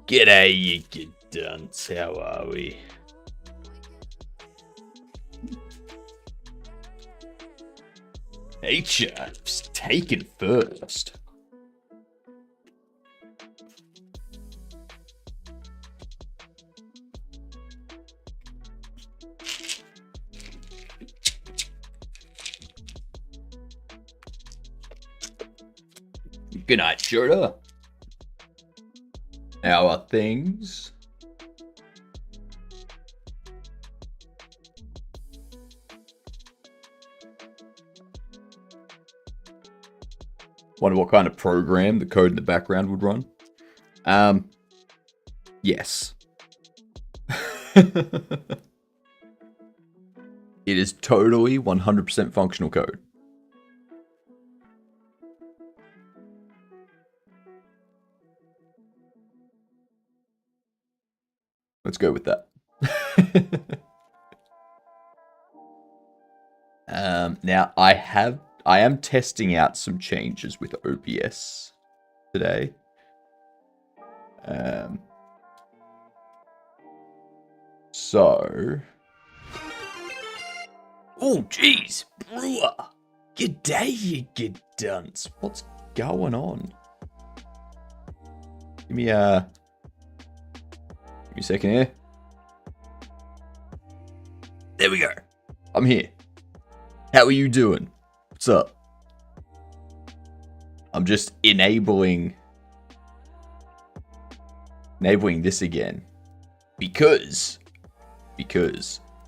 G'day, you good dunce. How are we? H-Up's taken first. Good night, Shorter. How are things? Wonder what kind of program the code in the background would run. Yes. It is totally 100% functional code. Let's go with that. Now I am testing out some changes with OBS today. Oh jeez, brewer. G'day, you good dunce. What's going on? Give me a second here. There we go. I'm here. How are you doing? What's up? I'm just enabling this again. Because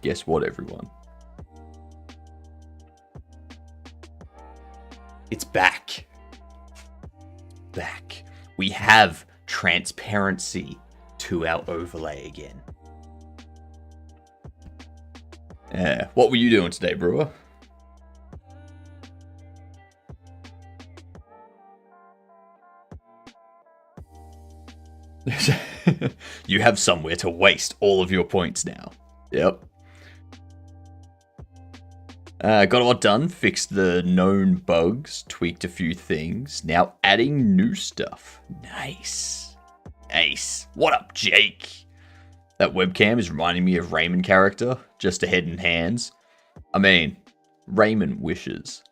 guess what, everyone? It's back. We have transparency to our overlay again. What were you doing today, brewer? You have somewhere to waste all of your points now. Yep. Got a lot done, fixed the known bugs, tweaked a few things. Now adding new stuff. Nice. What up, Jake? That webcam is reminding me of Rayman character, just a head and hands. I mean, Rayman wishes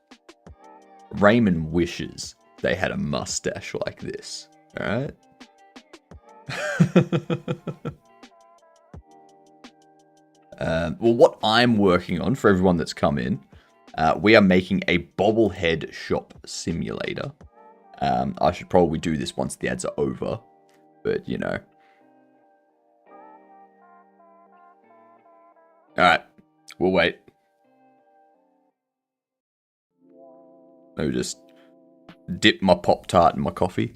they had a mustache like this. Alright? Well, what I'm working on for everyone that's come in, we are making a Bobblehead Shop Simulator. I should probably do this once the ads are over, but you know. Alright, we'll wait. Maybe just dip my Pop-Tart in my coffee.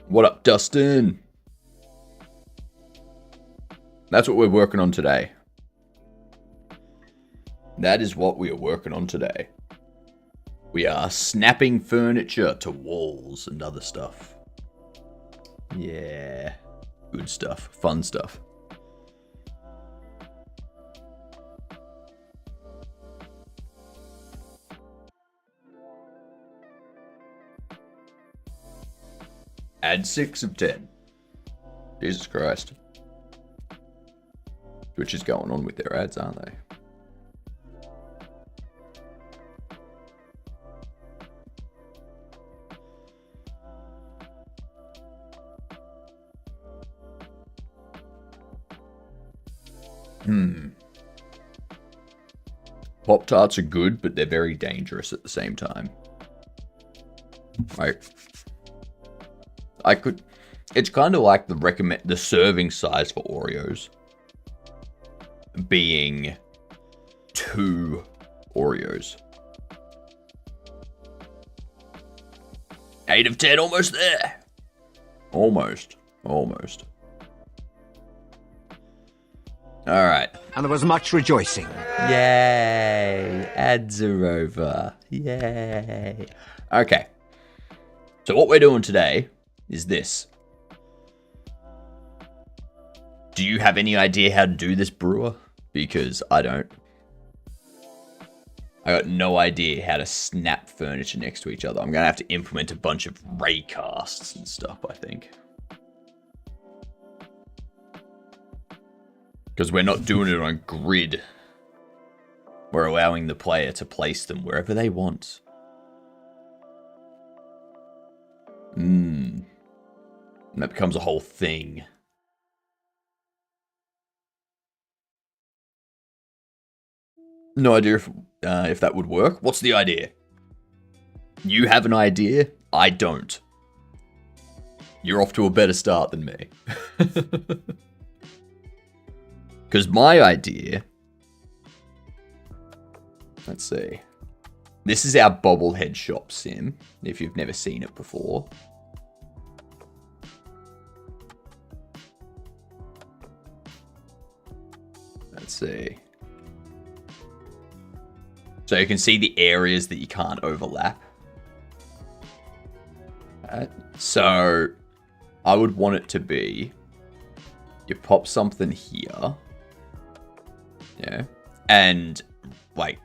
What up, Dustin? That's what we're working on today. That is what we are working on today. We are snapping furniture to walls and other stuff. Yeah. Good stuff. Fun stuff. Add 6 of 10. Jesus Christ. Twitch is going on with their ads, aren't they? Pop-Tarts are good, but they're very dangerous at the same time. Right. It's kind of like the serving size for Oreos being 2 Oreos. 8 of 10, almost there. Almost. Alright. And there was much rejoicing. Yay! Ads are over. Yay! Okay. So what we're doing today is this. Do you have any idea how to do this, Brewer? Because I don't. I got no idea how to snap furniture next to each other. I'm going to have to implement a bunch of raycasts and stuff, I think. Because we're not doing it on grid. We're allowing the player to place them wherever they want. And that becomes a whole thing. No idea if that would work. What's the idea? You have an idea? I don't. You're off to a better start than me. Because my idea... Let's see. This is our Bobblehead Shop Sim, if you've never seen it before. Let's see. So you can see the areas that you can't overlap. So I would want it to be, you pop something here. Yeah. And like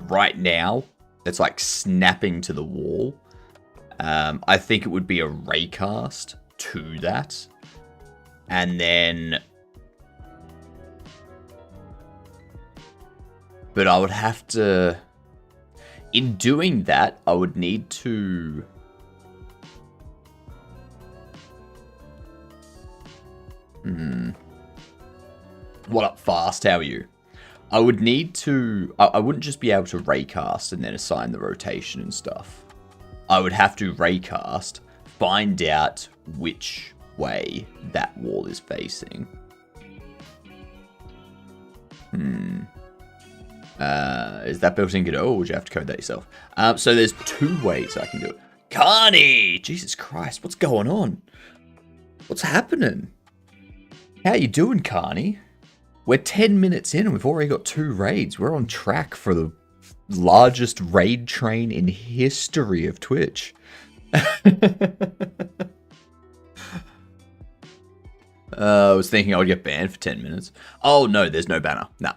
right now, it's like snapping to the wall. I think it would be a raycast to that. And then... But I would have to... In doing that, I would need to... What up, Fast? How are you? I would need to... I wouldn't just be able to raycast and then assign the rotation and stuff. I would have to raycast, find out which way that wall is facing. Is that built in Godot, or would you have to code that yourself? So there's 2 ways I can do it. Carney! Jesus Christ, what's going on? What's happening? How you doing, Carney? We're 10 minutes in and we've already got 2 raids. We're on track for the largest raid train in history of Twitch. I was thinking I would get banned for 10 minutes. Oh no, there's no banner. No.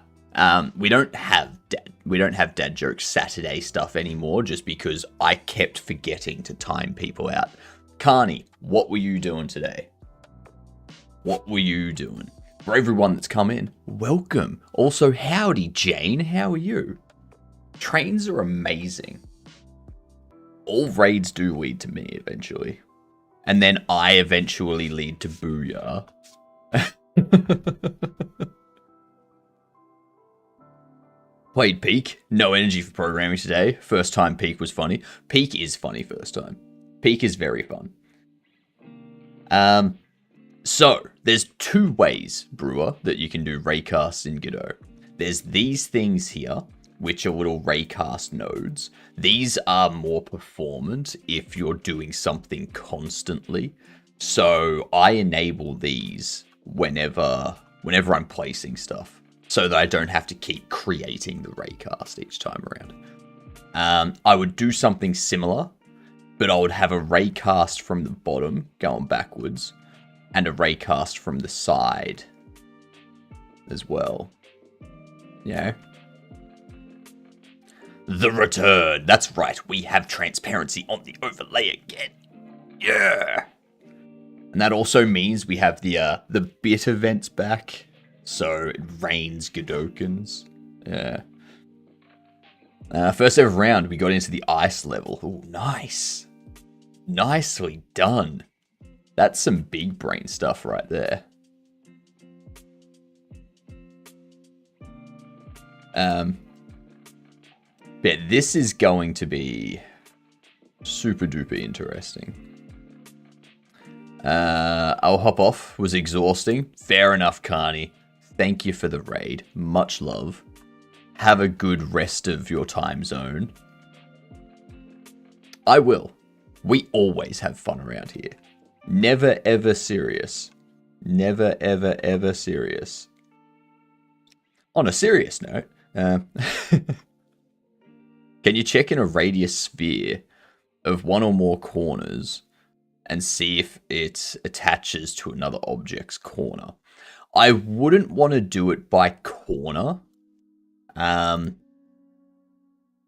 We don't have dad jokes Saturday stuff anymore, just because I kept forgetting to time people out. Carney, what were you doing today? What were you doing? For everyone that's come in, welcome. Also, howdy, Jane. How are you? Trains are amazing. All raids do lead to me eventually. And then I eventually lead to Booyah. Played Peak. No energy for programming today. First time Peak was funny. Peak is funny first time. Peak is very fun. So, there's 2 ways, Brewer, that you can do raycasts in Godot. There's these things here, which are little raycast nodes. These are more performant if you're doing something constantly. So, I enable these whenever I'm placing stuff, so that I don't have to keep creating the raycast each time around. I would do something similar, but I would have a raycast from the bottom going backwards, and a raycast from the side as well. Yeah. The return. That's right. We have transparency on the overlay again. Yeah. And that also means we have the bit events back. So it rains Godokins. Yeah. First ever round, we got into the ice level. Oh, nice. Nicely done. That's some big brain stuff right there. But this is going to be super duper interesting. I'll hop off. Was exhausting. Fair enough, Carney. Thank you for the raid. Much love. Have a good rest of your time zone. I will. We always have fun around here. Never ever serious. Never ever ever serious. On a serious note, can you check in a radius sphere of one or more corners and see if it attaches to another object's corner? I wouldn't want to do it by corner.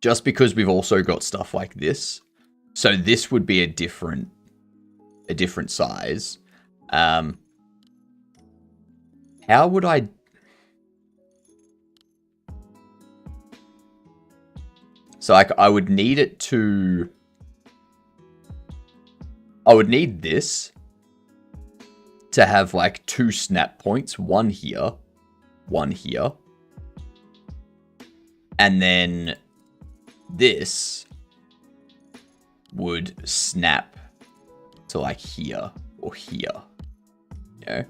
Just because we've also got stuff like this. So this would be a different size. How would I... So I would need it to... I would need this to have like 2 snap points. One here. One here. And then this would snap to like here or here. You know?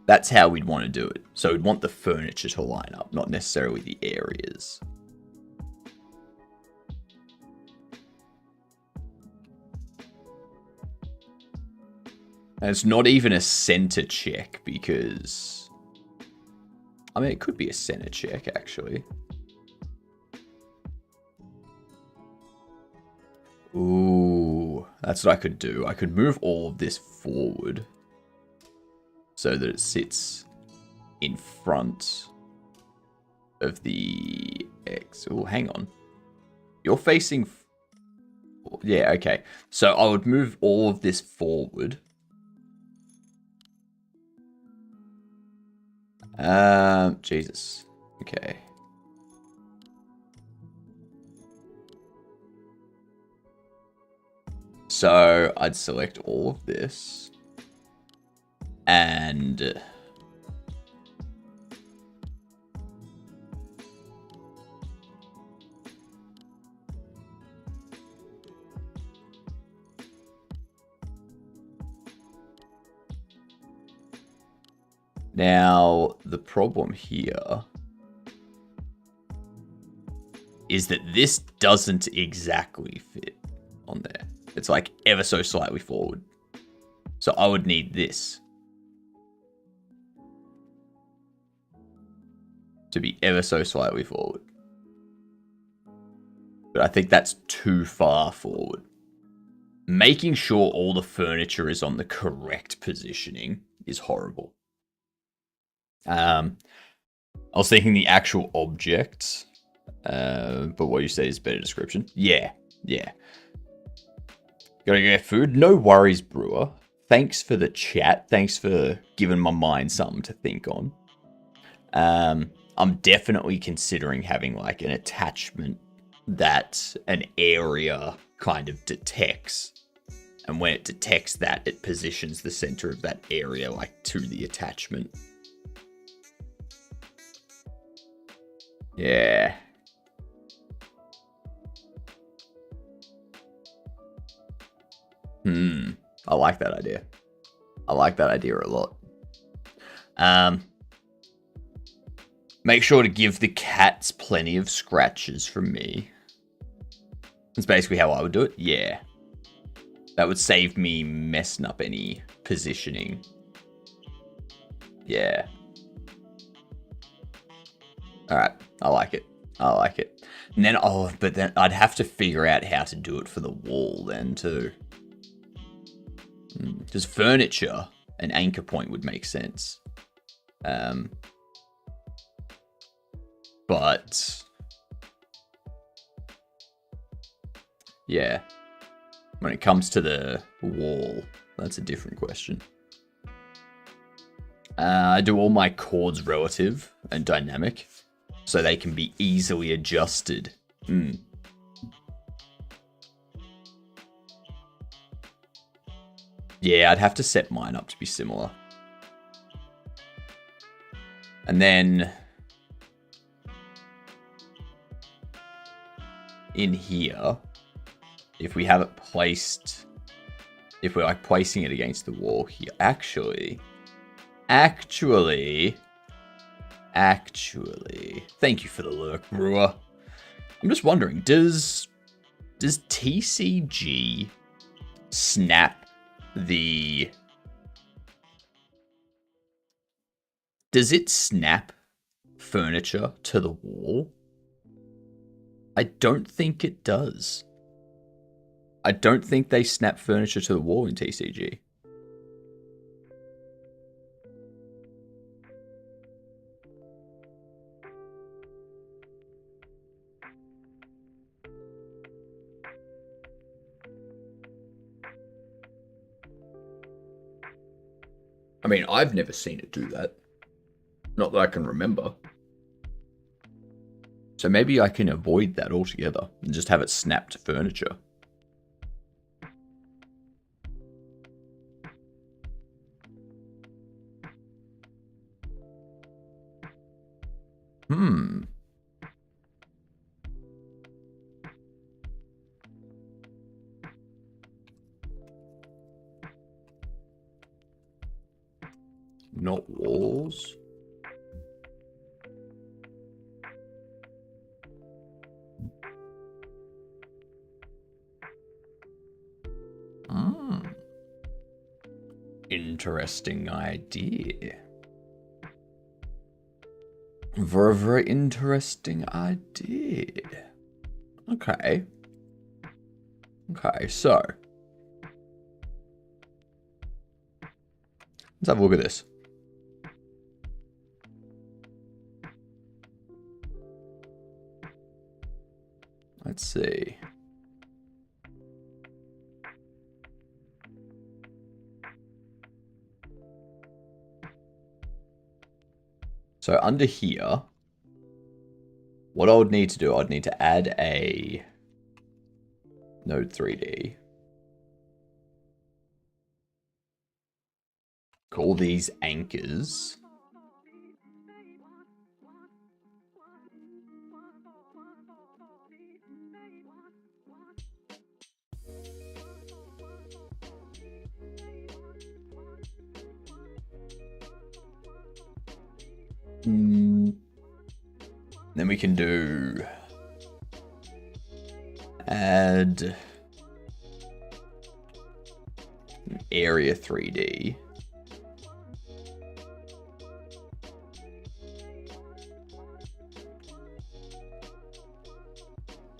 That's how we'd want to do it. So we'd want the furniture to line up, not necessarily the areas. And it's not even a center check because... I mean, it could be a center check, actually. Ooh, that's what I could do. I could move all of this forward so that it sits in front of the X. Oh, hang on. You're facing... Yeah, okay. So I would move all of this forward. Jesus. Okay. So I'd select all of this. And now the problem here is that this doesn't exactly fit on there. It's like ever so slightly forward. So I would need this to be ever so slightly forward. But I think that's too far forward. Making sure all the furniture is on the correct positioning is horrible. I was thinking the actual object, but what you say is better description. Yeah. Gotta get food? No worries, Brewer. Thanks for the chat. Thanks for giving my mind something to think on. I'm definitely considering having like an attachment that an area kind of detects. And when it detects that, it positions the center of that area like to the attachment. Yeah. I like that idea. I like that idea a lot. Make sure to give the cats plenty of scratches from me. That's basically how I would do it. Yeah. That would save me messing up any positioning. Yeah. Alright. I like it. I like it. And then, but then I'd have to figure out how to do it for the wall then too. Because furniture, an anchor point would make sense. But yeah. When it comes to the wall, that's a different question. I do all my chords relative and dynamic, so they can be easily adjusted. Yeah, I'd have to set mine up to be similar. And then in here, if we have it placed, if we're like placing it against the wall here, actually, thank you for the lurk, Brewer. I'm just wondering, does TCG snap the... Does it snap furniture to the wall? I don't think it does. I don't think they snap furniture to the wall in TCG. I mean, I've never seen it do that. Not that I can remember. So maybe I can avoid that altogether and just have it snap to furniture. Not walls. Interesting idea. Very, very interesting idea. Okay. Okay, so. Let's have a look at this. Let's see. So under here, what I would need to do, I'd need to add a node 3D. Call these anchors. Then we can do add area 3D.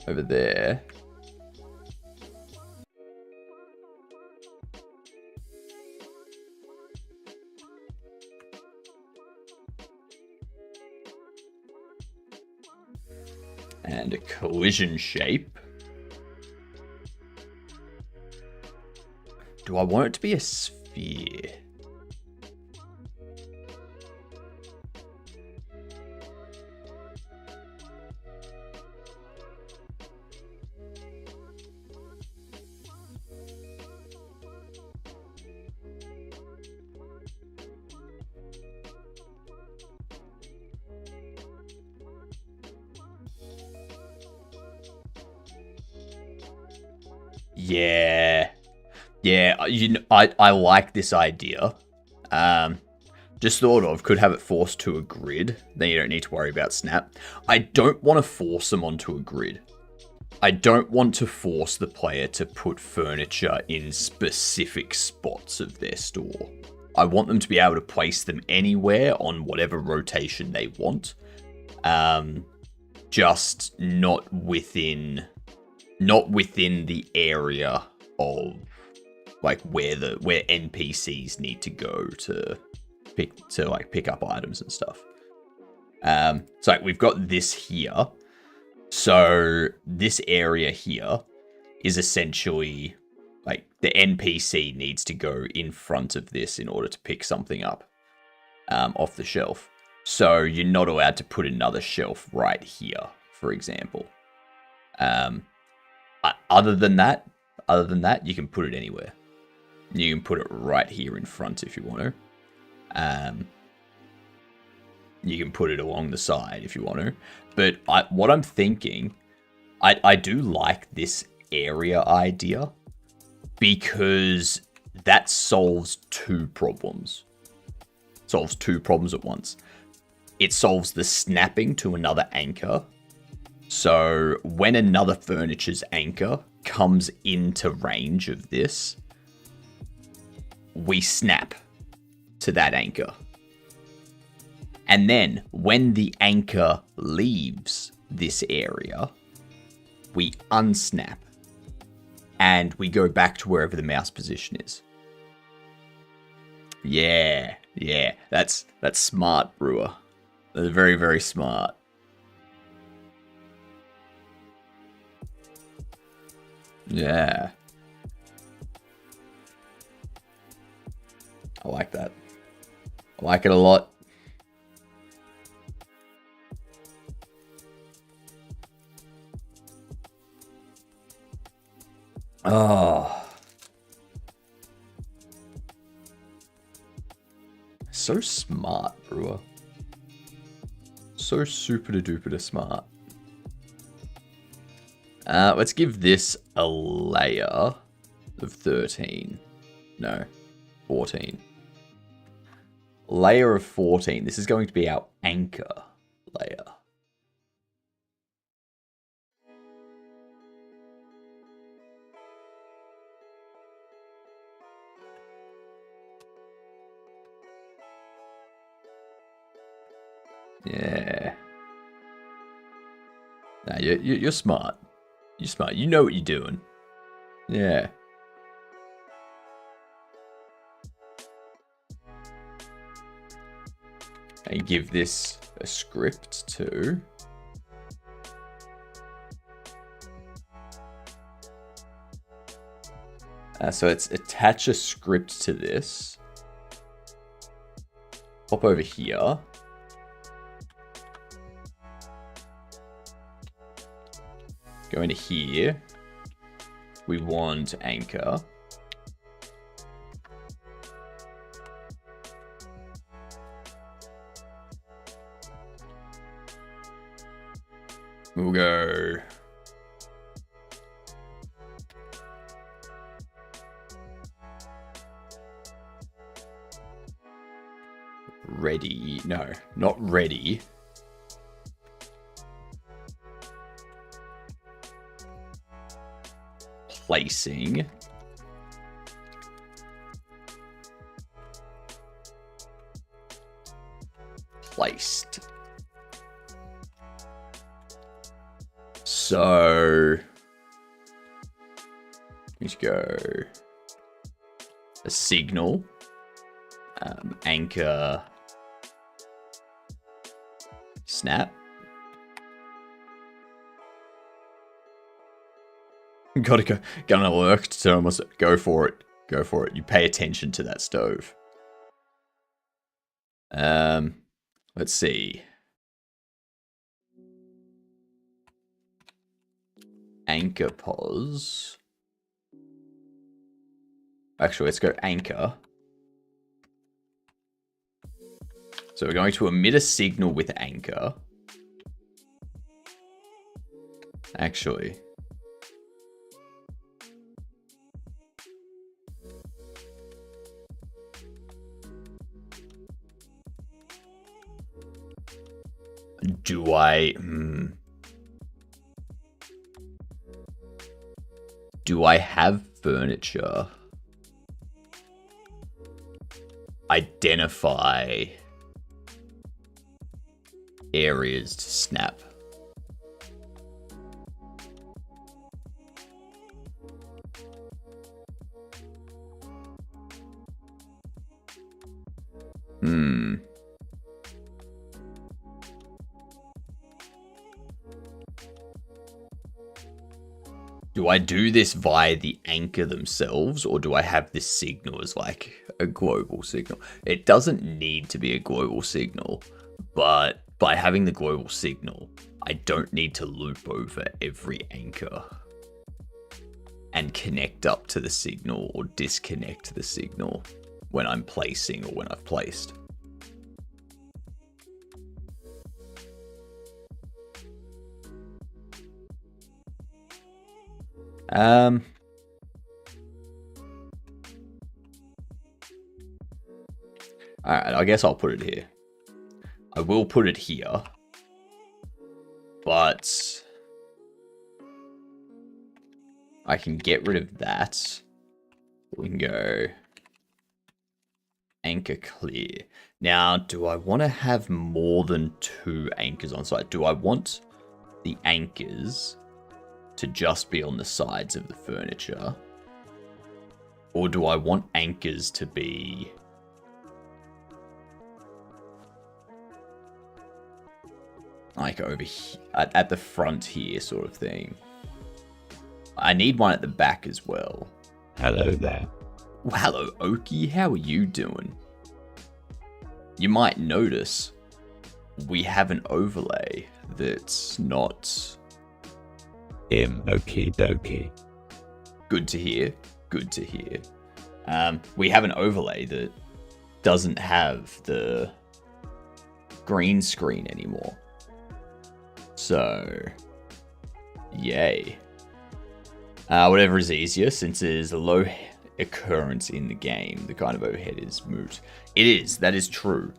Over there. And a collision shape. Do I want it to be a sphere? Yeah, you know, I like this idea. Just thought of, could have it forced to a grid. Then you don't need to worry about snap. I don't want to force them onto a grid. I don't want to force the player to put furniture in specific spots of their store. I want them to be able to place them anywhere on whatever rotation they want. Just not within the area of like where NPCs need to go to pick up items and stuff. So like, we've got this here. So this area here is essentially Like, the NPC needs to go in front of this in order to pick something up off the shelf. So you're not allowed to put another shelf right here, for example. Other than that, you can put it anywhere. You can put it right here in front if you want to. You can put it along the side if you want to. But what I'm thinking, I do like this area idea because that solves two problems. Solves two problems at once. It solves the snapping to another anchor. So when another furniture's anchor comes into range of this, we snap to that anchor. And then when the anchor leaves this area, we unsnap and we go back to wherever the mouse position is. Yeah, that's smart, Brewer. That's very, very smart. Yeah. I like that. I like it a lot. Oh. So smart, Brewer. So super duper smart. Let's give this a layer of 13. No, 14. Layer of 14. This is going to be our anchor layer. Yeah. Nah, you're smart. You're smart. You know what you're doing. Yeah. And give this a script too. So let's attach a script to this. Hop over here. Go into here. We want anchor. We'll go ready. No, not ready. Placing. Placed. So let's go a signal, anchor, snap. Gotta go. Gonna work to almost go for it. Go for it. You pay attention to that stove. Let's see. Anchor pause. Actually, let's go anchor. So we're going to emit a signal with anchor. Actually. Do I... Do I have furniture? Identify areas to snap. Do I do this via the anchor themselves, or do I have this signal as like a global signal? It doesn't need to be a global signal, but by having the global signal, I don't need to loop over every anchor and connect up to the signal or disconnect the signal when I'm placing or when I've placed. Alright, I guess I'll put it here. I will put it here, but I can get rid of that. We can go anchor clear. Now, do I want to have more than 2 anchors on site? Do I want the anchors to just be on the sides of the furniture? Or do I want anchors to be like over here, at the front here sort of thing? I need one at the back as well. Hello there. Well, hello, Okie. How are you doing? You might notice we have an overlay that's not... Okie dokie. Good to hear. Good to hear. We have an overlay that doesn't have the green screen anymore. So, yay. Whatever is easier, since it is a low occurrence in the game, the kind of overhead is moot. It is, that is true.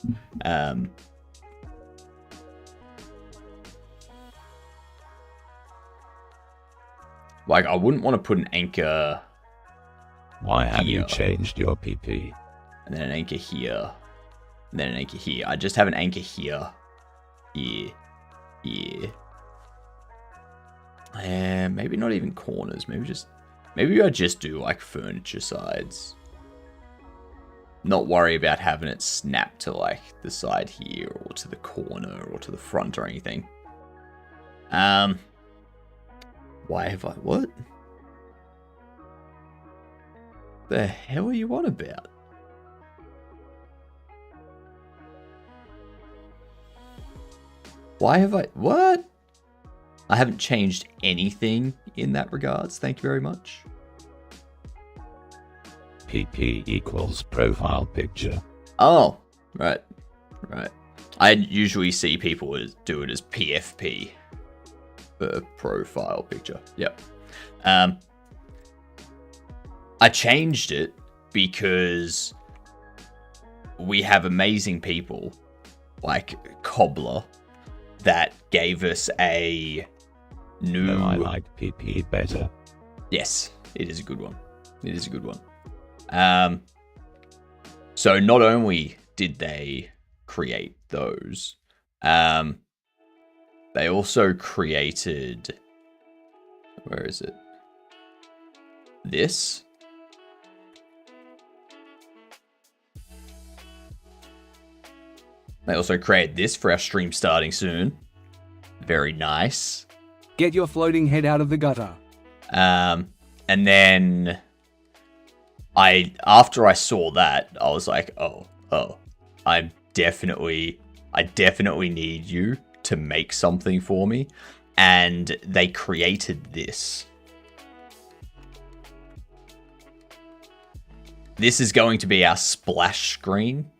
Like, I wouldn't want to put an anchor. Why have here, you changed your PP? and then an anchor here, and then an anchor here. I just have an anchor here, here, here. And maybe not even corners. Maybe I just do like furniture sides. Not worry about having it snap to like the side here or to the corner or to the front or anything. Why have I... What? The hell are you on about? Why have I... What? I haven't changed anything in that regards. Thank you very much. PP equals profile picture. Oh, right. Right. I usually see people do it as PFP. Profile picture. Yep. I changed it because we have amazing people like Cobbler that gave us a new... No, I like PP better. Yes, it is a good one. It is a good one. So not only did they create those, they also created... Where is it? This. They also created this for our stream starting soon. Very nice. Get your floating head out of the gutter. And then after I saw that, I was like, oh, I definitely need you to make something for me. And they created this. This is going to be our splash screen.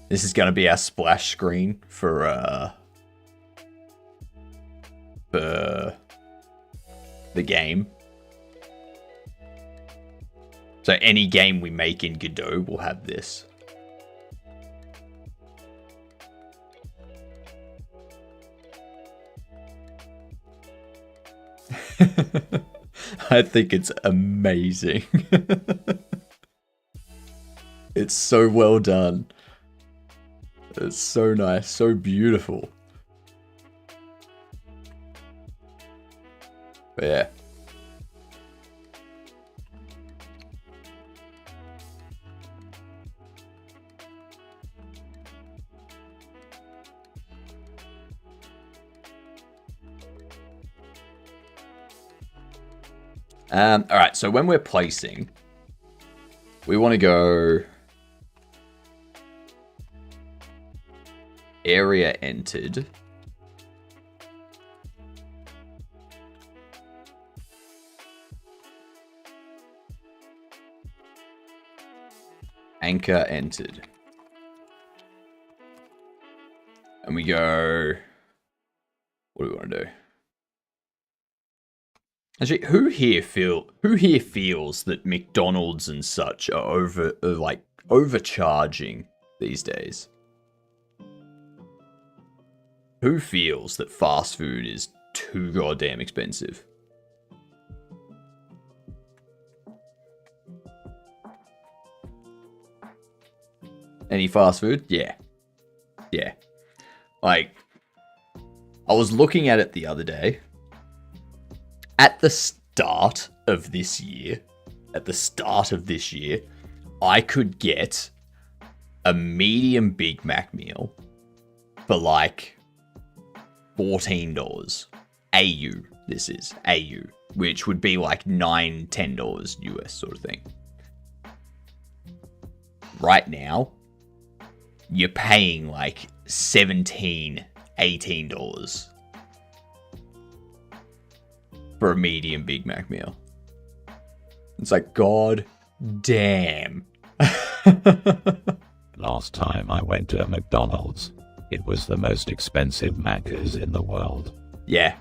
This is going to be our splash screen for the game. So any game we make in Godot will have this. I think it's amazing. It's so well done. It's so nice, so beautiful. But yeah. All right, so when we're placing, we want to go area entered. Anchor entered. And we go, what do we want to do? Actually, who here feels that McDonald's and such are overcharging these days? Who feels that fast food is too goddamn expensive? Any fast food? Yeah. Yeah. Like, I was looking at it the other day. At the start of this year, I could get a medium Big Mac meal for like $14. AU, this is. AU. Which would be like $9, $10 US sort of thing. Right now, you're paying like $17, $18 for a medium Big Mac meal. It's like, god damn. Last time I went to a McDonald's, it was the most expensive Macca's in the world. Yeah.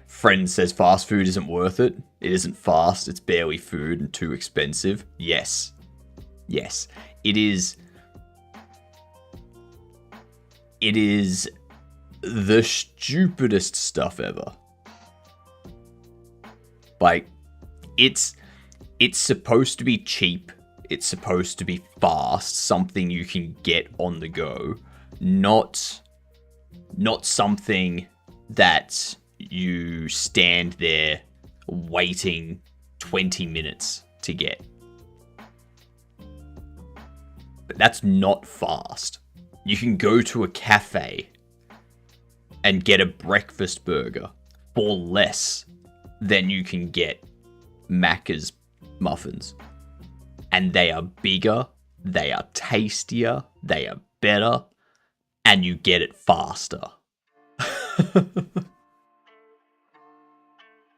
Friend says fast food isn't worth it. It isn't fast, it's barely food and too expensive. Yes. Yes. It is the stupidest stuff ever. Like, it's supposed to be cheap. It's supposed to be fast, something you can get on the go, not something that you stand there waiting 20 minutes to get. But that's not fast. You can go to a cafe and get a breakfast burger for less than you can get Macca's muffins. And they are bigger, they are tastier, they are better, and you get it faster.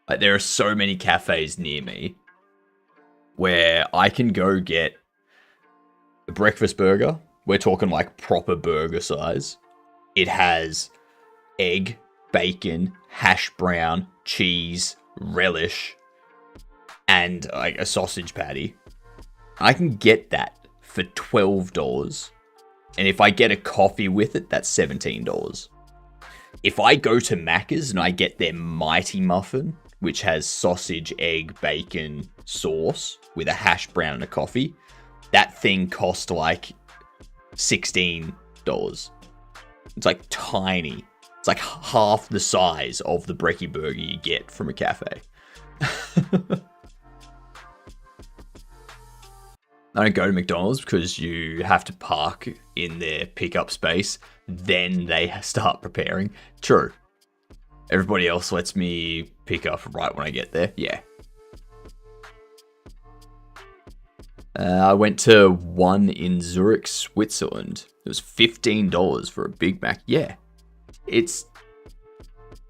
Like, there are so many cafes near me where I can go get a breakfast burger. We're talking like proper burger size. It has egg, bacon, hash brown, cheese, relish, and like a sausage patty. I can get that for $12. And if I get a coffee with it, that's $17. If I go to Macca's and I get their Mighty Muffin, which has sausage, egg, bacon, sauce with a hash brown and a coffee, that thing cost like $16. It's like tiny. It's like half the size of the brekkie burger you get from a cafe. I don't go to McDonald's because you have to park in their pickup space. Then they start preparing. True. Everybody else lets me pick up right when I get there. Yeah. I went to one in Zurich, Switzerland. It was $15 for a Big Mac. Yeah.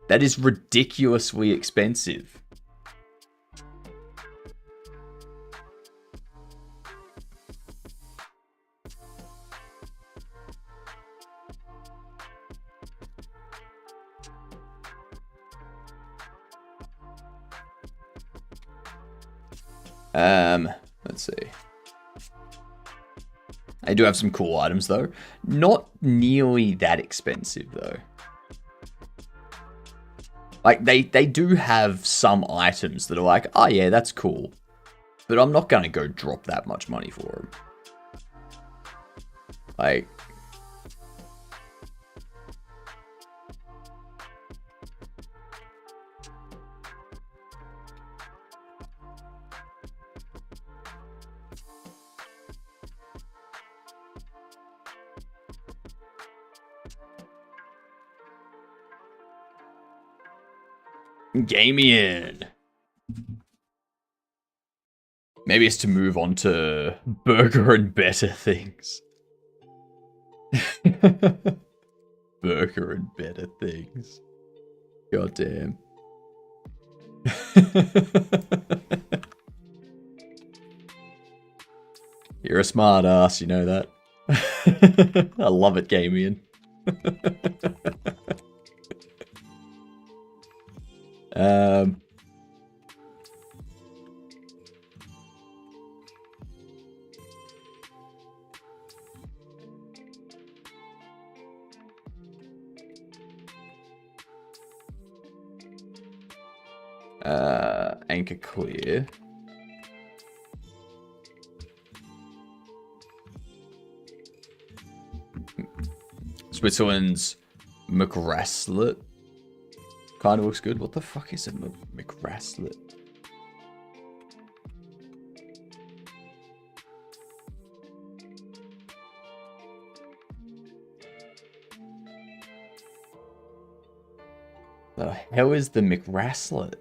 That is ridiculously expensive. Let's see. I do have some cool items though. Not nearly that expensive though. Like, they do have some items that are like, oh yeah, that's cool. But I'm not gonna go drop that much money for them. Like, Gamian. Maybe it's to move on to bigger and better things. Bigger and better things. God damn. You're a smart ass, you know that. I love it, Gamian. Anchor clear. Switzerland's McRaslet kind of looks good. What the fuck is a McRaslet? The hell is the McRaslet?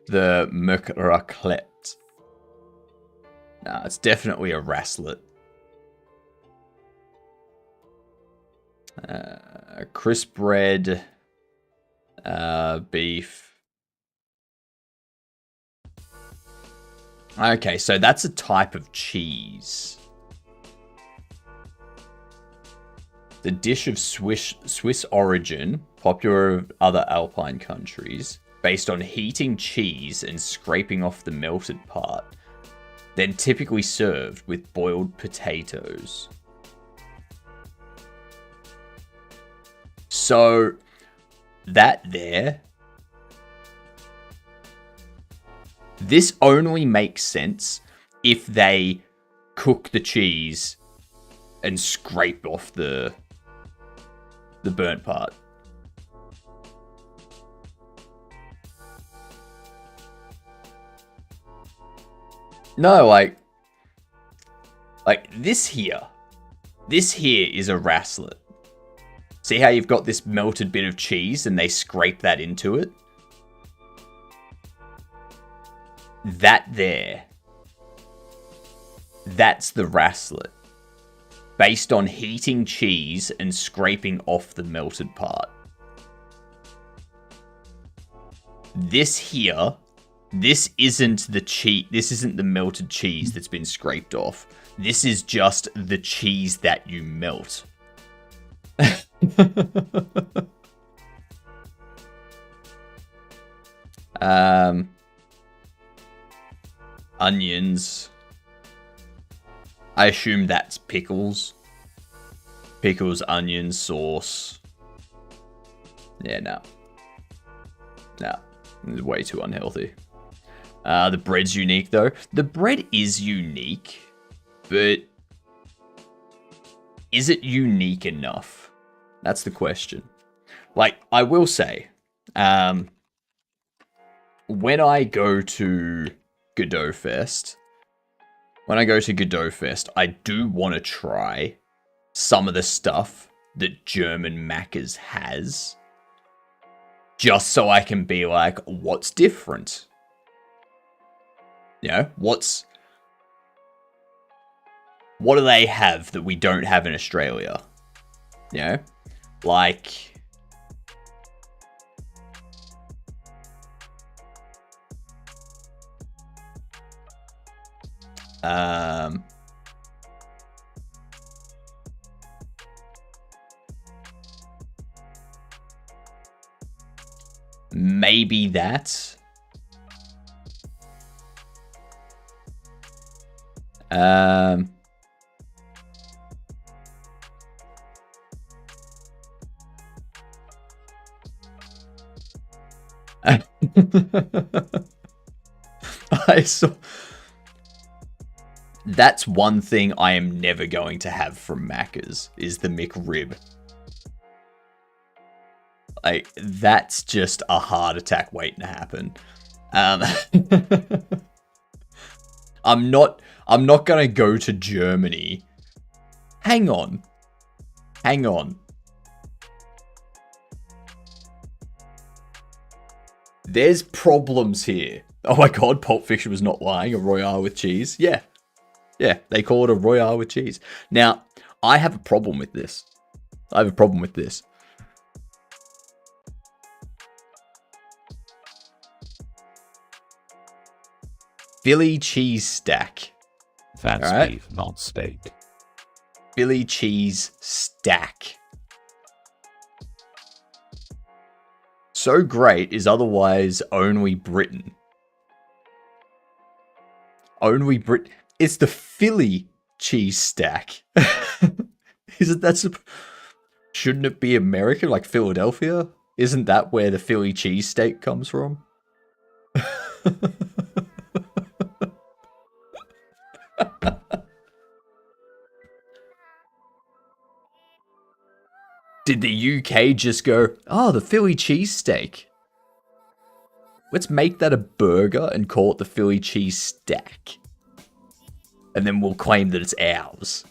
The McRaclette. Nah, it's definitely a Raslet. Crisp bread. Beef. Okay, so that's a type of cheese. The dish of Swiss origin, popular in other Alpine countries, based on heating cheese and scraping off the melted part, then typically served with boiled potatoes. So, that there, this only makes sense if they cook the cheese and scrape off the burnt part. No, like this here is a Raslet. See how you've got this melted bit of cheese and they scrape that into it? That there, that's the Raslet. Based on heating cheese and scraping off the melted part. This here, this isn't the cheese. This isn't the melted cheese that's been scraped off. This is just the cheese that you melt. Onions. I assume that's pickles. Pickles, onions, sauce. Yeah, no. No. It's way too unhealthy. The bread's unique, though. The bread is unique, but is it unique enough? That's the question. Like, I will say, when I go to Godot Fest, I do want to try some of the stuff that German Macca's has. Just so I can be like, what's different? You know, what do they have that we don't have in Australia? You know, like, maybe that. I saw. That's one thing I am never going to have from Macca's, is the McRib. Like, that's just a heart attack waiting to happen. I'm not gonna go to Germany. Hang on. There's problems here. Oh my god, Pulp Fiction was not lying. A Royale with cheese. Yeah, they call it a Royale with cheese. Now, I have a problem with this. Philly cheese stack. That's Alright. beef, not steak. Philly cheese stack. So great is otherwise only Britain. It's the Philly cheese stack. Isn't that... Shouldn't it be American, like Philadelphia? Isn't that where the Philly cheesesteak comes from? Did the UK just go, oh, the Philly cheesesteak? Let's make that a burger and call it the Philly cheese stack. And then we'll claim that it's ours.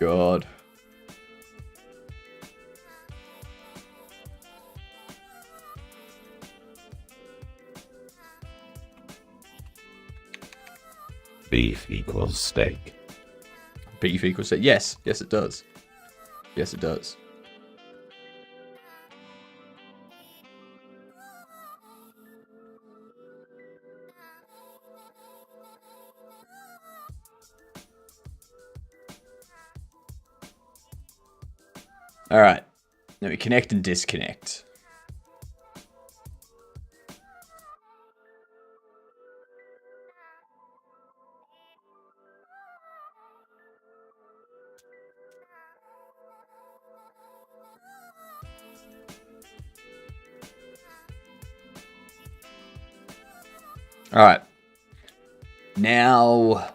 God. Beef equals steak. Beef equals steak. Yes, it does. Yes, it does. All right. Now we connect and disconnect. All right. Now,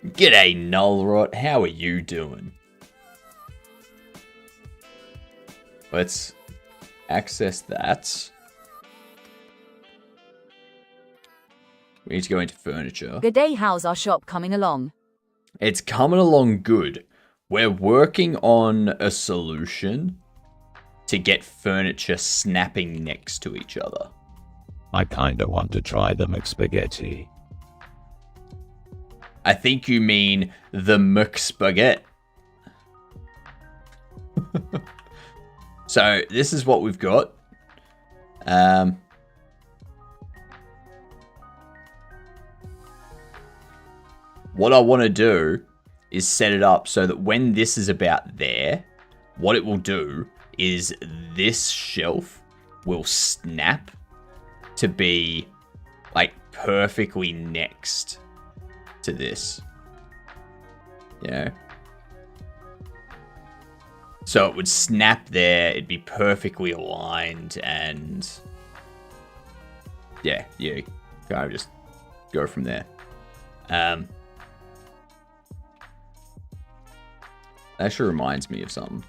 g'day, Nullrot. How are you doing? Let's access that. We need to go into furniture. Good day, how's our shop coming along? It's coming along good. We're working on a solution to get furniture snapping next to each other. I kinda want to try the McSpaghetti. I think you mean the McSpaghetti. So this is what we've got. What I want to do is set it up so that when this is about there, what it will do is this shelf will snap to be like perfectly next to this. You know? So it would snap there, it'd be perfectly aligned, and yeah, kind of just go from there. That actually reminds me of something.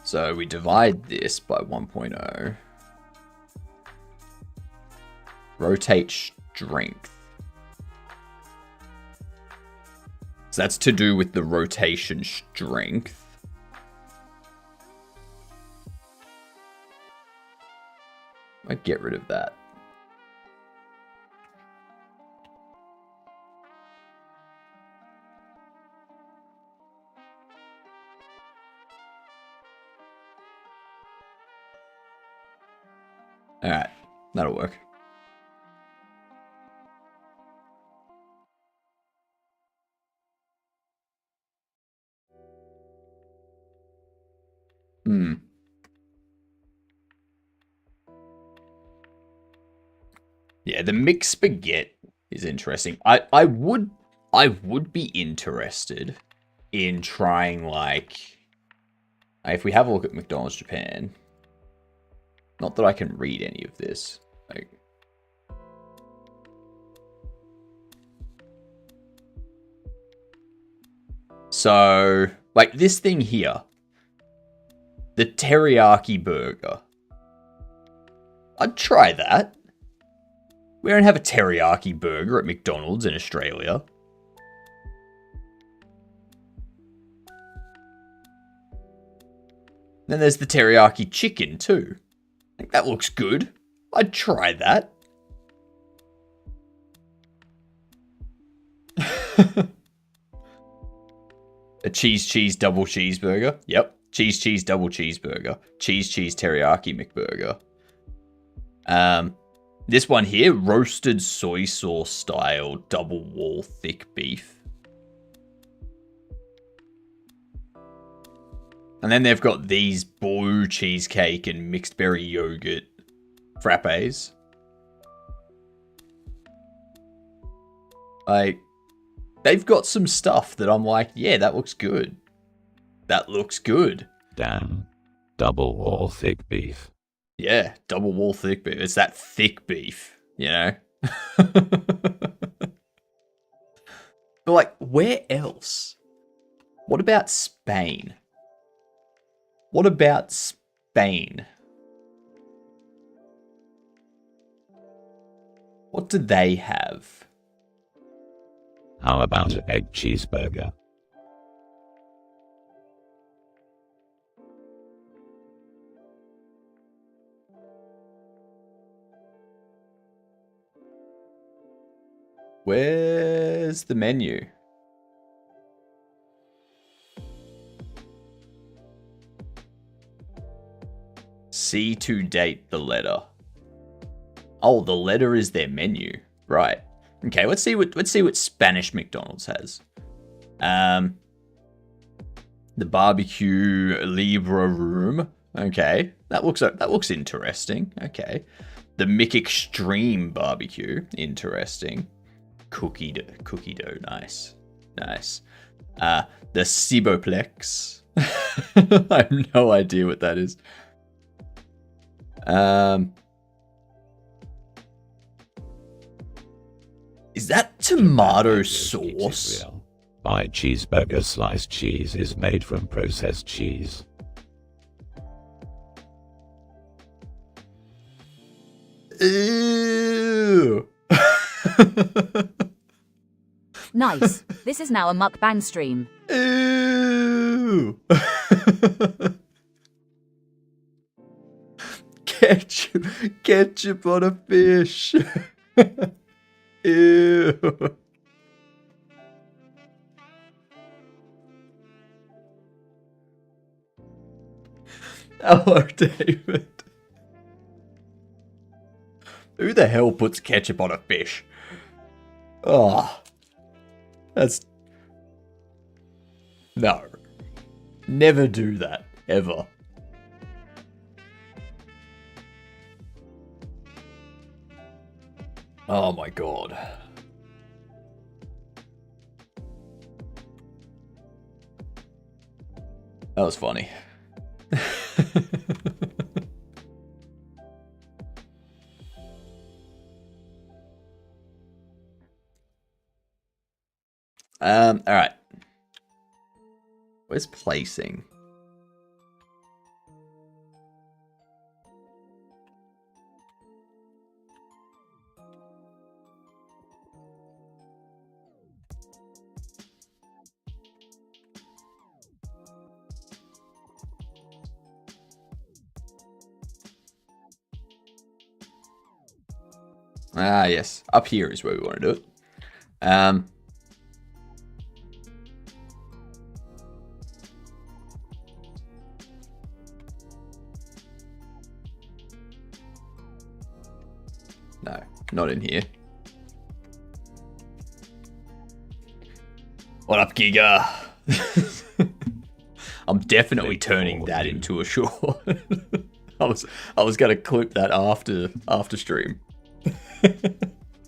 So we divide this by 1.0. Rotate strength. So that's to do with the rotation strength. Might get rid of that. Alright, that'll work. Yeah, the mixed spaghetti is interesting. I would be interested in trying, like, if we have a look at McDonald's Japan. Not that I can read any of this. Like, so, like, this thing here. The teriyaki burger. I'd try that. We don't have a teriyaki burger at McDonald's in Australia. Then there's the teriyaki chicken too. I think that looks good. I'd try that. A cheese double cheeseburger. Yep. Cheese double cheeseburger. Cheese teriyaki McBurger. This one here, roasted soy sauce style double wall thick beef. And then they've got these blue cheesecake and mixed berry yogurt frappes. Like, they've got some stuff that I'm like, yeah, that looks good. That looks good. Damn. Double wall thick beef. Yeah, double wall thick beef. It's that thick beef, you know? But, like, where else? What about Spain? What about Spain? What do they have? How about an egg cheeseburger? Where's the menu? See to date the letter. Oh, the letter is their menu. Right. Okay, let's see what Spanish McDonald's has. The barbecue Libra room. Okay. That looks interesting. Okay. The Mick Extreme barbecue. Interesting. Cookie dough, nice. The Ciboplex. I have no idea what that is. Is that tomato sauce? My cheeseburger sliced cheese is made from processed cheese. Ew. Nice. This is now a mukbang stream. Ew. Ketchup on a fish. Ew. Hello, David. Who the hell puts ketchup on a fish? Oh, that's... No. Never do that, ever. Oh my god. That was funny. Alright. Where's placing? Ah, yes. Up here is where we want to do it. No, not in here. What up, Giga? I'm definitely Click turning for that you. into a short. I was gonna clip that after stream.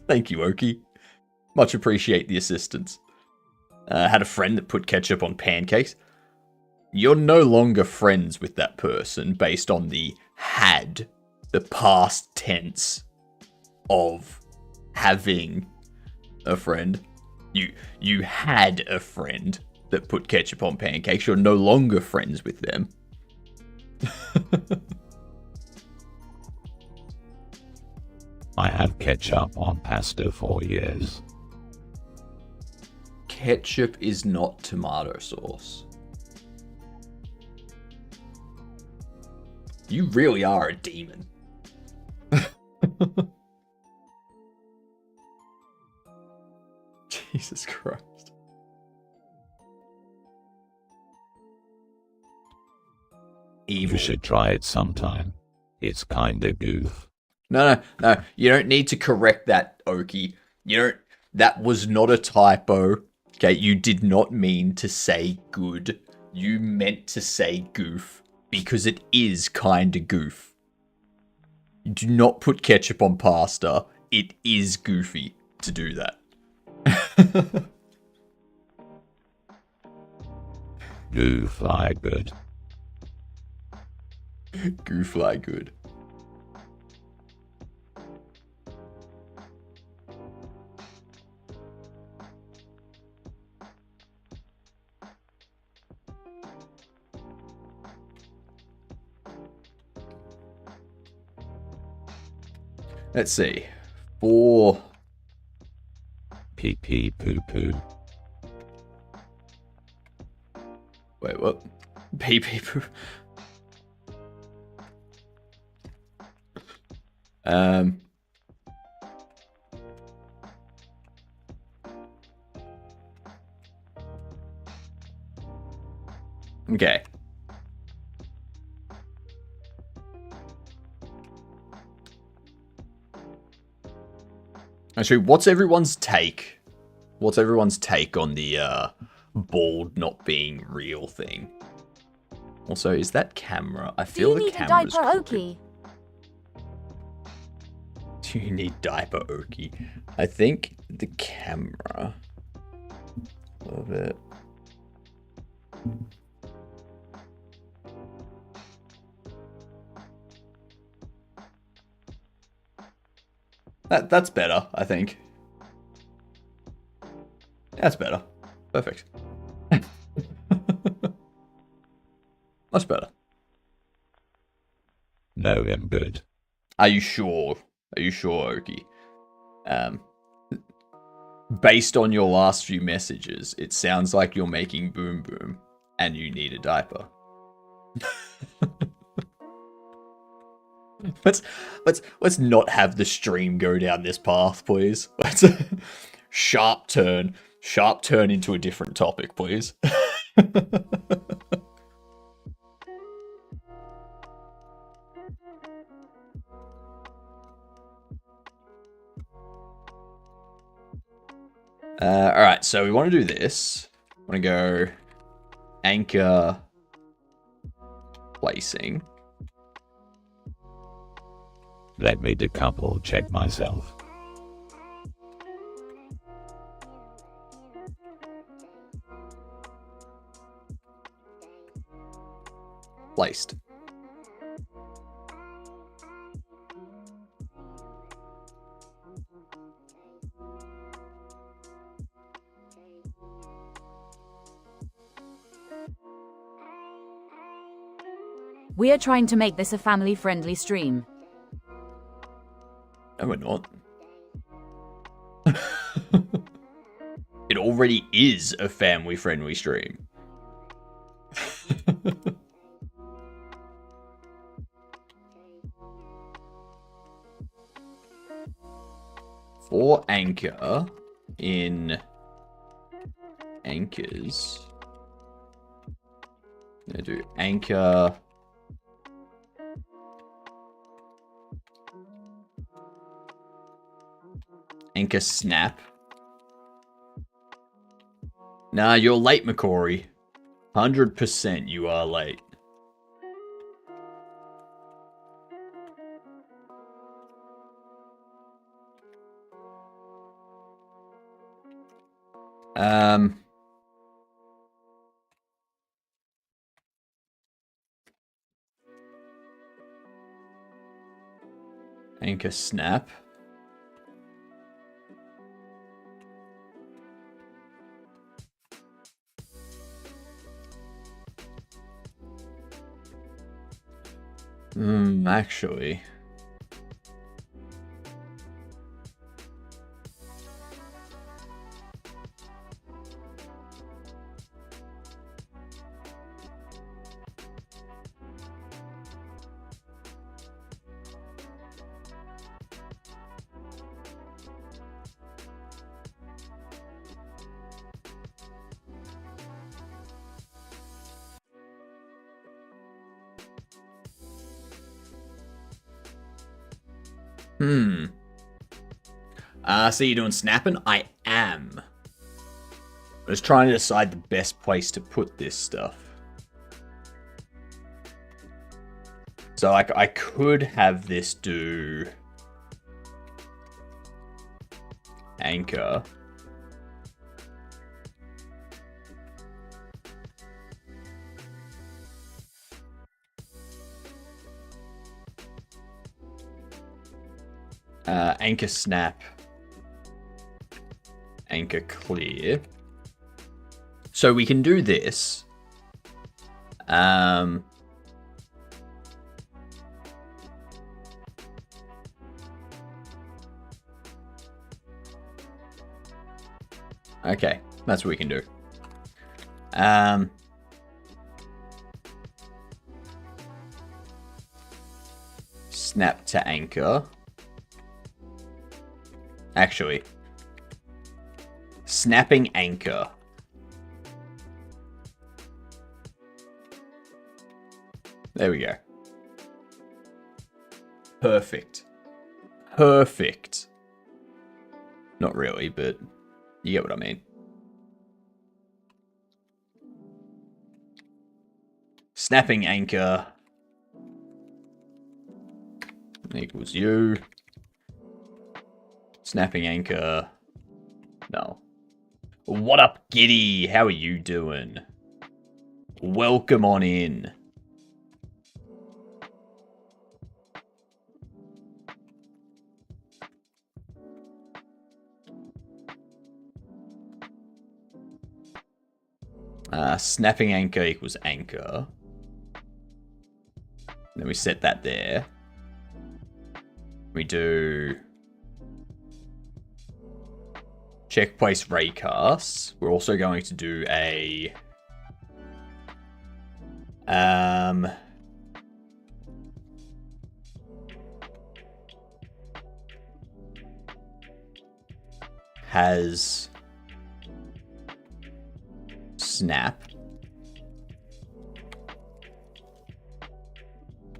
Thank you, Oki. Much appreciate the assistance. Had a friend that put ketchup on pancakes. You're no longer friends with that person based on the past tense of having a friend. You had a friend that put ketchup on pancakes. You're no longer friends with them. I had ketchup on pasta for years. Ketchup is not tomato sauce. You really are a demon. Jesus Christ. Evil. You should try it sometime. It's kinda goof. No. You don't need to correct that, Oki. That was not a typo. Okay, you did not mean to say good. You meant to say goof. Because it is kinda goof. You do not put ketchup on pasta. It is goofy to do that. Goof like good. Goof like good. Let's see. 4. Pee pee poo poo. Wait, what? Pee pee poo. Okay. Actually, what's everyone's take? What's everyone's take on the bald not being real thing? Also, is that camera? I Do feel you the need a camera's diaper, crooked. Oki? Do you need diaper, Oki? I think the camera. A little bit. That's better, I think. That's better. Perfect. Much better. No, I'm good. Are you sure? Are you sure, Oki? Based on your last few messages, it sounds like you're making boom boom and you need a diaper. Let's not have the stream go down this path, please. Let's sharp turn into a different topic, please. All right, so we want to do this. I want to go anchor placing. Let me decouple check myself. Placed. We are trying to make this a family-friendly stream. No, we're not. It already is a family-friendly stream. For anchor in anchors, I'm gonna do anchor snap. Nah, you're late, McCory. 100% you are late. Anchor snap. Actually. So you're doing snapping? I am. I was trying to decide the best place to put this stuff. So I could have this do anchor. Anchor snap. Anchor clear. So we can do this. Okay, that's what we can do. Snap to anchor. Actually, snapping anchor. There we go. Perfect. Perfect. Not really, but you get what I mean. Snapping anchor equals you. Snapping anchor. No. What up, Giddy? How are you doing? Welcome on in. Snapping anchor equals anchor. Then we set that there. We do check place raycasts. We're also going to do a has snap.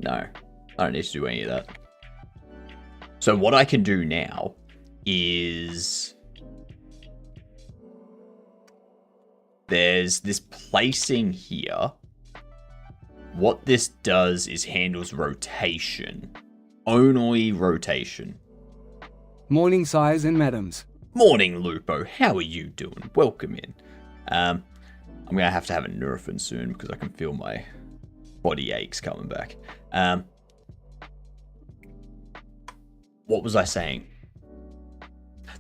No, I don't need to do any of that. So what I can do now is there's this placing here. What this does is handles rotation. Only rotation. Morning, sires and madams. Morning, Lupo. How are you doing? Welcome in. I'm going to have a Nurofen soon because I can feel my body aches coming back. What was I saying?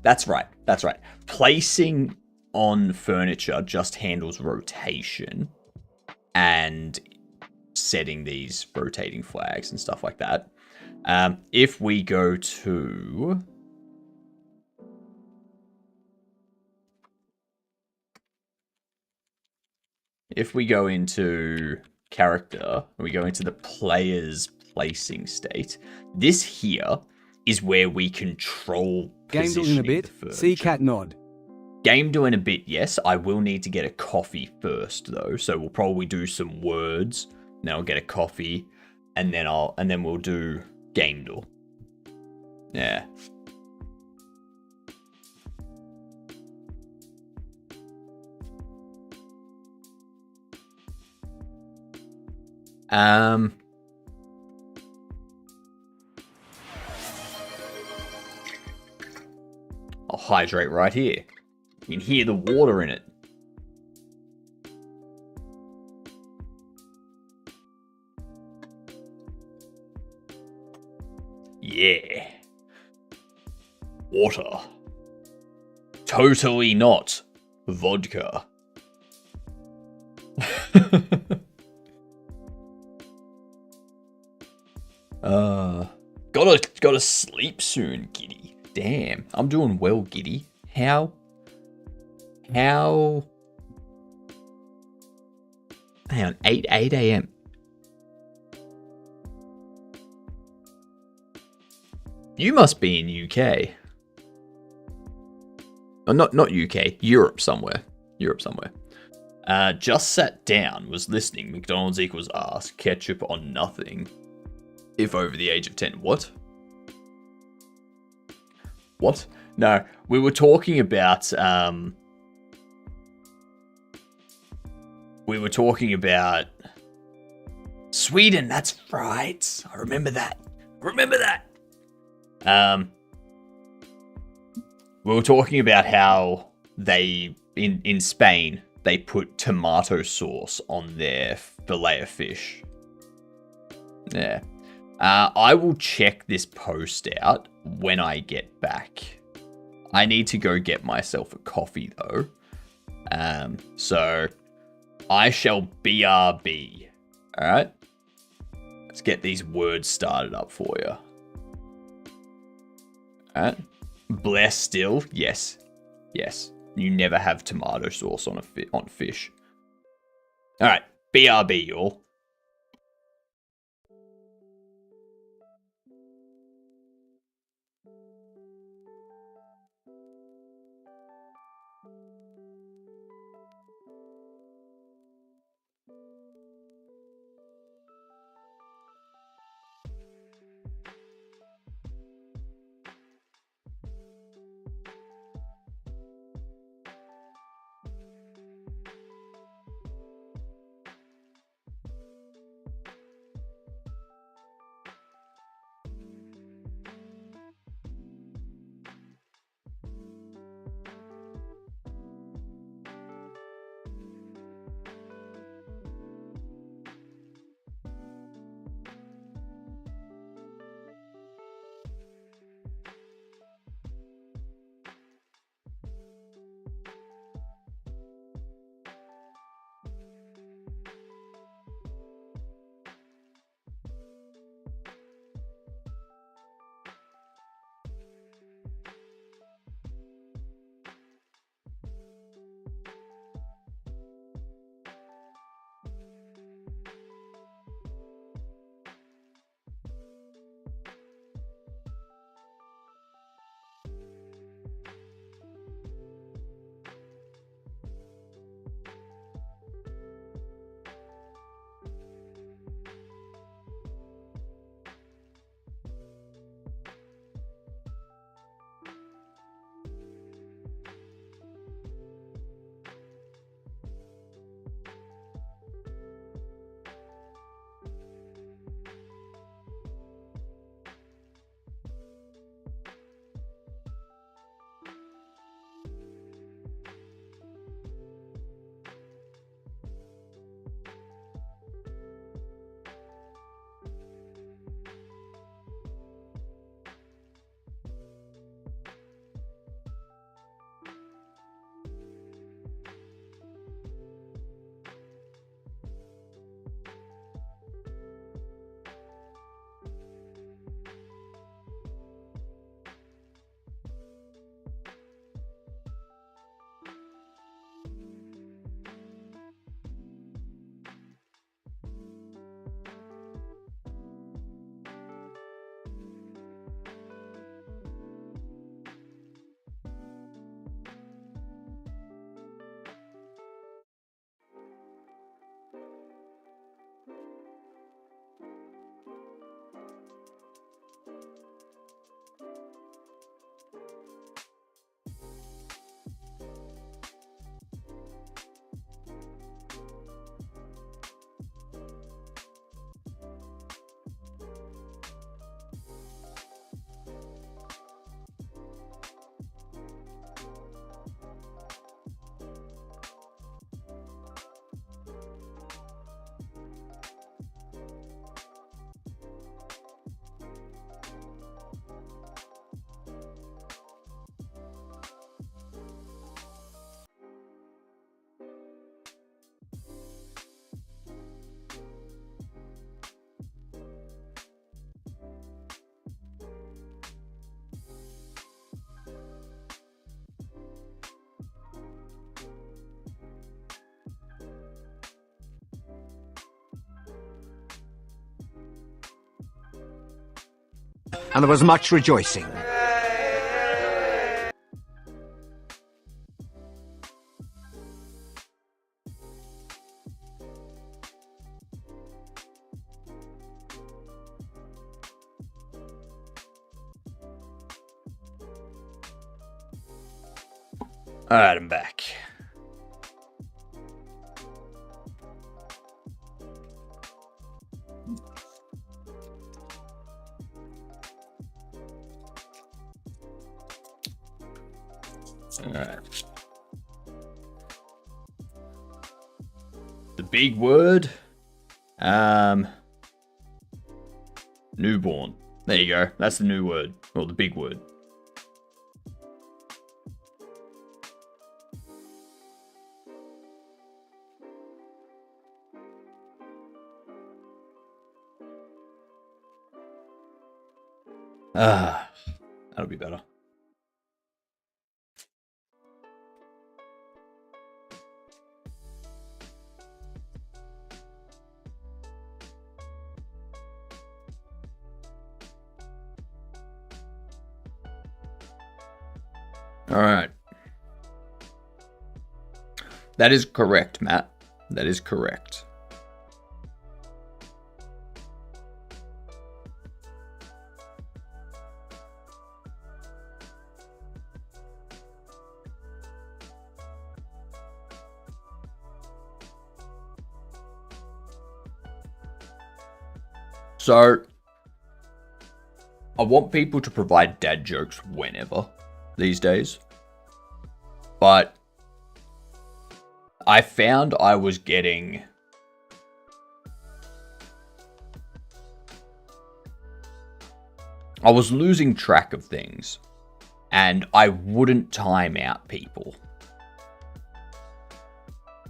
That's right. That's right. Placing on furniture just handles rotation and setting these rotating flags and stuff like that. If we go to... If we go into character, and we go into the player's placing state, this here is where we control Game doing positioning a bit. the furniture. See cat nod. Game doing a bit, yes. I will need to get a coffee first, though. So we'll probably do some words. Then I'll get a coffee, and then we'll do game door. Yeah. I'll hydrate right here. You can hear the water in it. Yeah. Water. Totally not vodka. Gotta sleep soon, Giddy. Damn, I'm doing well, Giddy. How? Hang on, 8 a.m. You must be in UK. Oh, not UK, Europe somewhere. Just sat down, was listening. McDonald's equals ask, ketchup on nothing. If over the age of 10. What? What? No, we were talking about, Sweden, that's right. I remember that. We were talking about how they, in Spain, they put tomato sauce on their fillet of fish. Yeah. I will check this post out when I get back. I need to go get myself a coffee, though. So I shall BRB. Alright? Let's get these words started up for you. Alright? Bless still? Yes. Yes. You never have tomato sauce on on fish. Alright. BRB, y'all. and there was much rejoicing. Alright, I'm back. Alright. The big word? Newborn. There you go. That's the new word. Or the big word. That'll be better. All right. That is correct, Matt. That is correct. So, I want people to provide dad jokes whenever these days. But I found I was getting... I was losing track of things. And I wouldn't time out people.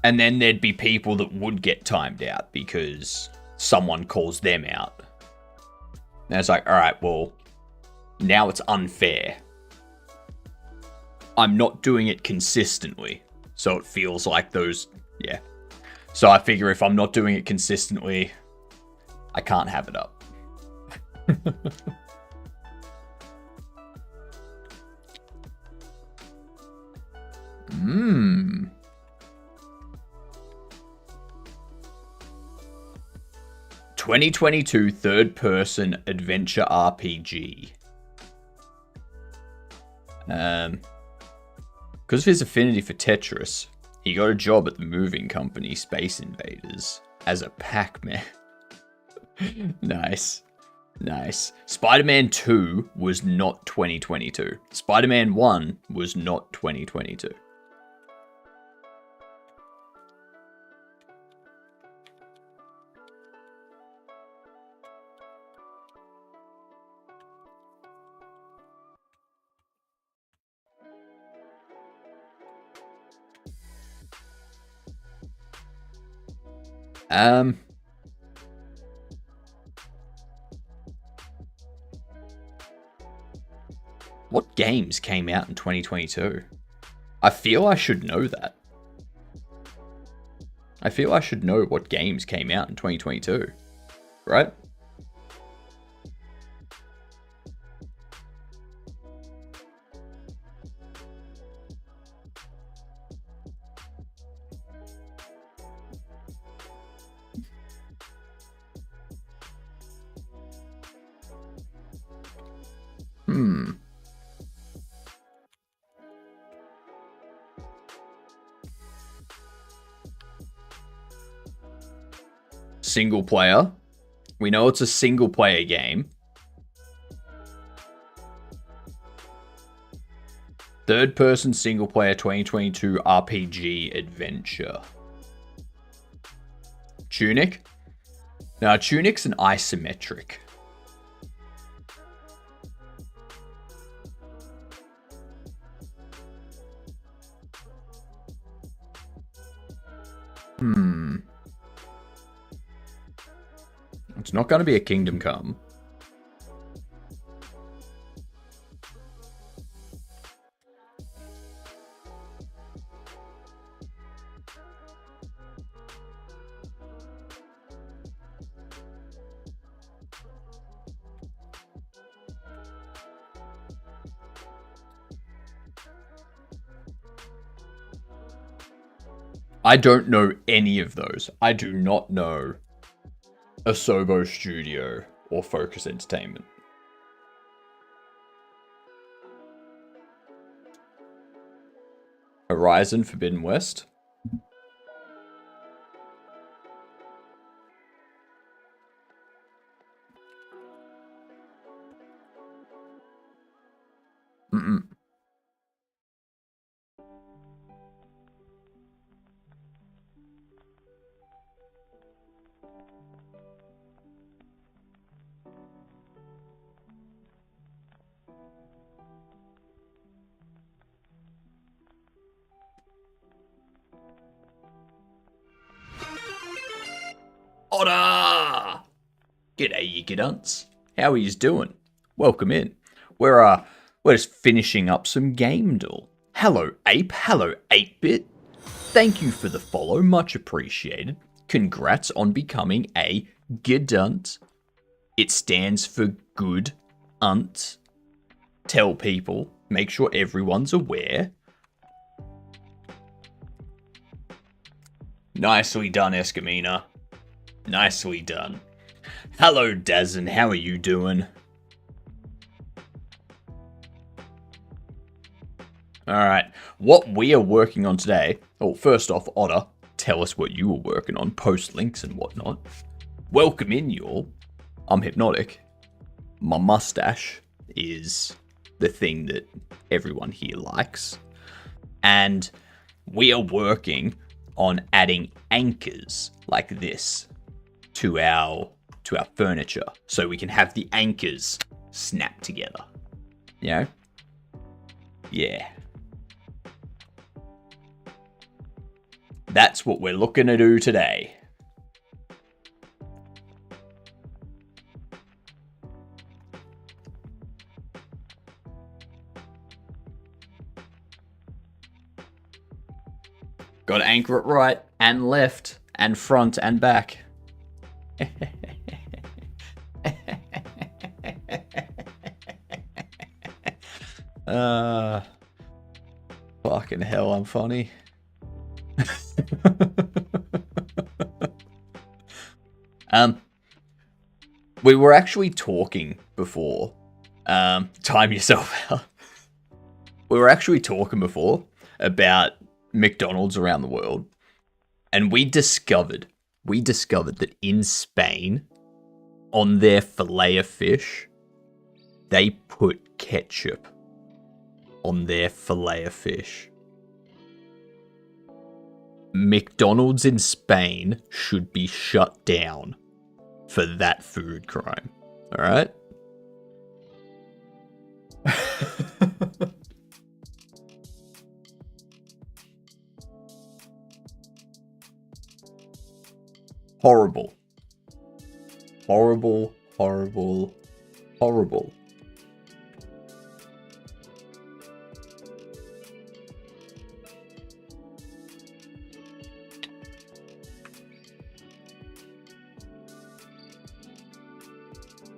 And then there'd be people that would get timed out because someone calls them out. And it's like, alright, well, now it's unfair. I'm not doing it consistently. So it feels like those, yeah. So I figure if I'm not doing it consistently, I can't have it up. Mmm. 2022 third-person adventure RPG. Because of his affinity for Tetris, he got a job at the moving company Space Invaders as a Pac-Man. Nice. Nice. Spider-Man 2 was not 2022. Spider-Man 1 was not 2022. What games came out in 2022? I feel I should know that. I feel I should know what games came out in 2022, right? Single player. We know it's a single player game. Third person single player 2022 RPG adventure. Tunic? Now, Tunic's an isometric. It's not going to be a Kingdom Come. I don't know any of those. I do not know Asobo Studio or Focus Entertainment. Horizon Forbidden West. Mm-mm. Otter! G'day, you gidunts. How are yous doing? Welcome in. We're just finishing up some GamDev. Hello, Ape. Hello, 8-Bit. Thank you for the follow. Much appreciated. Congrats on becoming a gidunt. It stands for good unt. Tell people. Make sure everyone's aware. Nicely done, Escamina. Nicely done. Hello, Dazin. How are you doing? Alright, what we are working on today... Oh, first off, Otter, tell us what you were working on. Post links and whatnot. Welcome in, y'all. I'm HypnotiK. My mustache is the thing that everyone here likes. And we are working on adding anchors like this to our furniture, so we can have the anchors snap together. You know? Yeah. That's what we're looking to do today. Got to anchor it right and left and front and back. Fucking hell, I'm funny. We were actually talking before. Time yourself out. We were actually talking before about McDonald's around the world, and we discovered that in Spain, on their filet of fish, they put ketchup on their filet of fish. McDonald's in Spain should be shut down for that food crime. Alright? Horrible. Horrible, horrible, horrible.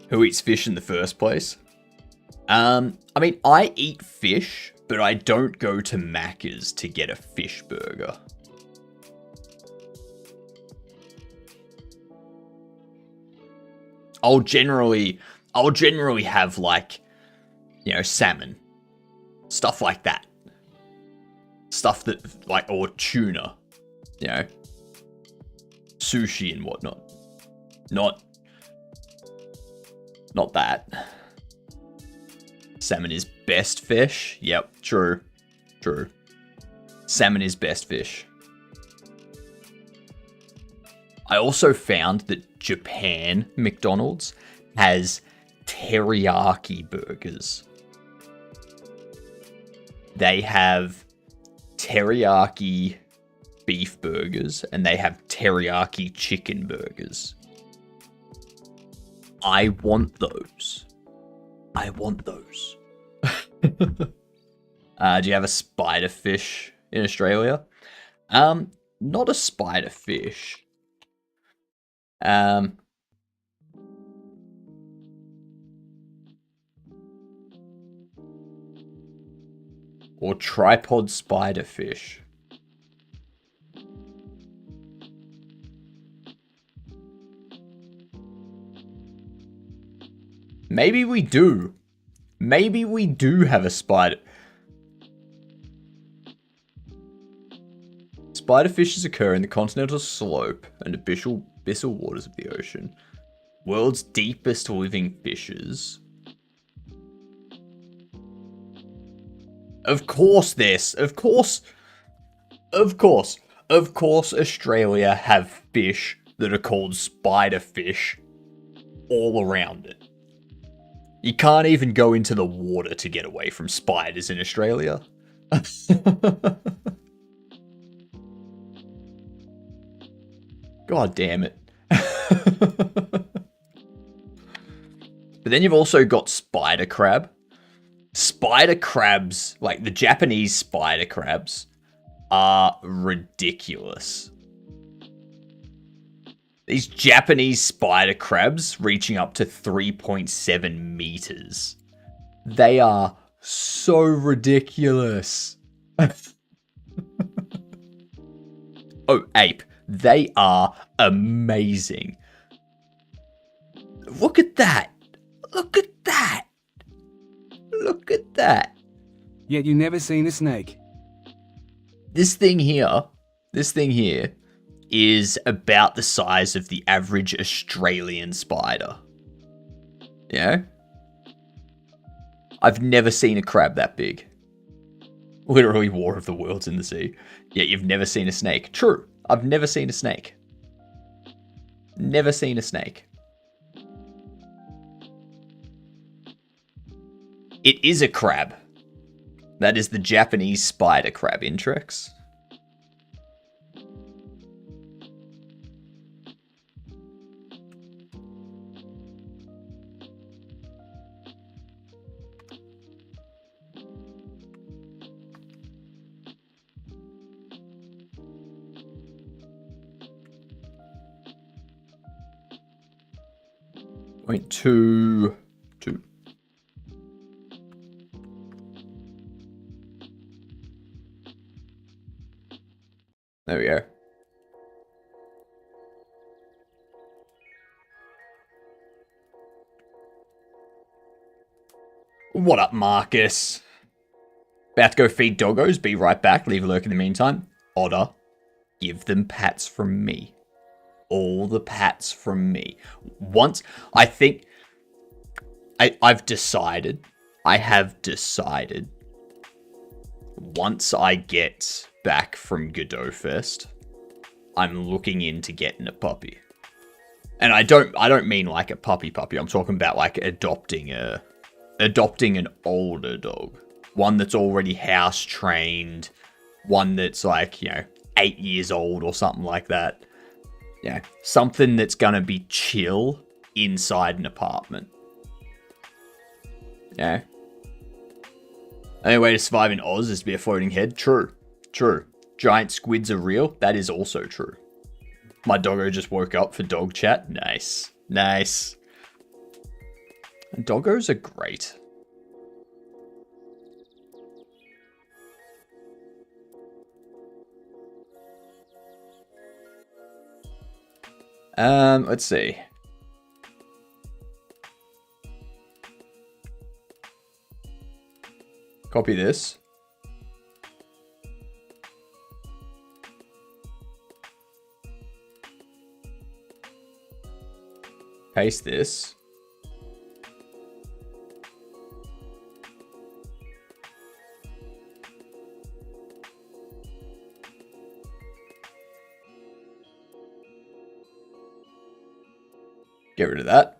Who eats fish in the first place? I mean, I eat fish, but I don't go to Macca's to get a fish burger. I'll generally have, like, you know, salmon. Stuff like that. Stuff that, like, or tuna. You know. Sushi and whatnot. Not that. Salmon is best fish. Yep, true. True. Salmon is best fish. I also found that Japan McDonald's has teriyaki burgers. They have teriyaki beef burgers and they have teriyaki chicken burgers. I want those. I want those. Do you have a spider fish in Australia? Not a spider fish. Or tripod spider fish. Maybe we do. Maybe we do have a spider. Spiderfishes occur in the continental slope and abyssal waters of the ocean. World's deepest living fishes. Of course Australia have fish that are called spiderfish all around it. You can't even go into the water to get away from spiders in Australia. God damn it. But then you've also got spider crab. Spider crabs, like the Japanese spider crabs, are ridiculous. These Japanese spider crabs reaching up to 3.7 meters. They are so ridiculous. Oh, ape. They are amazing. Look at that. Look at that. Look at that. Yet you never seen a snake. This thing here is about the size of the average Australian spider. Yeah? I've never seen a crab that big. Literally War of the Worlds in the sea. Yet you've never seen a snake. True. I've never seen a snake. Never seen a snake. It is a crab. That is the Japanese spider crab, Intrex. Point two. There we go. What up, Marcus? About to go feed doggos. Be right back. Leave a lurk in the meantime. Otter, give them pats from me. All the pats from me. Once, I think, I've decided. I have decided. Once I get back from Godot Fest, I'm looking into getting a puppy. And I don't mean like a puppy. I'm talking about like adopting an older dog. One that's already house trained, one that's like, 8 years old or something like that. Something that's gonna be chill inside an apartment. Yeah. Only way to survive in Oz is to be a floating head. True. Giant squids are real. That is also true. My doggo just woke up for dog chat. Nice. And doggos are great. Let's see. Copy this. Paste this. Get rid of that.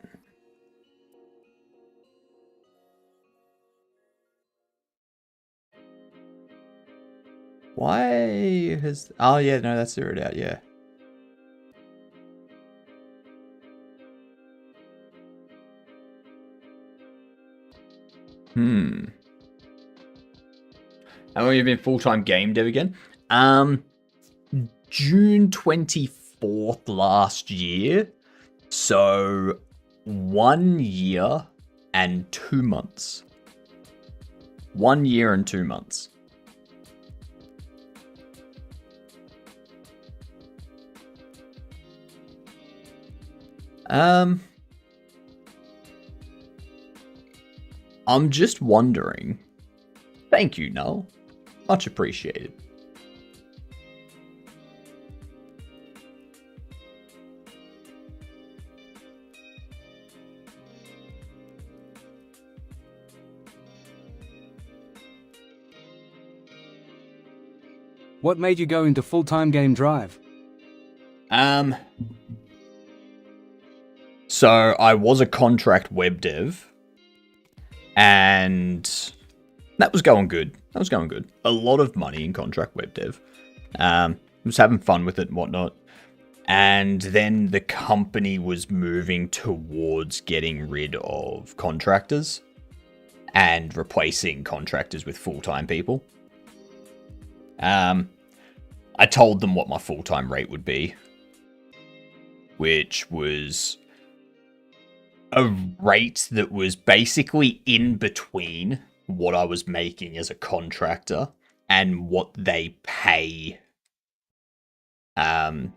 Why has... Oh, yeah, no, that's zeroed out, yeah. How long have you been full-time game dev again? June 24th last year. So, 1 year and 2 months. 1 year and 2 months. I'm just wondering. Thank you, Null. Much appreciated. What made you go into full-time game dev? So I was a contract web dev, and that was going good. A lot of money in contract web dev. Was having fun with it and whatnot. And then the company was moving towards getting rid of contractors and replacing contractors with full-time people. I told them what my full-time rate would be, which was a rate that was basically in between what I was making as a contractor and what they pay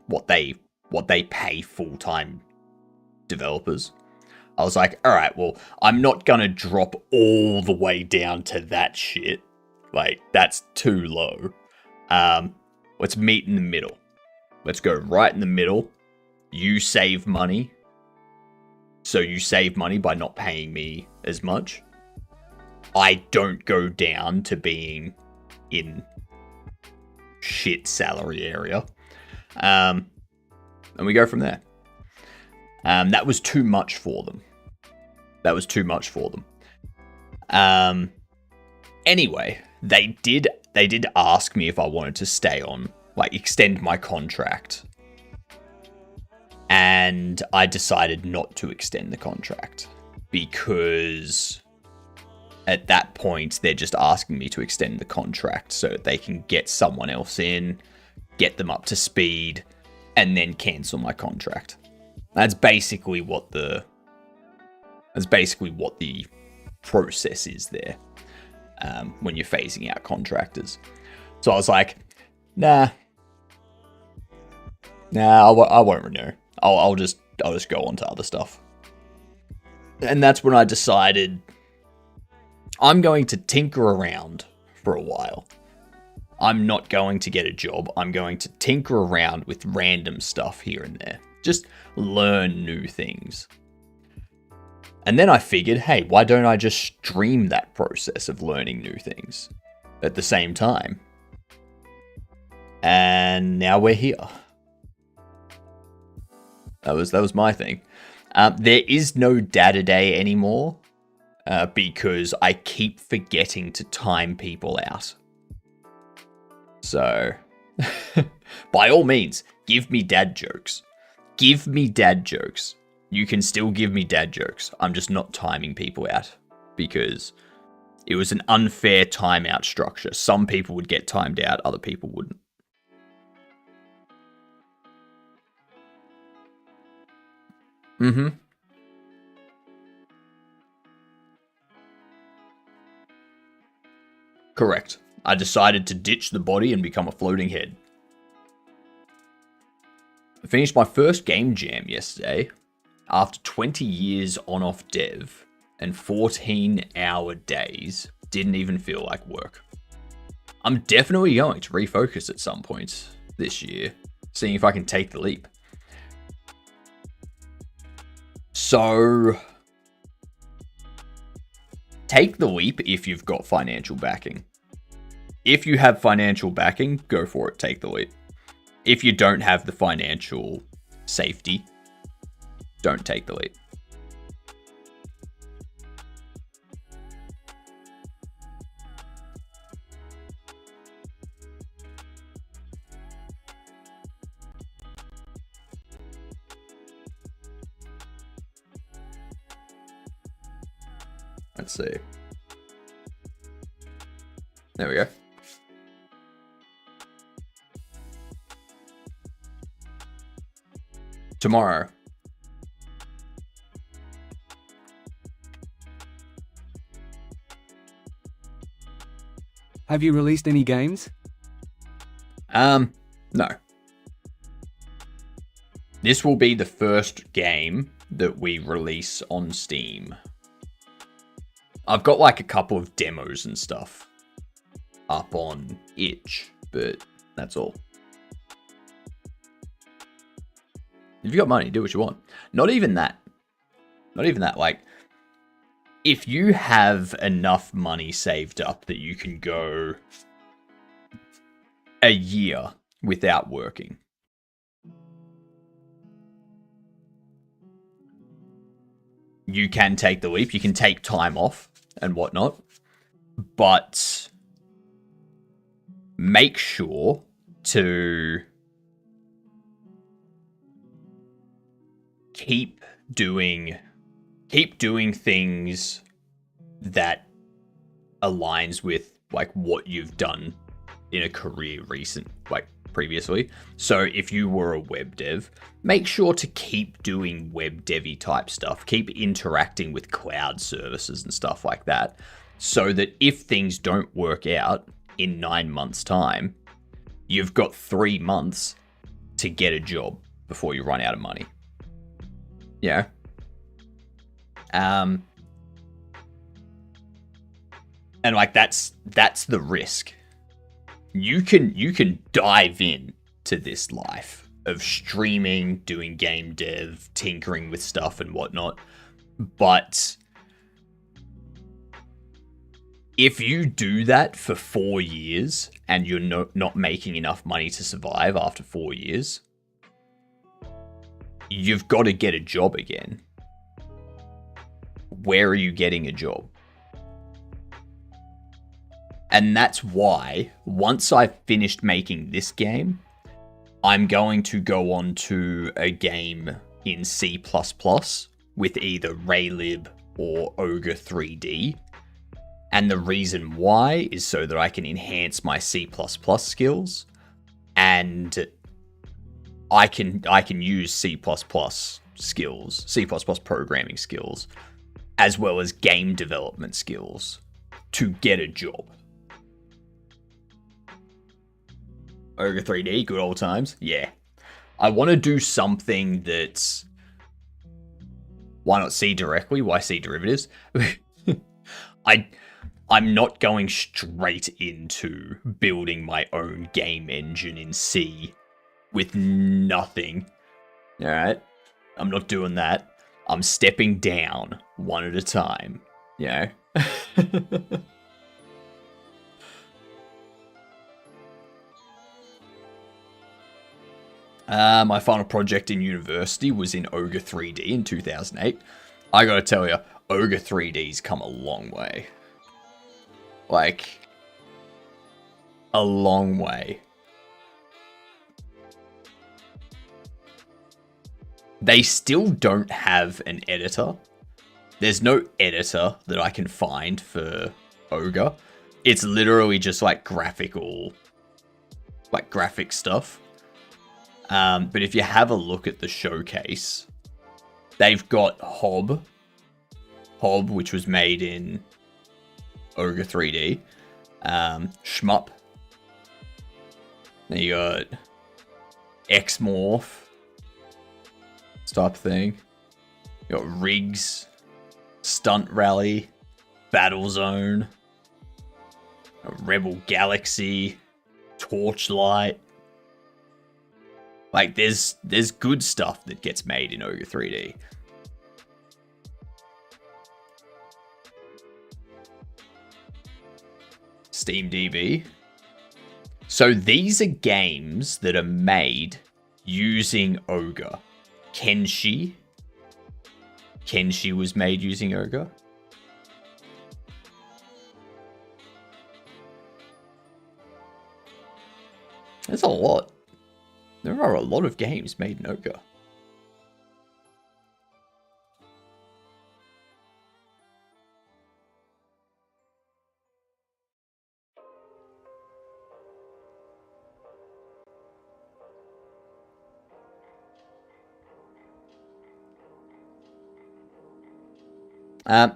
what they pay full-time developers. I was like, all right, well, I'm not gonna drop all the way down to that shit. Like, that's too low. Let's meet in the middle. Let's go right in the middle. You save money. So you save money by not paying me as much. I don't go down to being in shit salary area. And we go from there. That was too much for them. Anyway, they did ask me if I wanted to stay on, like, extend my contract. And I decided not to extend the contract because at that point, they're just asking me to extend the contract so that they can get someone else in, get them up to speed, and then cancel my contract. That's basically what the process is there when you're phasing out contractors. So I was like, nah, I won't renew. I'll just go on to other stuff. And that's when I decided I'm going to tinker around for a while. I'm not going to get a job. I'm going to tinker around with random stuff here and there. Just learn new things. And then I figured, hey, why don't I just stream that process of learning new things at the same time? And now we're here. That was my thing. There is no data day anymore because I keep forgetting to time people out. So, by all means, give me dad jokes. Give me dad jokes. You can still give me dad jokes. I'm just not timing people out because it was an unfair timeout structure. Some people would get timed out, other people wouldn't. Mm-hmm. Correct. I decided to ditch the body and become a floating head. I finished my first game jam yesterday after 20 years on-off dev and 14-hour days. Didn't even feel like work. I'm definitely going to refocus at some point this year, seeing if I can take the leap. So, take the leap if you've got financial backing. If you have financial backing, go for it, take the leap. If you don't have the financial safety, don't take the leap. Let's see. There we go. Tomorrow. Have you released any games? No. This will be the first game that we release on Steam. I've got like a couple of demos and stuff up on itch, but that's all. If you got money, do what you want. Not even that. Not even that. Like, if you have enough money saved up that you can go a year without working, you can take the leap. You can take time off and whatnot, but make sure to keep doing things that aligns with like what you've done in a career previously. So if you were a web dev, make sure to keep doing web devy type stuff. Keep interacting with cloud services and stuff like that, so that if things don't work out in 9 months' time, you've got 3 months to get a job before you run out of money. Yeah. And like that's the risk. You can dive in to this life of streaming, doing game dev, tinkering with stuff and whatnot, but if you do that for 4 years and you're not making enough money to survive after 4 years, you've got to get a job again. Where are you getting a job? And that's why, once I've finished making this game, I'm going to go on to a game in C++ with either Raylib or Ogre 3D. And the reason why is so that I can enhance my C++ skills, and I can use C++ skills, C++ programming skills, as well as game development skills to get a job. Ogre 3D, good old times. Yeah. I want to do something that's... Why not C directly? Why C derivatives? I'm not going straight into building my own game engine in C with nothing. Alright? I'm not doing that. I'm stepping down one at a time. You know? My final project in university was in Ogre 3D in 2008. I gotta tell you, Ogre 3D's come a long way. Like, a long way. They still don't have an editor. There's no editor that I can find for Ogre. It's literally just like graphic stuff. But if you have a look at the showcase, they've got Hob, which was made in Ogre 3D, Shmup, then you got Xmorph, type of thing, you got Rigs, Stunt Rally, Battlezone, Rebel Galaxy, Torchlight. Like, there's good stuff that gets made in Ogre 3D. SteamDB. So these are games that are made using Ogre. Kenshi was made using Ogre. There's a lot. There are a lot of games made in Ogre.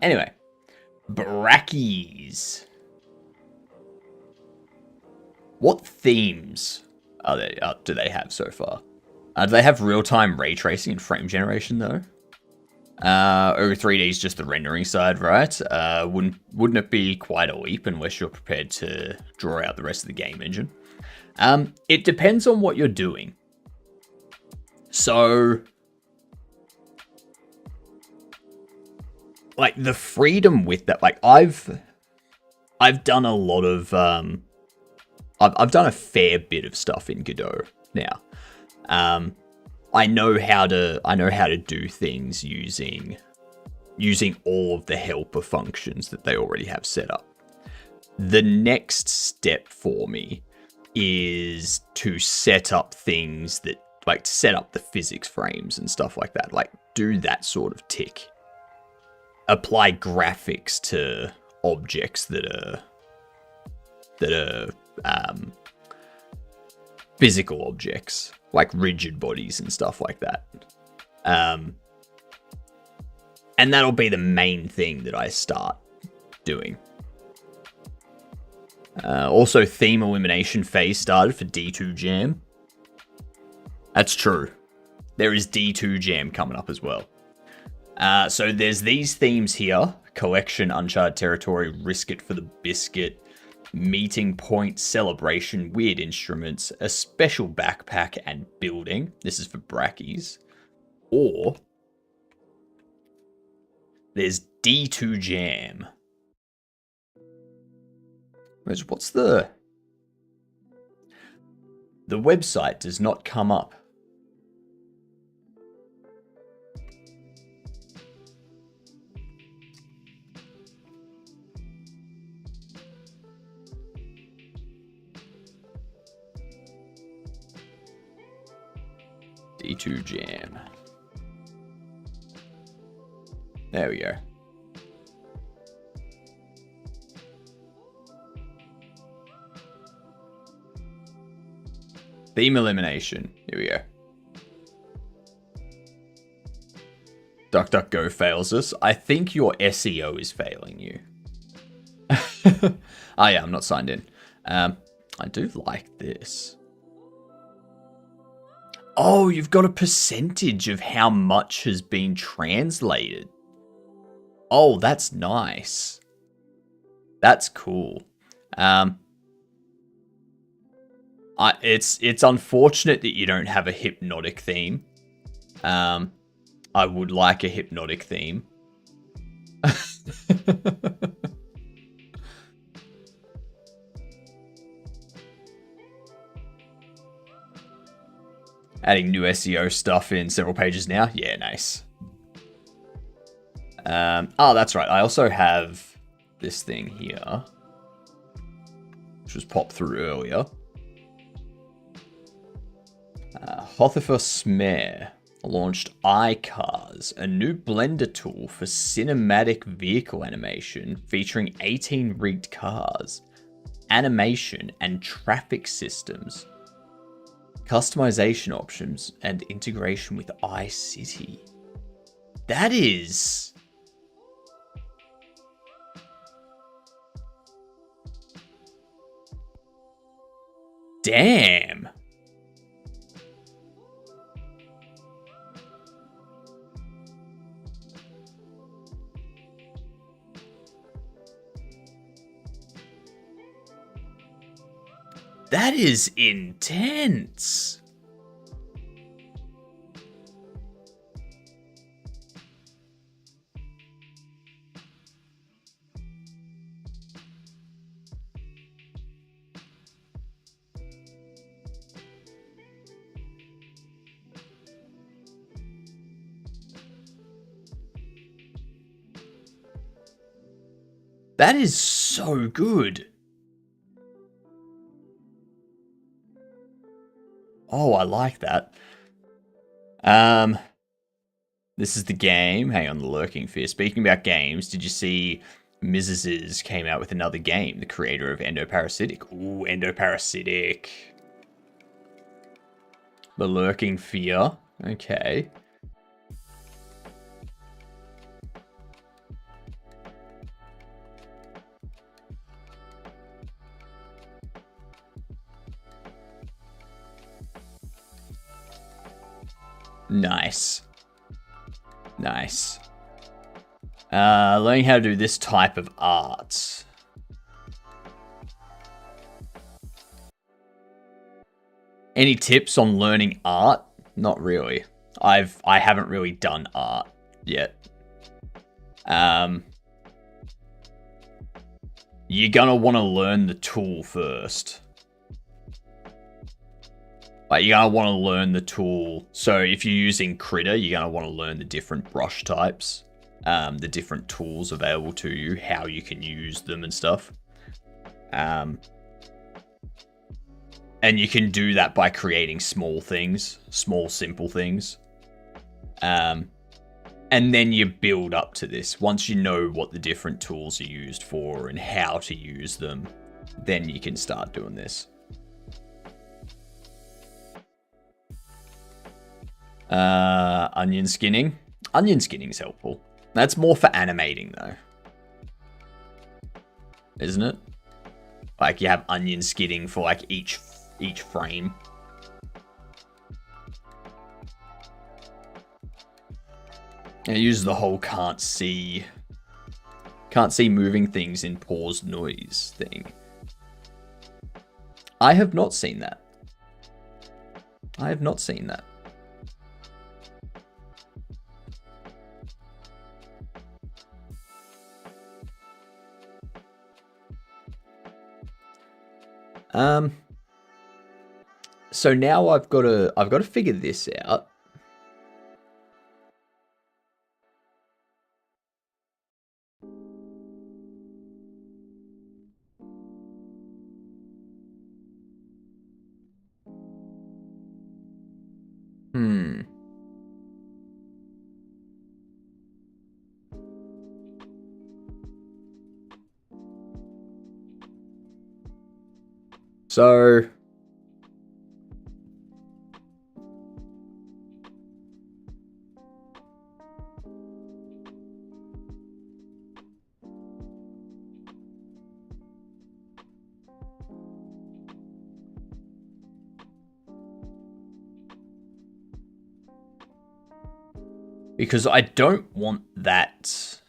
Anyway, Brackies. What themes do they have so far? Do they have real-time ray tracing and frame generation, though? O3D is just the rendering side, right? Wouldn't it be quite a leap unless you're prepared to draw out the rest of the game engine? It depends on what you're doing. So, like, the freedom with that, like, I've done a lot of, I've done a fair bit of stuff in Godot now. I know how to do things using all of the helper functions that they already have set up. The next step for me is to set up things that, like, set up the physics frames and stuff like that. Like, do that sort of tick. Apply graphics to objects that are physical objects, like rigid bodies and stuff like that. And that'll be the main thing that I start doing. Also, theme elimination phase started for D2 Jam. That's true. There is D2 Jam coming up as well. So there's these themes here: Collection, Uncharted Territory, Risk It for the Biscuit, Meeting Point, Celebration, Weird Instruments, A Special Backpack, and Building. This is for brackies. Or there's D2 Jam. What's the website does not come up. D2 Jam. There we go. Theme elimination. Here we go. DuckDuckGo fails us. I think your SEO is failing you. Oh yeah, I'm not signed in. I do like this. Oh, you've got a percentage of how much has been translated. Oh, that's nice. That's cool. It's unfortunate that you don't have a HypnotiK theme. I would like a HypnotiK theme. Adding new SEO stuff in several pages now. Yeah, nice. Oh, that's right. I also have this thing here, which was popped through earlier. Hothifer Smare launched iCars, a new Blender tool for cinematic vehicle animation featuring 18 rigged cars, animation and traffic systems, customization options, and integration with iCity. That is... Damn! That is intense. That is so good. Oh, I like that. This is the game. Hang on, the Lurking Fear. Speaking about games, did you see Mrs. came out with another game, the creator of Endoparasitic? Ooh, Endoparasitic. The Lurking Fear. Okay. Nice. Nice. Learning how to do this type of art. Any tips on learning art? Not really. I haven't really done art yet. You're gonna want to learn the tool first. Like, you're gonna want to learn the tool. So if you're using Critter, you're gonna want to learn the different brush types, the different tools available to you, how you can use them and stuff. And you can do that by creating small things, small, simple things. And then you build up to this. Once you know what the different tools are used for and how to use them, then you can start doing this. Onion skinning. Onion skinning is helpful. That's more for animating though. Isn't it? Like, you have onion skinning for like each frame. It uses the whole can't see moving things in paused noise thing. I have not seen that. I have not seen that. So now I've got to figure this out. So because I don't want that.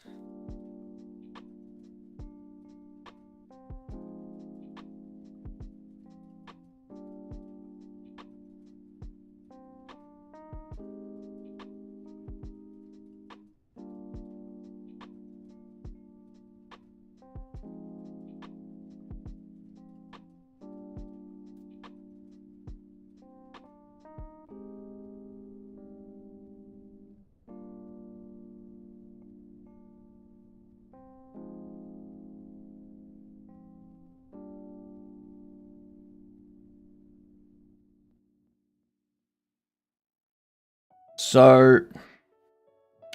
So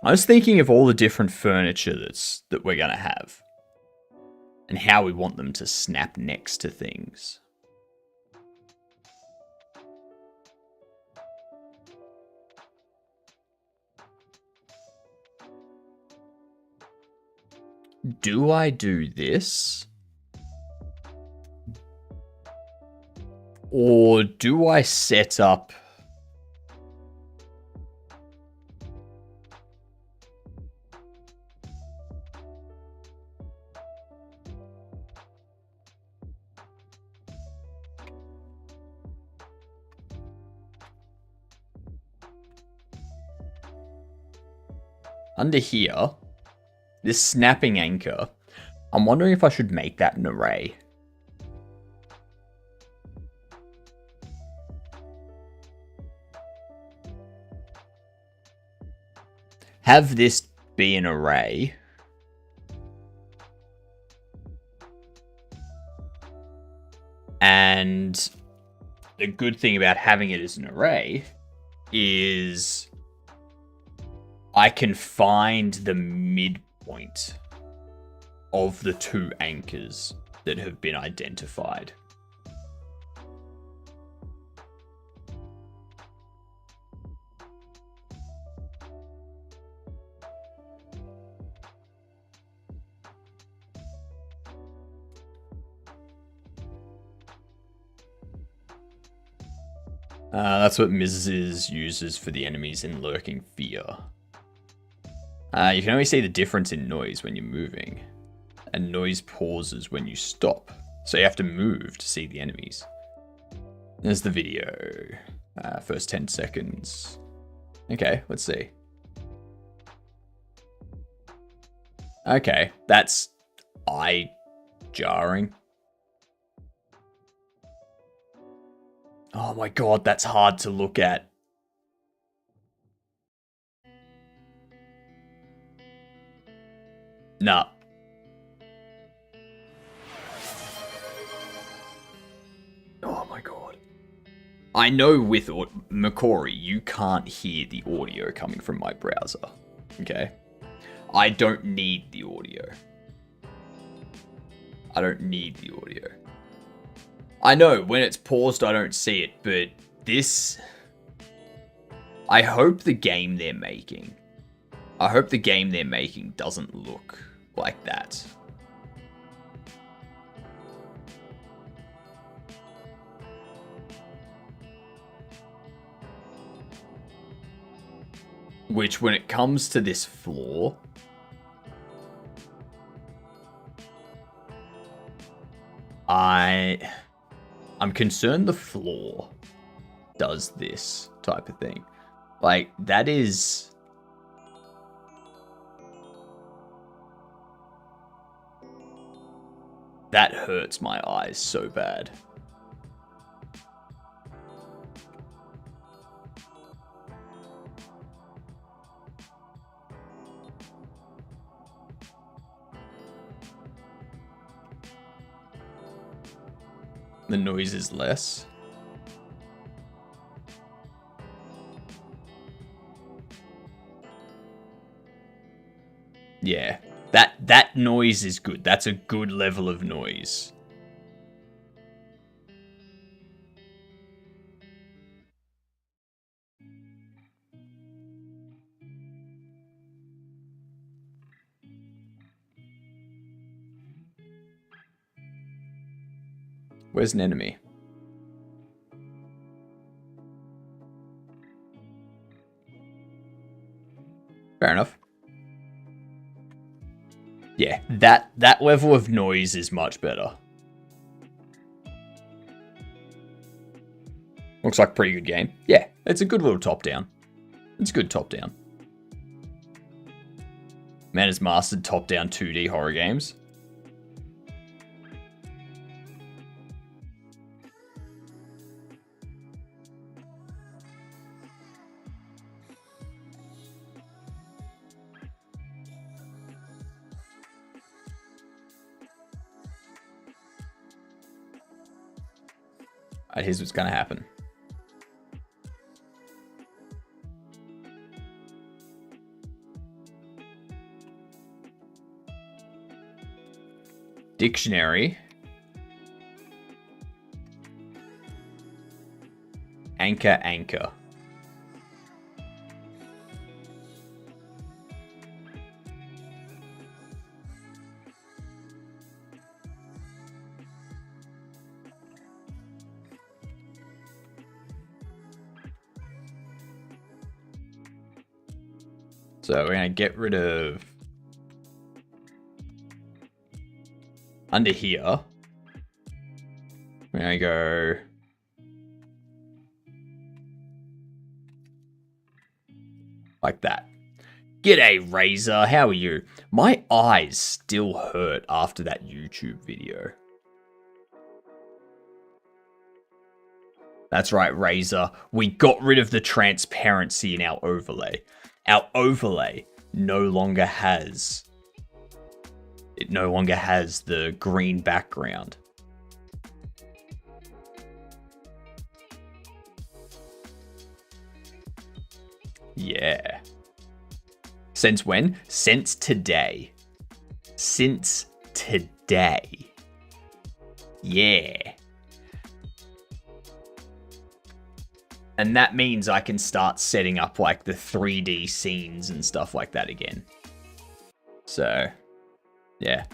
I was thinking of all the different furniture that we're gonna have and how we want them to snap next to things. Do I do this? Or do I set up... Under here, this snapping anchor, I'm wondering if I should make that an array. Have this be an array. And the good thing about having it as an array is I can find the midpoint of the two anchors that have been identified. That's what Mrs. uses for the enemies in Lurking Fear. You can only see the difference in noise when you're moving. And noise pauses when you stop. So you have to move to see the enemies. There's the video. First 10 seconds. Okay, let's see. Okay, that's eye-jarring. Oh my god, that's hard to look at. Nah. Oh my god. I know with Macquarie, you can't hear the audio coming from my browser. Okay? I don't need the audio. I don't need the audio. I know, when it's paused, I don't see it, but this... I hope the game they're making... I hope the game they're making doesn't look like that. Which, when it comes to this floor... I'm concerned the floor does this type of thing. Like, that is... That hurts my eyes so bad. The noise is less. Yeah, that noise is good. That's a good level of noise. Where's an enemy? Fair enough. Yeah, that level of noise is much better. Looks like a pretty good game. Yeah, it's a good little top-down. It's a good top-down. Man has mastered top-down 2D horror games. Alright, here's what's gonna happen. Dictionary. Anchor, anchor. So we're going to get rid of... Under here. We're going to go... Like that. G'day, Razor. How are you? My eyes still hurt after that YouTube video. That's right, Razor. We got rid of the transparency in our overlay. Our overlay no longer has... It no longer has the green background. Yeah. Since when? Since today. Since today. Yeah. And that means I can start setting up like the 3D scenes and stuff like that again. So, yeah.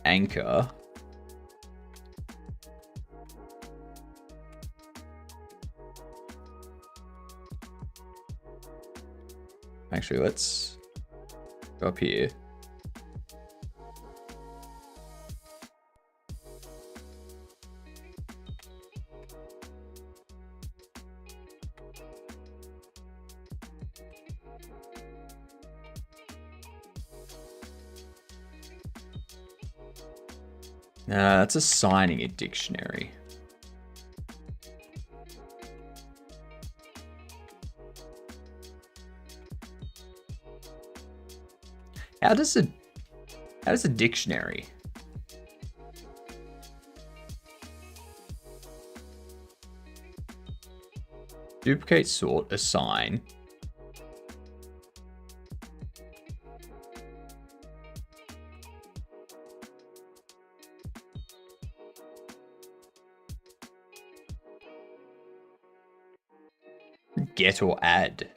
anchor. Actually, let's go up here. That's assigning a dictionary. How does a dictionary? Duplicate, sort, assign. Get or add.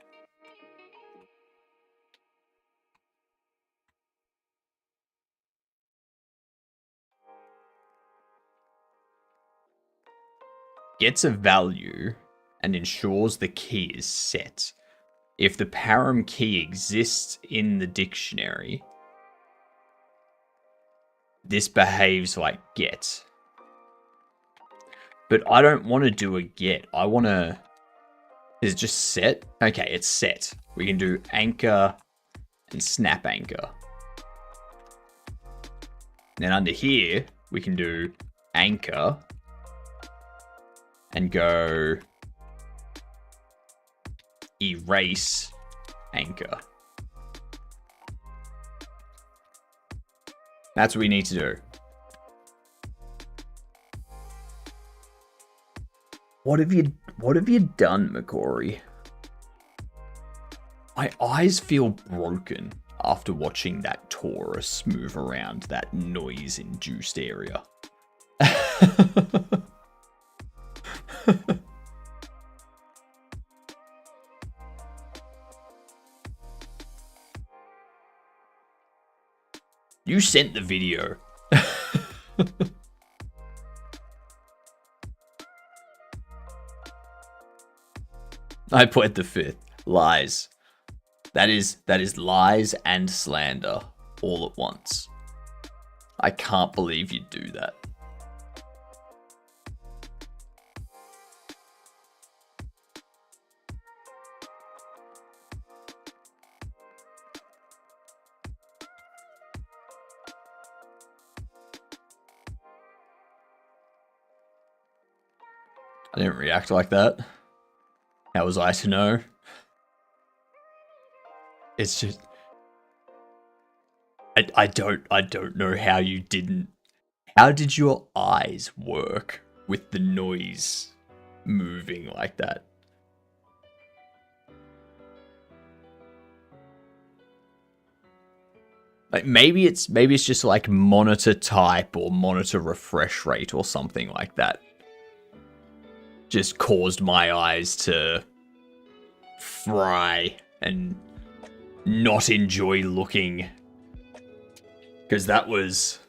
Gets a value and ensures the key is set. If the param key exists in the dictionary, this behaves like get. But I don't want to do a get. I want to... Is it just set? Okay, it's set. We can do anchor and snap anchor. Then under here, we can do anchor and go erase anchor. That's what we need to do. What have you done, McCory? My eyes feel broken after watching that Taurus move around that noise-induced area. You sent the video. I pled the fifth. Lies. That is lies and slander all at once. I can't believe you'd do that. I didn't react like that. How was I to know? It's just... I don't know how you didn't... How did your eyes work with the noise moving like that? Like maybe it's just like monitor type or monitor refresh rate or something like that. Just caused my eyes to fry and not enjoy looking, because that was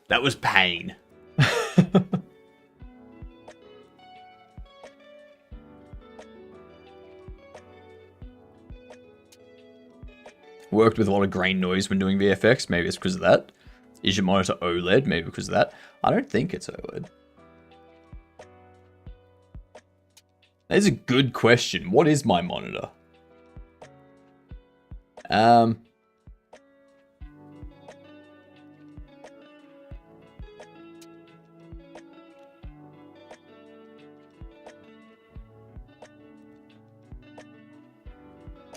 pain. Worked with a lot of grain noise when doing VFX. Maybe it's because of that. Is your monitor OLED? Maybe because of that. I don't think it's OLED. That is a good question. What is my monitor? I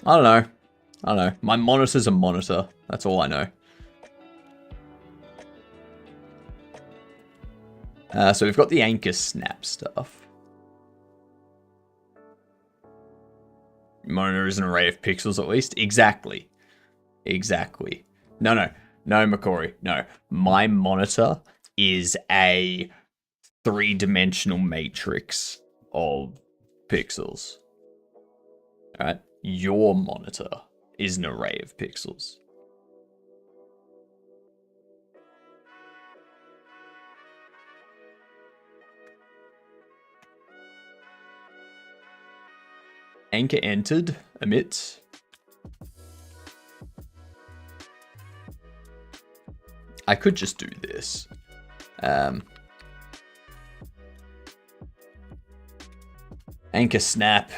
don't know. My monitor's a monitor. That's all I know. So we've got the anchor snap stuff. Monitor is an array of pixels at least. Exactly. No, McCory. No. My monitor is a 3-dimensional matrix of pixels. Alright? Your monitor is an array of pixels. anchor entered. Emit. I could just do this. Anchor snap.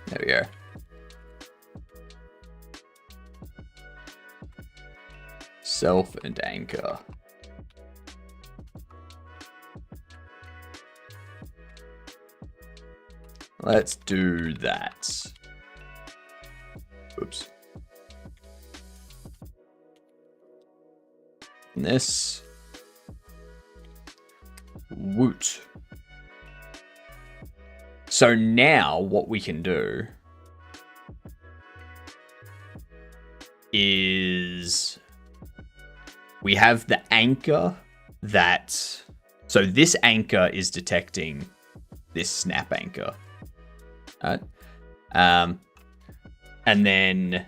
There we go. Self and anchor. Let's do that. Oops. And this. Woot. So now what we can do is we have the anchor that, so this anchor is detecting this snap anchor. All right. And then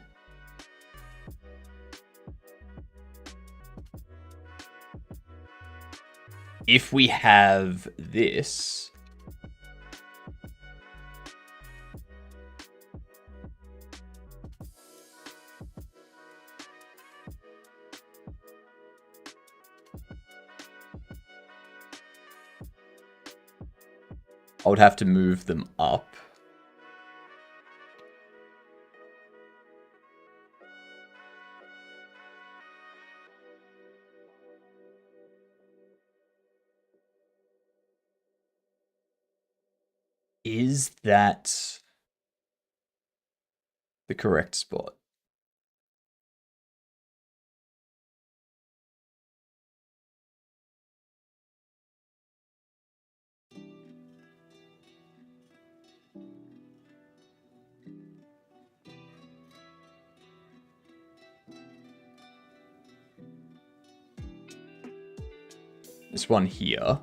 if we have this, I would have to move them up. Is that the correct spot? This one here.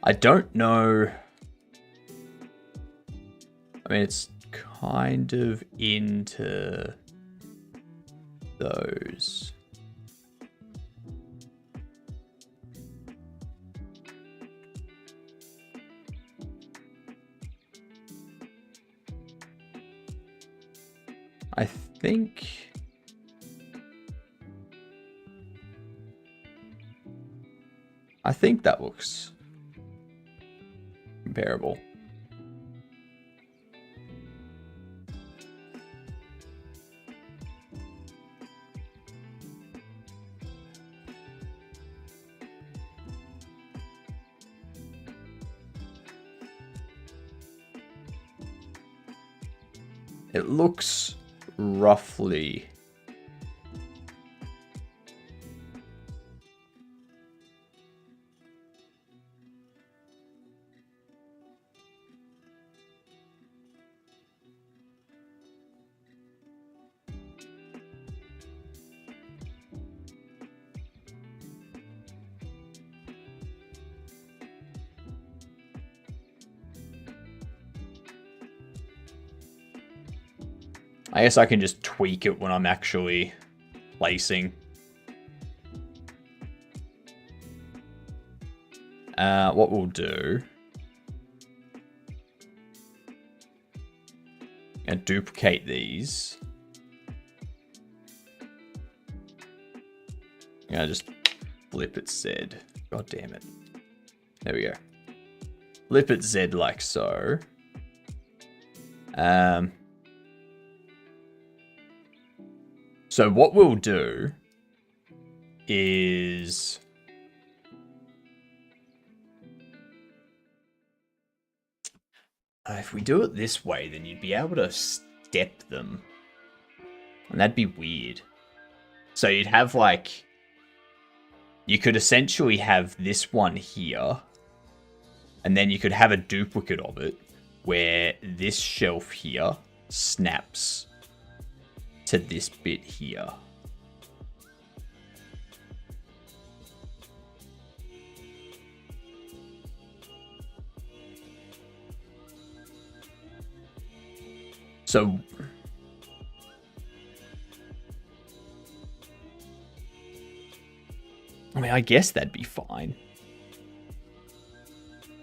I don't know. I mean, it's kind of into those. I think that looks comparable. It looks roughly I guess I can just tweak it when I'm actually placing. What we'll do, and duplicate these. Yeah, just flip it Z. God damn it. There we go. Flip it Z like so. So what we'll do is if we do it this way, then you'd be able to step them. And that'd be weird. So you'd have like, you could essentially have this one here, and then you could have a duplicate of it where this shelf here snaps to this bit here. So I mean, I guess that'd be fine.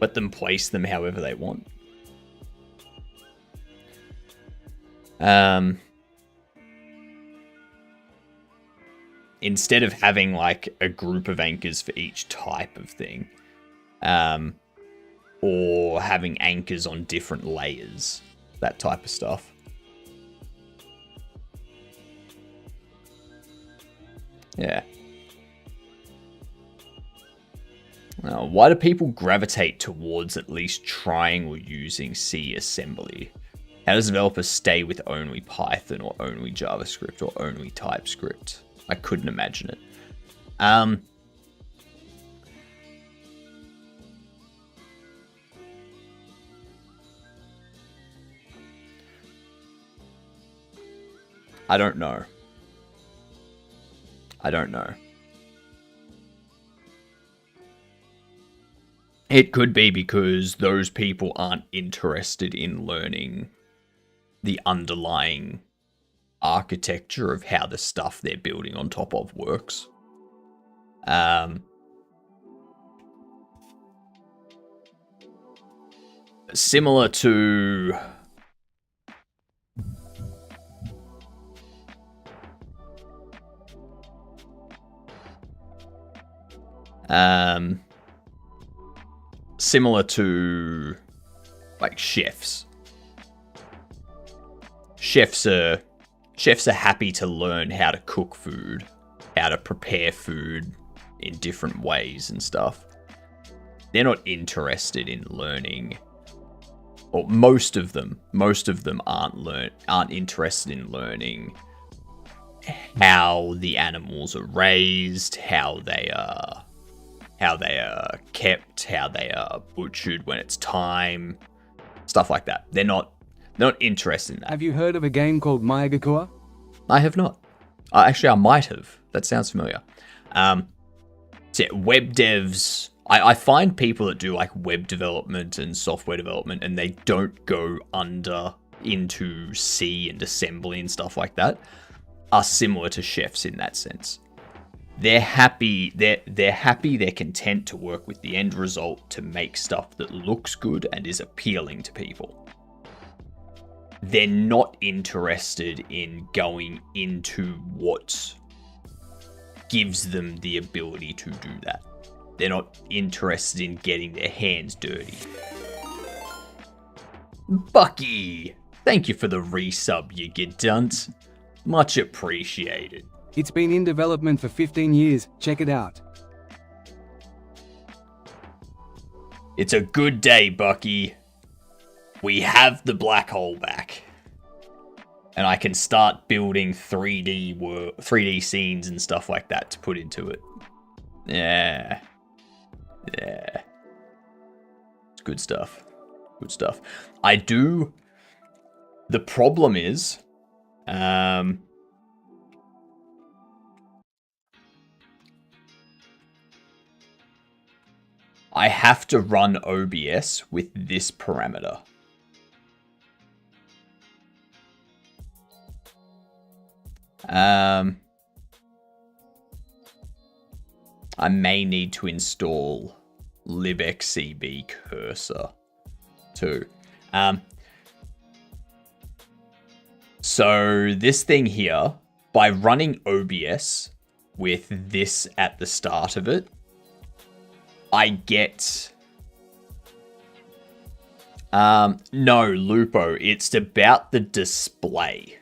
Let them place them however they want. Instead of having like a group of anchors for each type of thing, or having anchors on different layers, that type of stuff. Yeah. Now, why do people gravitate towards at least trying or using C assembly? How does developers stay with only Python or only JavaScript or only TypeScript? I couldn't imagine it. I don't know. It could be because those people aren't interested in learning the underlying architecture of how the stuff they're building on top of works. Similar to like chefs. Chefs are happy to learn how to cook food, how to prepare food in different ways and stuff. They're not interested in learning, or most of them aren't interested in learning how the animals are raised, how they are kept, how they are butchered when it's time, stuff like that. They're not interested in that. Have you heard of a game called Mayagakure? I have not. Actually, I might have. That sounds familiar. So yeah, web devs. I find people that do like web development and software development, and they don't go into C and assembly and stuff like that, are similar to chefs in that sense. They're happy. They're happy. They're content to work with the end result to make stuff that looks good and is appealing to people. They're not interested in going into what gives them the ability to do that. They're not interested in getting their hands dirty. Bucky, thank you for the resub, you giddunt. Much appreciated. It's been in development for 15 years. Check it out. It's a good day, Bucky. We have the black hole back. And I can start building 3D scenes and stuff like that to put into it. Yeah. It's good stuff. The problem is, I have to run OBS with this parameter. I may need to install libxcb cursor too. So this thing here, by running OBS with this at the start of it, I get... no, Lupo, it's about the display.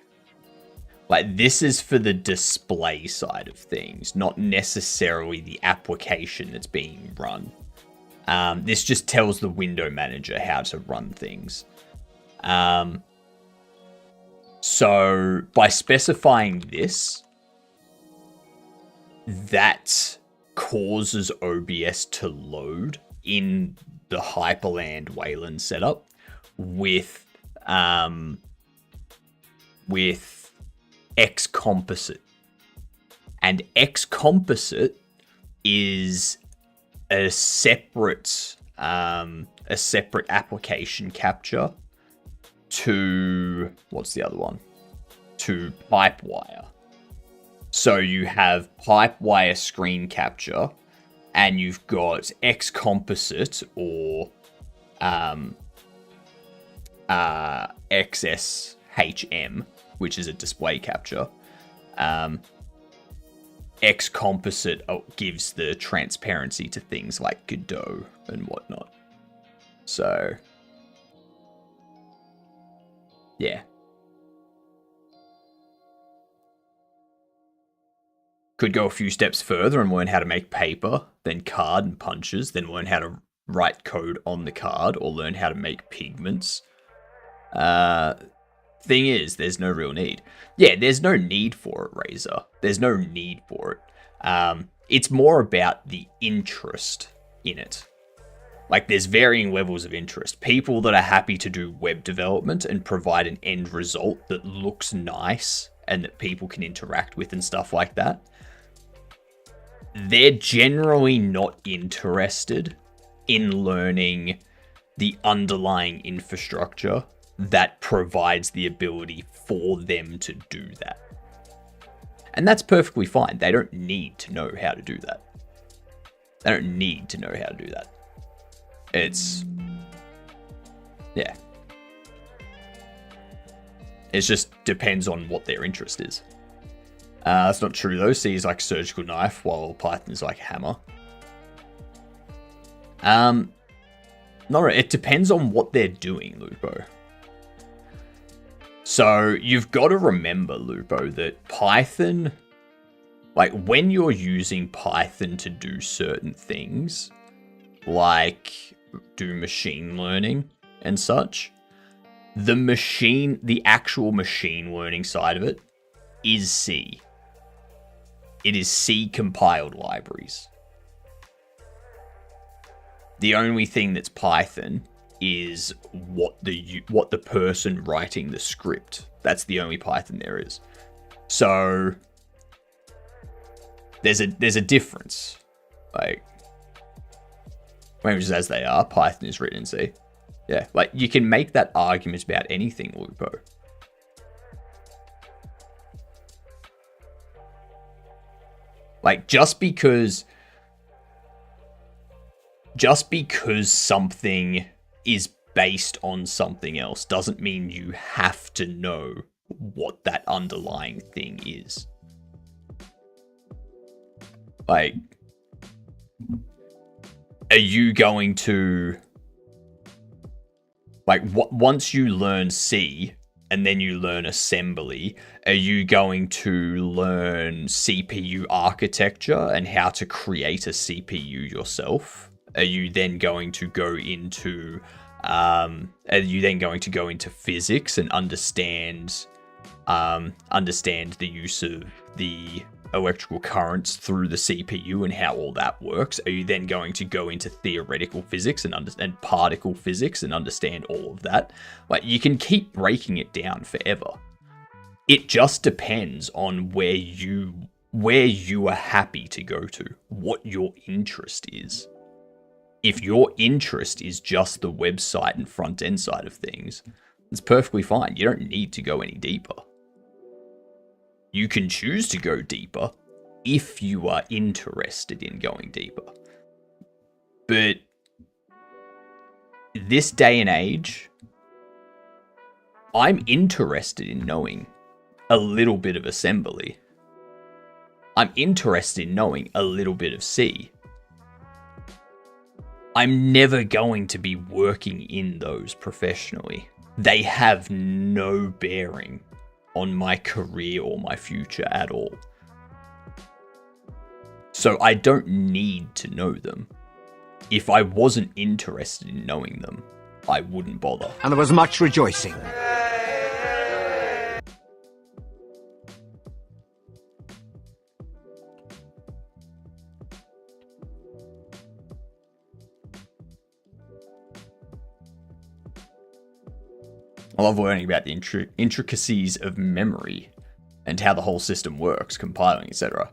Like, this is for the display side of things, not necessarily the application that's being run. This just tells the window manager how to run things. So, by specifying this, that causes OBS to load in the Hyperland Wayland setup with Xcomposite. And Xcomposite is a separate application capture to, what's the other one? To pipe wire. So you have pipe wire screen capture, and you've got X composite or XSHM, which is a display capture. X composite gives the transparency to things like Godot and whatnot. So, yeah. Could go a few steps further and learn how to make paper, then card and punches, then learn how to write code on the card, or learn how to make pigments. Thing is, there's no real need. Yeah, there's no need for it, Razor. There's no need for it. It's more about the interest in it. Like, there's varying levels of interest. People that are happy to do web development and provide an end result that looks nice and that people can interact with and stuff like that, they're generally not interested in learning the underlying infrastructure that provides the ability for them to do that. And that's perfectly fine. They don't need to know how to do that. They don't need to know how to do that. Yeah. It just depends on what their interest is. That's not true though. C is like surgical knife, while Python is like hammer. No, it depends on what they're doing, Lupo. So you've got to remember, Lupo, that Python, like when you're using Python to do certain things, like do machine learning and such, the actual machine learning side of it is C. It is C compiled libraries. The only thing that's Python is what the person writing the script. That's the only Python there is. So there's a difference. Like, languages as they are, Python is written in C. Yeah, like you can make that argument about anything, Lupo. Like just because something is based on something else doesn't mean you have to know what that underlying thing is. Like, are you going to, like, once you learn C and then you learn assembly, are you going to learn CPU architecture and how to create a CPU yourself? Are you then going to go into physics and understand the use of the electrical currents through the CPU and how all that works? Are you then going to go into theoretical physics and understand particle physics and understand all of that? Like, you can keep breaking it down forever. It just depends on where you are happy to go to, what your interest is. If your interest is just the website and front end side of things, it's perfectly fine. You don't need to go any deeper. You can choose to go deeper if you are interested in going deeper. But this day and age, I'm interested in knowing a little bit of assembly. I'm interested in knowing a little bit of C. I'm never going to be working in those professionally. They have no bearing on my career or my future at all. So I don't need to know them. If I wasn't interested in knowing them, I wouldn't bother. And there was much rejoicing. I love learning about the intricacies of memory and how the whole system works, compiling, etc.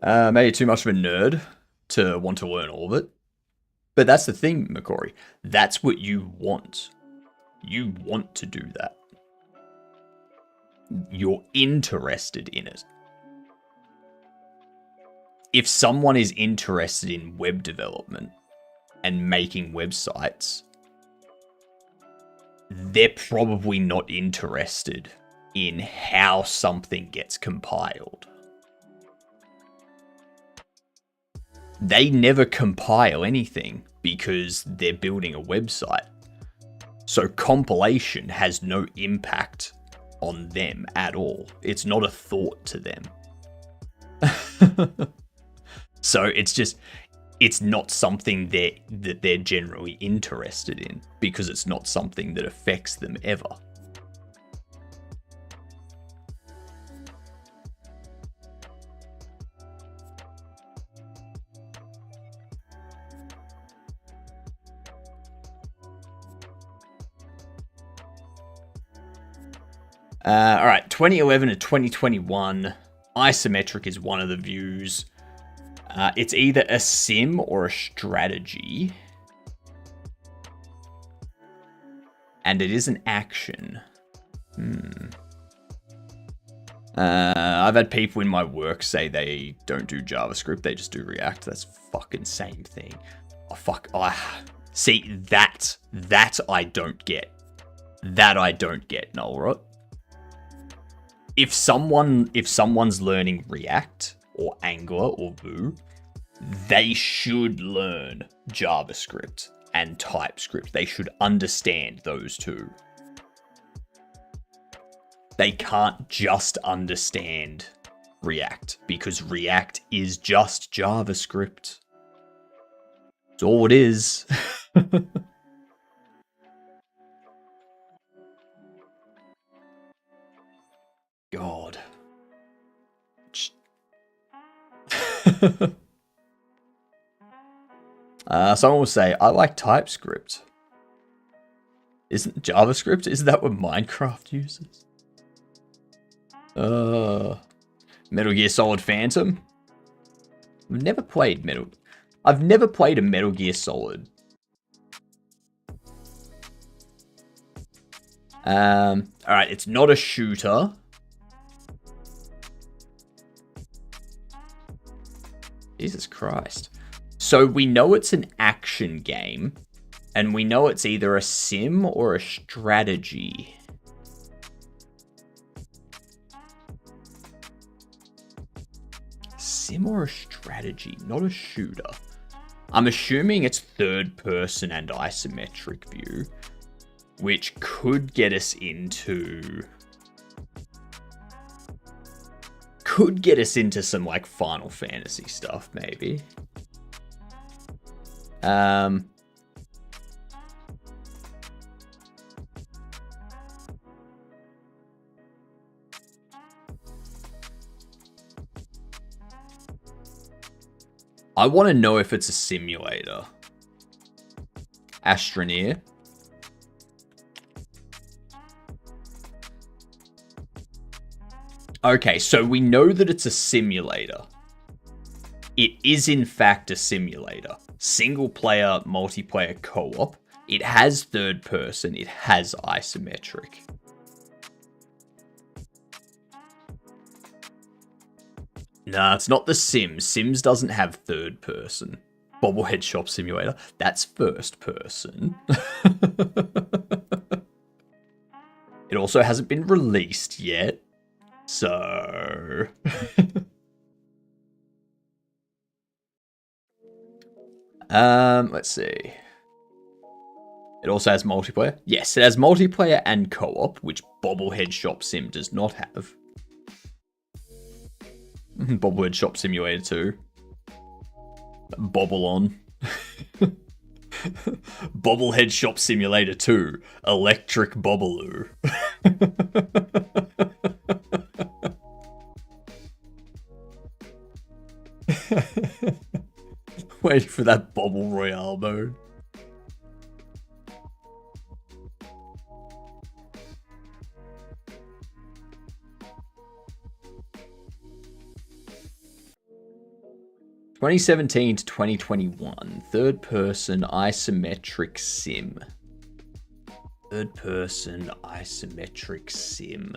Maybe too much of a nerd to want to learn all of it. But that's the thing, Macquarie. That's what you want. You want to do that. You're interested in it. If someone is interested in web development and making websites, they're probably not interested in how something gets compiled. They never compile anything because they're building a website. So compilation has no impact on them at all. It's not a thought to them. So it's not something that they're generally interested in because it's not something that affects them ever. All right, 2011 to 2021, isometric is one of the views. It's either a sim or a strategy. And it is an action. I've had people in my work say they don't do JavaScript, they just do React. That's fucking same thing. Oh, fuck. See, that I don't get. That I don't get, Nullrot. If someone's learning React or Angular or Vue, they should learn JavaScript and TypeScript. They should understand those two. They can't just understand React because React is just JavaScript. That's all it is. God. Someone will say, I like TypeScript. Isn't JavaScript? Isn't that what Minecraft uses? Metal Gear Solid Phantom? I've never played a Metal Gear Solid. Alright, it's not a shooter. Jesus Christ. So we know it's an action game, and we know it's either a sim or a strategy. Sim or a strategy, not a shooter. I'm assuming it's third person and isometric view, which could get us into some like Final Fantasy stuff, maybe. I want to know if it's a simulator. Astroneer. Okay, so we know that it's a simulator. It is in fact a simulator. Single player, multiplayer, co-op. It has third person. It has isometric. Nah, it's not the Sims. Sims doesn't have third person. Bobblehead Shop Simulator, that's first person. It also hasn't been released yet. So... let's see. It also has multiplayer. Yes, it has multiplayer and co-op, which Bobblehead Shop Sim does not have. Bobblehead Shop Simulator 2. Bobble on. Bobblehead Shop Simulator 2. Electric Bobbaloo. Waiting for that Bobble Royale mode. (2017 to 2021) third-person isometric sim. Third person isometric sim.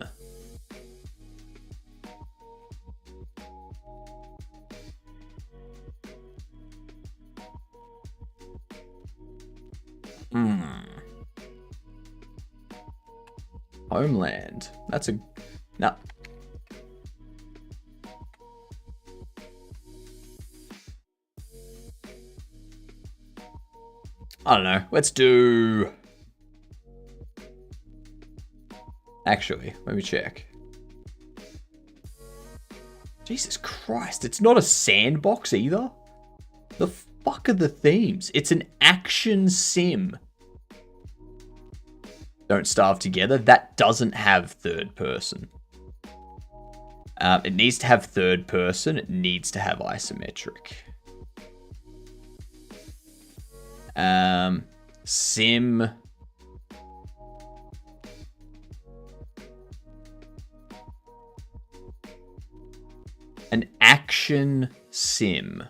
Homeland. That's a... No. I don't know. Let's do... Actually, let me check. Jesus Christ, it's not a sandbox either. The fuck are the themes? It's an action sim. Don't Starve Together. That doesn't have third person. It needs to have third person. It needs to have isometric. Sim. An action sim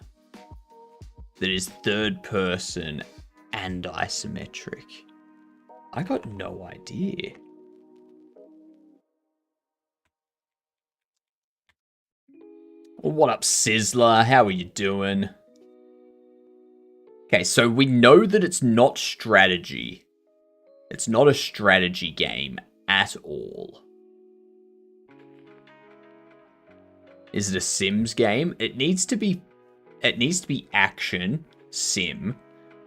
that is third person and isometric. I got no idea. Well, what up, Sizzler? How are you doing? Okay, so we know that it's not strategy. It's not a strategy game at all. Is it a Sims game? It needs to be action, sim,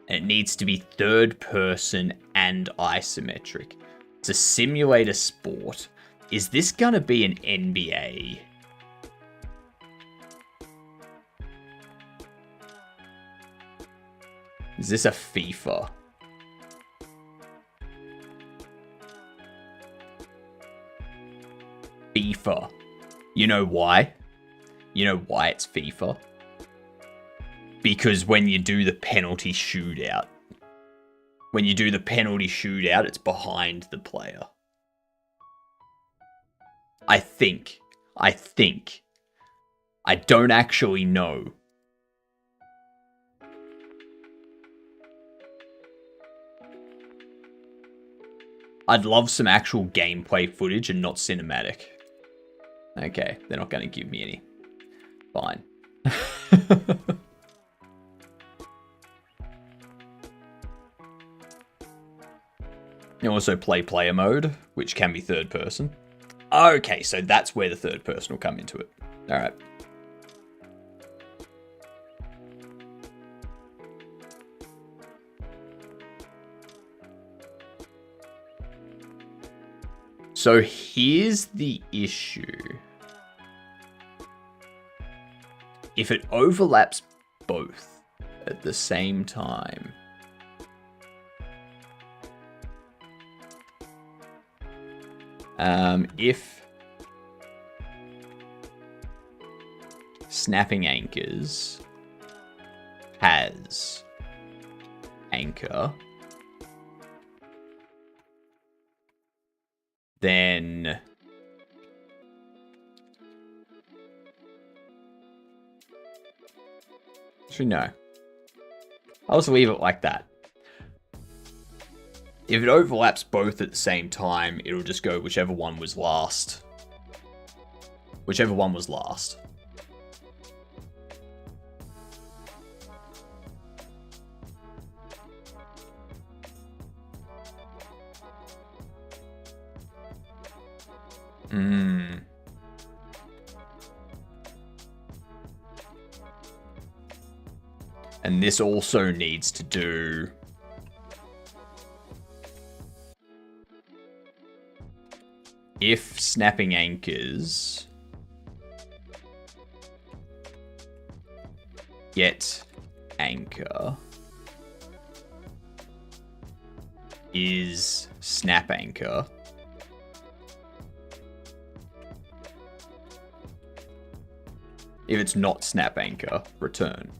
and it needs to be third person and isometric. It's a simulator sport. Is this gonna be an NBA? Is this a FIFA? FIFA. You know why? You know why it's FIFA? Because when you do the penalty shootout, it's behind the player. I think. I don't actually know. I'd love some actual gameplay footage and not cinematic. Okay, they're not going to give me any. Fine. You also play player mode, which can be third person. Okay, so that's where the third person will come into it. Alright. So here's the issue. If it overlaps both at the same time, if snapping anchors has anchor, then actually no. I'll just leave it like that. If it overlaps both at the same time, it'll just go whichever one was last. Whichever one was last. And this also needs to do if snapping anchors get anchor is snap anchor. If it's not snap anchor, return.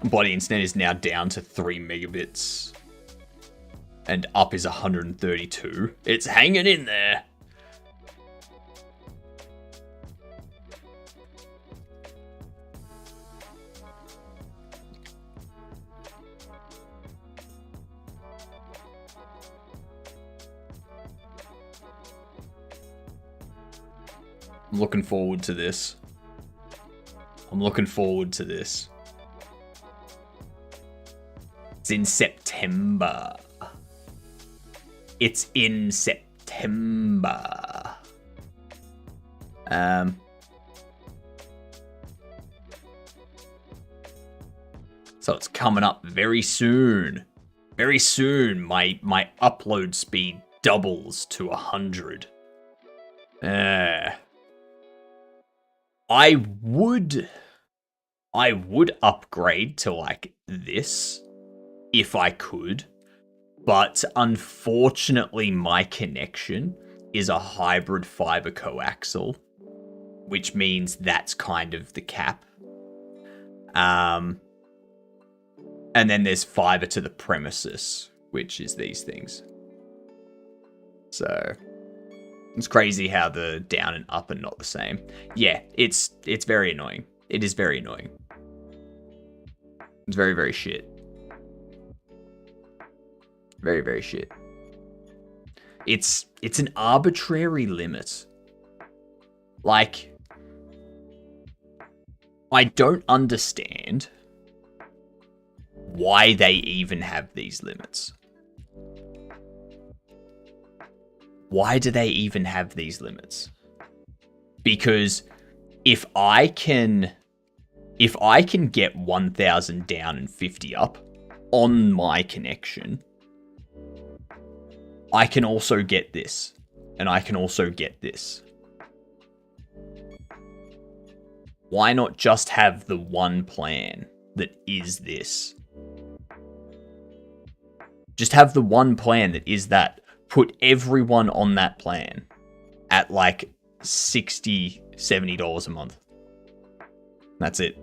Body internet is now down to 3 megabits. And up is 132. It's hanging in there. I'm looking forward to this. I'm looking forward to this. It's in September. It's in September. So it's coming up very soon. Very soon, my upload speed doubles to 100. I would upgrade to like this if I could, but unfortunately my connection is a hybrid fiber coaxial, which means that's kind of the cap. And then there's fiber to the premises, which is these things. So it's crazy how the down and up are not the same. Yeah, it's very annoying. It is very annoying. It's very, very shit. Very, very shit. It's an arbitrary limit. Like, I don't understand why they even have these limits. Why do they even have these limits? Because if I can get 1,000 down and 50 up on my connection, I can also get this, and I can also get this. Why not just have the one plan that is this? Just have the one plan that is that. Put everyone on that plan at like $60, $70 a month. That's it.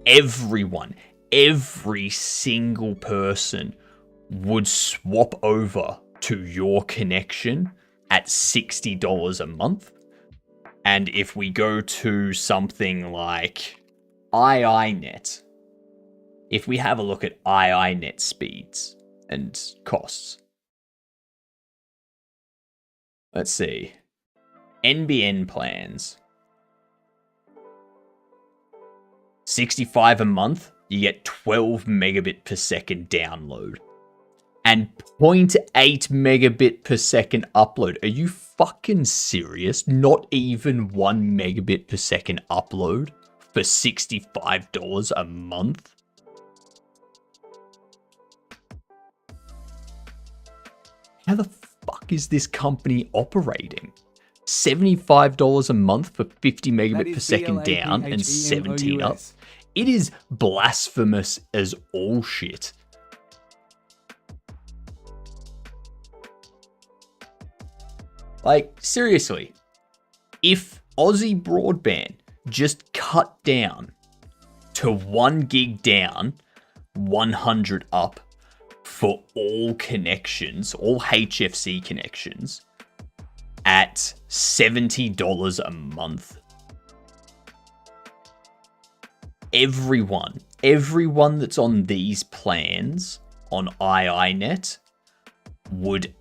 Everyone, every single person would swap over to your connection at $60 a month. And if we go to something like IINet, if we have a look at IINet speeds and costs, let's see, NBN plans, 65 a month, you get 12 megabit per second download and 0.8 megabit per second upload. Are you fucking serious? Not even 1 megabit per second upload for $65 a month? How the fuck is this company operating? $75 a month for 50 megabit per second down and 17 up. It is blasphemous as all shit. Like, seriously, if Aussie Broadband just cut down to 1 gig down, 100 up, for all connections, all HFC connections, at $70 a month. Everyone that's on these plans on IINet would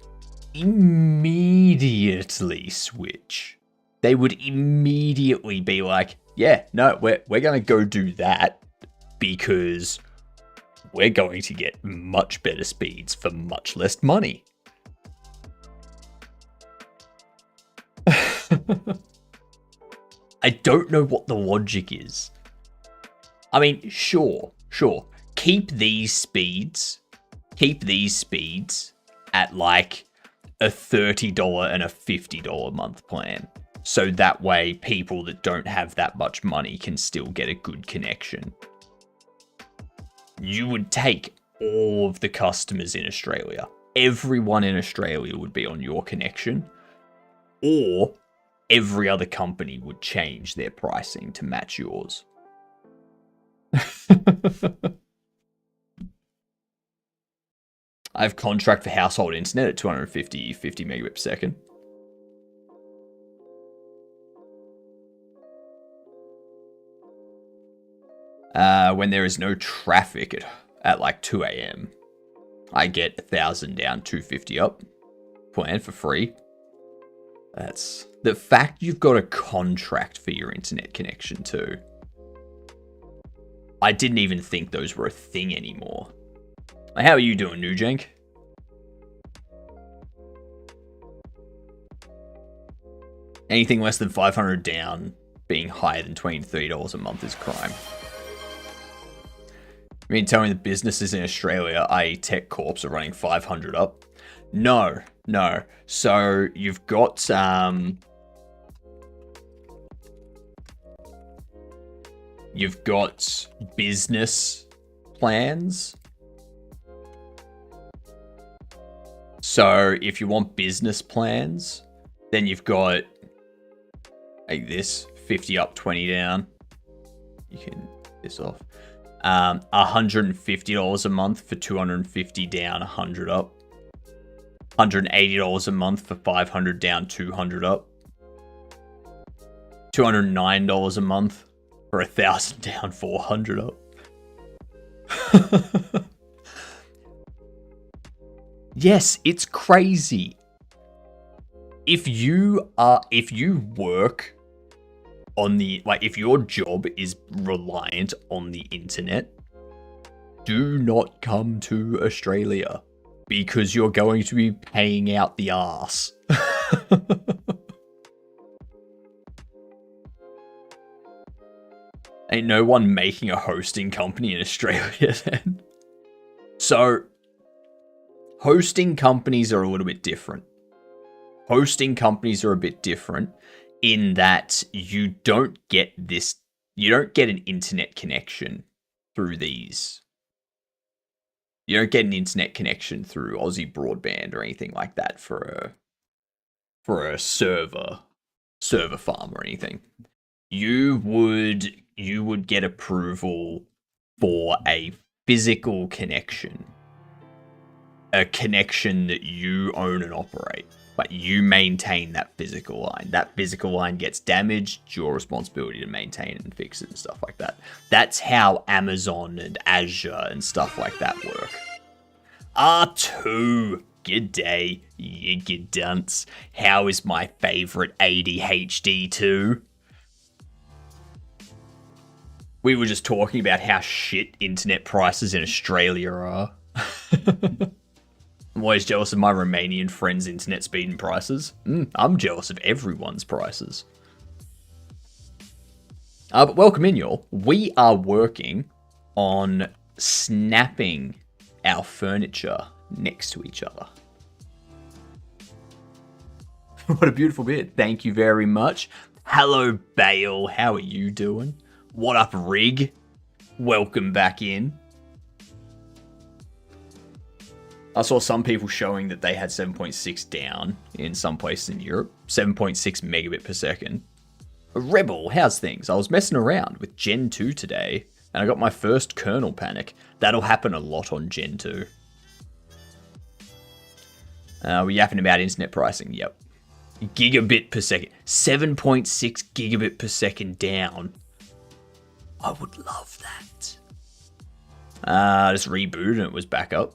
immediately switch. They would immediately be like, yeah, no, we're going to go do that because we're going to get much better speeds for much less money. I don't know what the logic is. I mean, sure. Keep these speeds at like a $30 and a $50 a month plan. So that way people that don't have that much money can still get a good connection. You would take all of the customers in Australia. Everyone in Australia would be on your connection. Or every other company would change their pricing to match yours. I have contract for household internet at 250 megabit per second. When there is no traffic at like 2 a.m. I get 1,000 down, 250 up. Plan for free. That's the fact you've got a contract for your internet connection too. I didn't even think those were a thing anymore. How are you doing, Nujank? Anything less than 500 down, being higher than $20 to $30 a month is crime. I mean, tell me the businesses in Australia, i.e. tech corps, are running 500 up? No. So you've got business plans. So if you want business plans, then you've got like this, 50 up, 20 down. You can this off. $150 a month for 250 down, 100 up. $180 a month for 500 down, 200 up. $209 a month for 1,000 down, 400 up. Yes, it's crazy. If you work on the, like, if your job is reliant on the internet, do not come to Australia because you're going to be paying out the arse. Ain't no one making a hosting company in Australia then. So, hosting companies are a little bit different. Hosting companies are a bit different in that you don't get an internet connection through these. You don't get an internet connection through Aussie Broadband or anything like that for a server farm or anything. You would get approval for a physical connection. A connection that you own and operate. But you maintain that physical line. That physical line gets damaged, it's your responsibility to maintain it and fix it and stuff like that. That's how Amazon and Azure and stuff like that work. R2, g'day, you dunce. How is my favorite ADHD 2? We were just talking about how shit internet prices in Australia are. I'm always jealous of my Romanian friends' internet speed and prices. I'm jealous of everyone's prices. But welcome in, y'all. We are working on snapping our furniture next to each other. What a beautiful bit. Thank you very much. Hello, Bale. How are you doing? What up, Rig? Welcome back in. I saw some people showing that they had 7.6 down in some places in Europe. 7.6 megabit per second. Rebel, how's things? I was messing around with Gen 2 today, and I got my first kernel panic. That'll happen a lot on Gen 2. We're yapping about internet pricing, yep. Gigabit per second. 7.6 gigabit per second down. I would love that. I just rebooted and it was back up.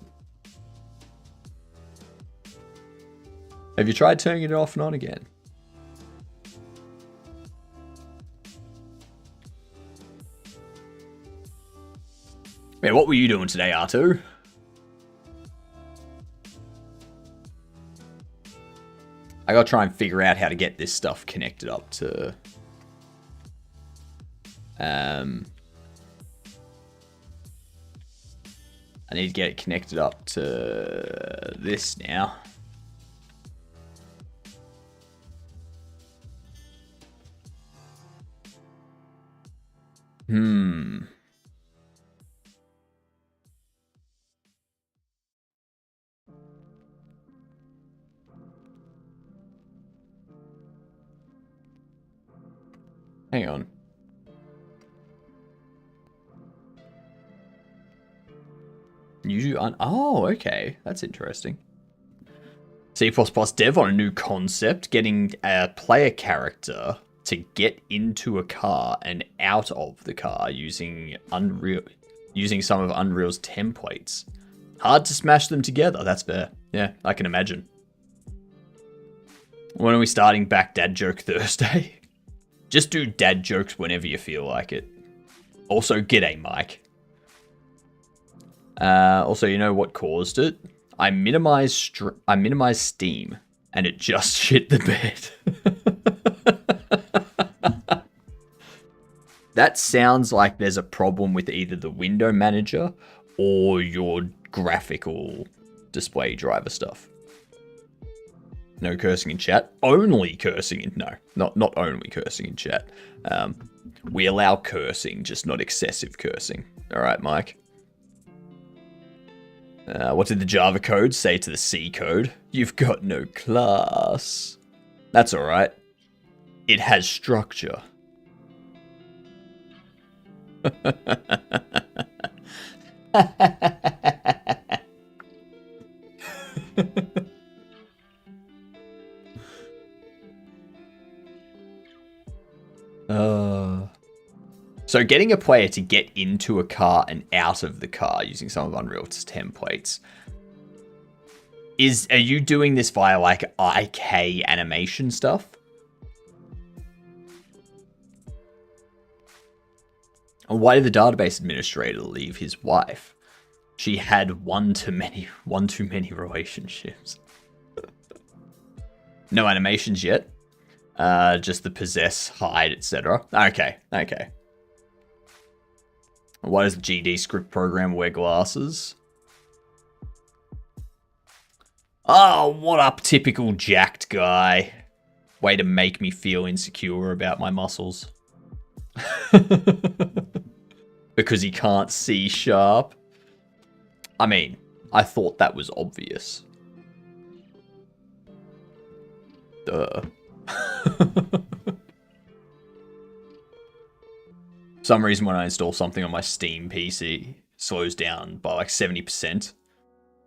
Have you tried turning it off and on again? Man, what were you doing today, R2? I gotta try and figure out how to get this stuff connected up to... I need to get it connected up to this now. Hang on. Oh, okay. That's interesting. C++ dev on a new concept, getting a player character to get into a car and out of the car using some of Unreal's templates. Hard to smash them together, that's fair. Yeah, I can imagine. When are we starting back Dad Joke Thursday? Just do dad jokes whenever you feel like it. Also, g'day, Mike. Also, you know what caused it? I minimized Steam, and it just shit the bed. That sounds like there's a problem with either the window manager or your graphical display driver stuff. No cursing in chat. Only cursing in... No, not only cursing in chat. We allow cursing, just not excessive cursing. Alright, Mike. What did the Java code say to the C code? You've got no class. That's alright. It has structure. So getting a player to get into a car and out of the car using some of Unreal's templates. Are you doing this via like IK animation stuff? And why did the database administrator leave his wife? She had one too many relationships. No animations yet. Just the possess, hide, etc. Okay. Why does the GD script program wear glasses? Oh, what up, typical jacked guy. Way to make me feel insecure about my muscles. Because he can't see sharp. I mean, I thought that was obvious. Duh. For some reason, when I install something on my Steam PC, it slows down by like 70%.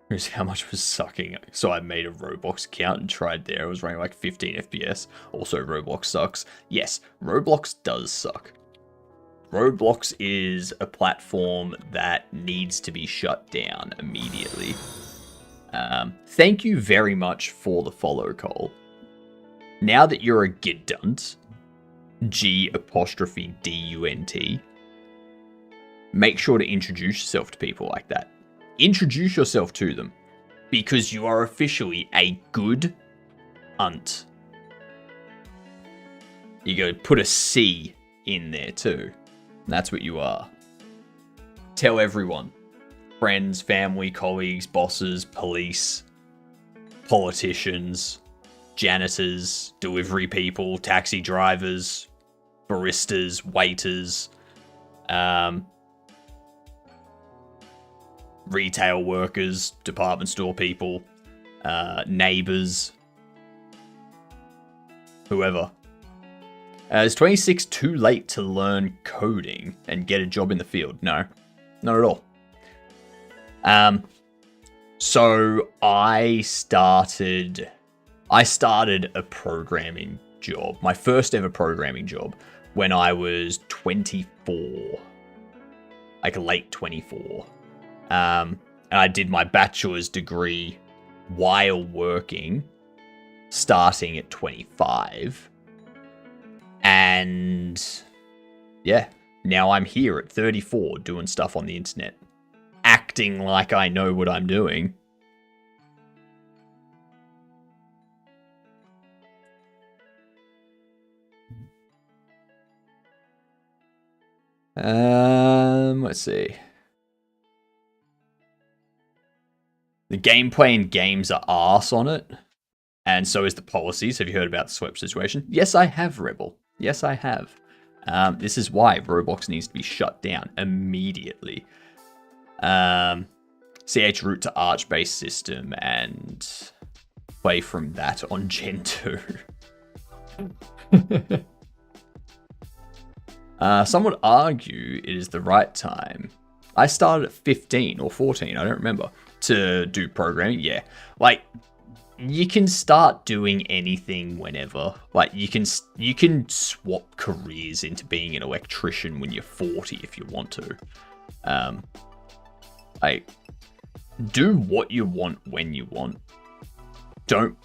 Here's how much was sucking. So I made a Roblox account and tried there. It was running like 15 FPS. Also, Roblox sucks. Yes, Roblox does suck. Roblox is a platform that needs to be shut down immediately. Thank you very much for the follow, Cole. Now that you're a Gidunt, G''DUNT, make sure to introduce yourself to people like that. Introduce yourself to them, because you are officially a good unt. You go put a C in there too. That's what you are. Tell everyone. Friends, family, colleagues, bosses, police, politicians, janitors, delivery people, taxi drivers, baristas, waiters, retail workers, department store people, neighbors, whoever. Is 26 too late to learn coding and get a job in the field? No, not at all. So I started a programming job, my first ever programming job, when I was 24, like late 24. And I did my bachelor's degree while working, starting at 25. And yeah, now I'm here at 34 doing stuff on the internet, acting like I know what I'm doing. Let's see. The gameplay in games are arse on it, and so is the policies. Have you heard about the sweep situation? Yes, I have, Rebel. Yes, I have. This is why Roblox needs to be shut down immediately. CH root to Arch based system and play from that on Gen 2. Some would argue it is the right time. I started at 15 or 14, I don't remember, to do programming. Yeah, like you can start doing anything whenever. Like you can swap careers into being an electrician when you're 40 if you want to. Like do what you want when you want. Don't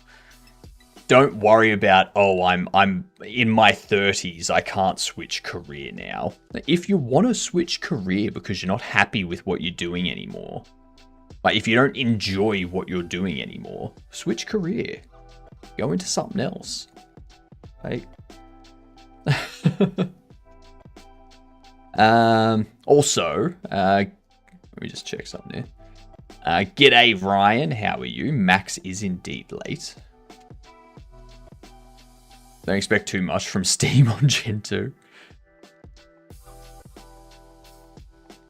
don't worry about, oh, I'm in my 30s, I can't switch career now. If you want to switch career because you're not happy with what you're doing anymore, like if you don't enjoy what you're doing anymore, switch career. Go into something else. Like also, let me just check something here. G'day Ryan, how are you? Max is indeed late. Don't expect too much from Steam on Gen 2.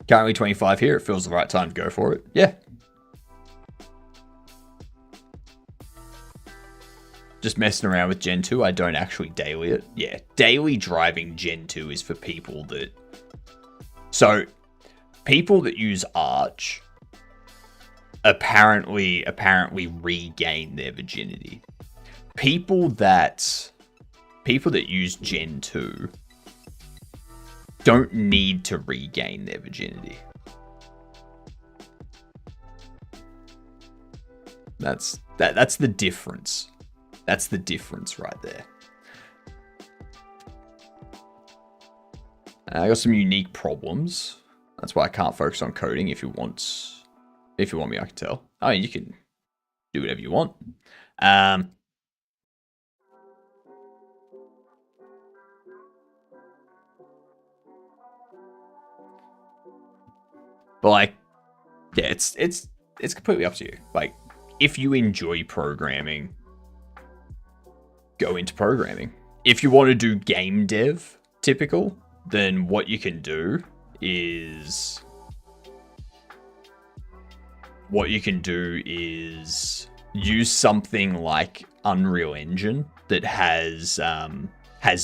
Currently 25 here, it feels the right time to go for it. Yeah. Just messing around with Gen 2, I don't actually daily it. Yeah, daily driving Gen 2 is for people that... So, people that use Arch apparently regain their virginity. People that use Gen 2 don't need to regain their virginity. That's the difference. That's the difference right there. I got some unique problems. That's why I can't focus on coding. If you want me, I can tell. I mean, you can do whatever you want. But like, yeah, it's completely up to you. Like, if you enjoy programming, go into programming. If you want to do game dev, typical, then what you can do is use something like Unreal Engine that has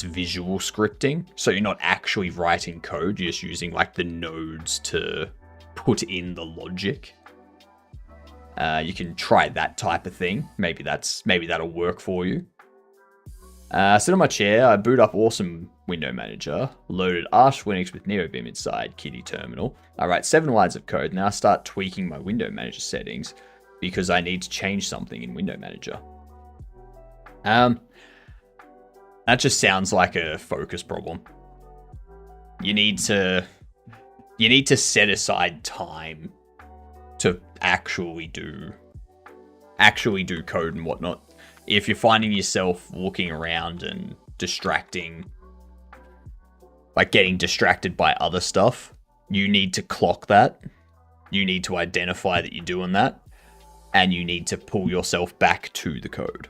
visual scripting. So you're not actually writing code, you're just using like the nodes to put in the logic. You can try that type of thing. Maybe that'll work for you. Sit on my chair, I boot up awesome window manager, loaded Arch Linux with NeoVim inside Kitty Terminal. I write 7 lines of code, now I start tweaking my window manager settings because I need to change something in window manager. That just sounds like a focus problem. You need to set aside time to actually do code and whatnot. If you're finding yourself looking around and getting distracted by other stuff, you need to clock that. You need to identify that you're doing that, and you need to pull yourself back to the code.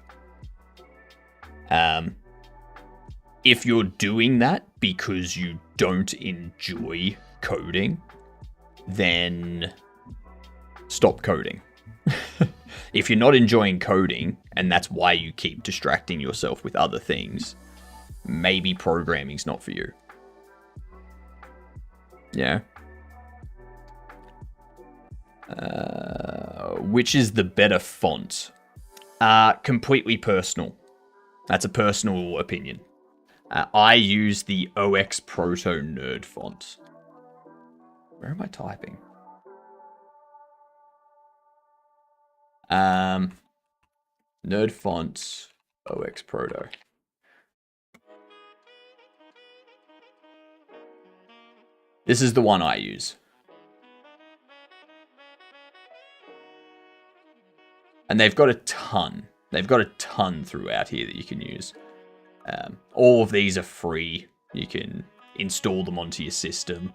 If you're doing that because you don't enjoy coding, then stop coding. If you're not enjoying coding and that's why you keep distracting yourself with other things, maybe programming's not for you. Yeah. Which is the better font? Completely personal. That's a personal opinion. I use the OX Proto Nerd font. Where am I typing? Nerd font OX Proto. This is the one I use. And they've got a ton. They've got a ton throughout here that you can use. All of these are free. You can install them onto your system.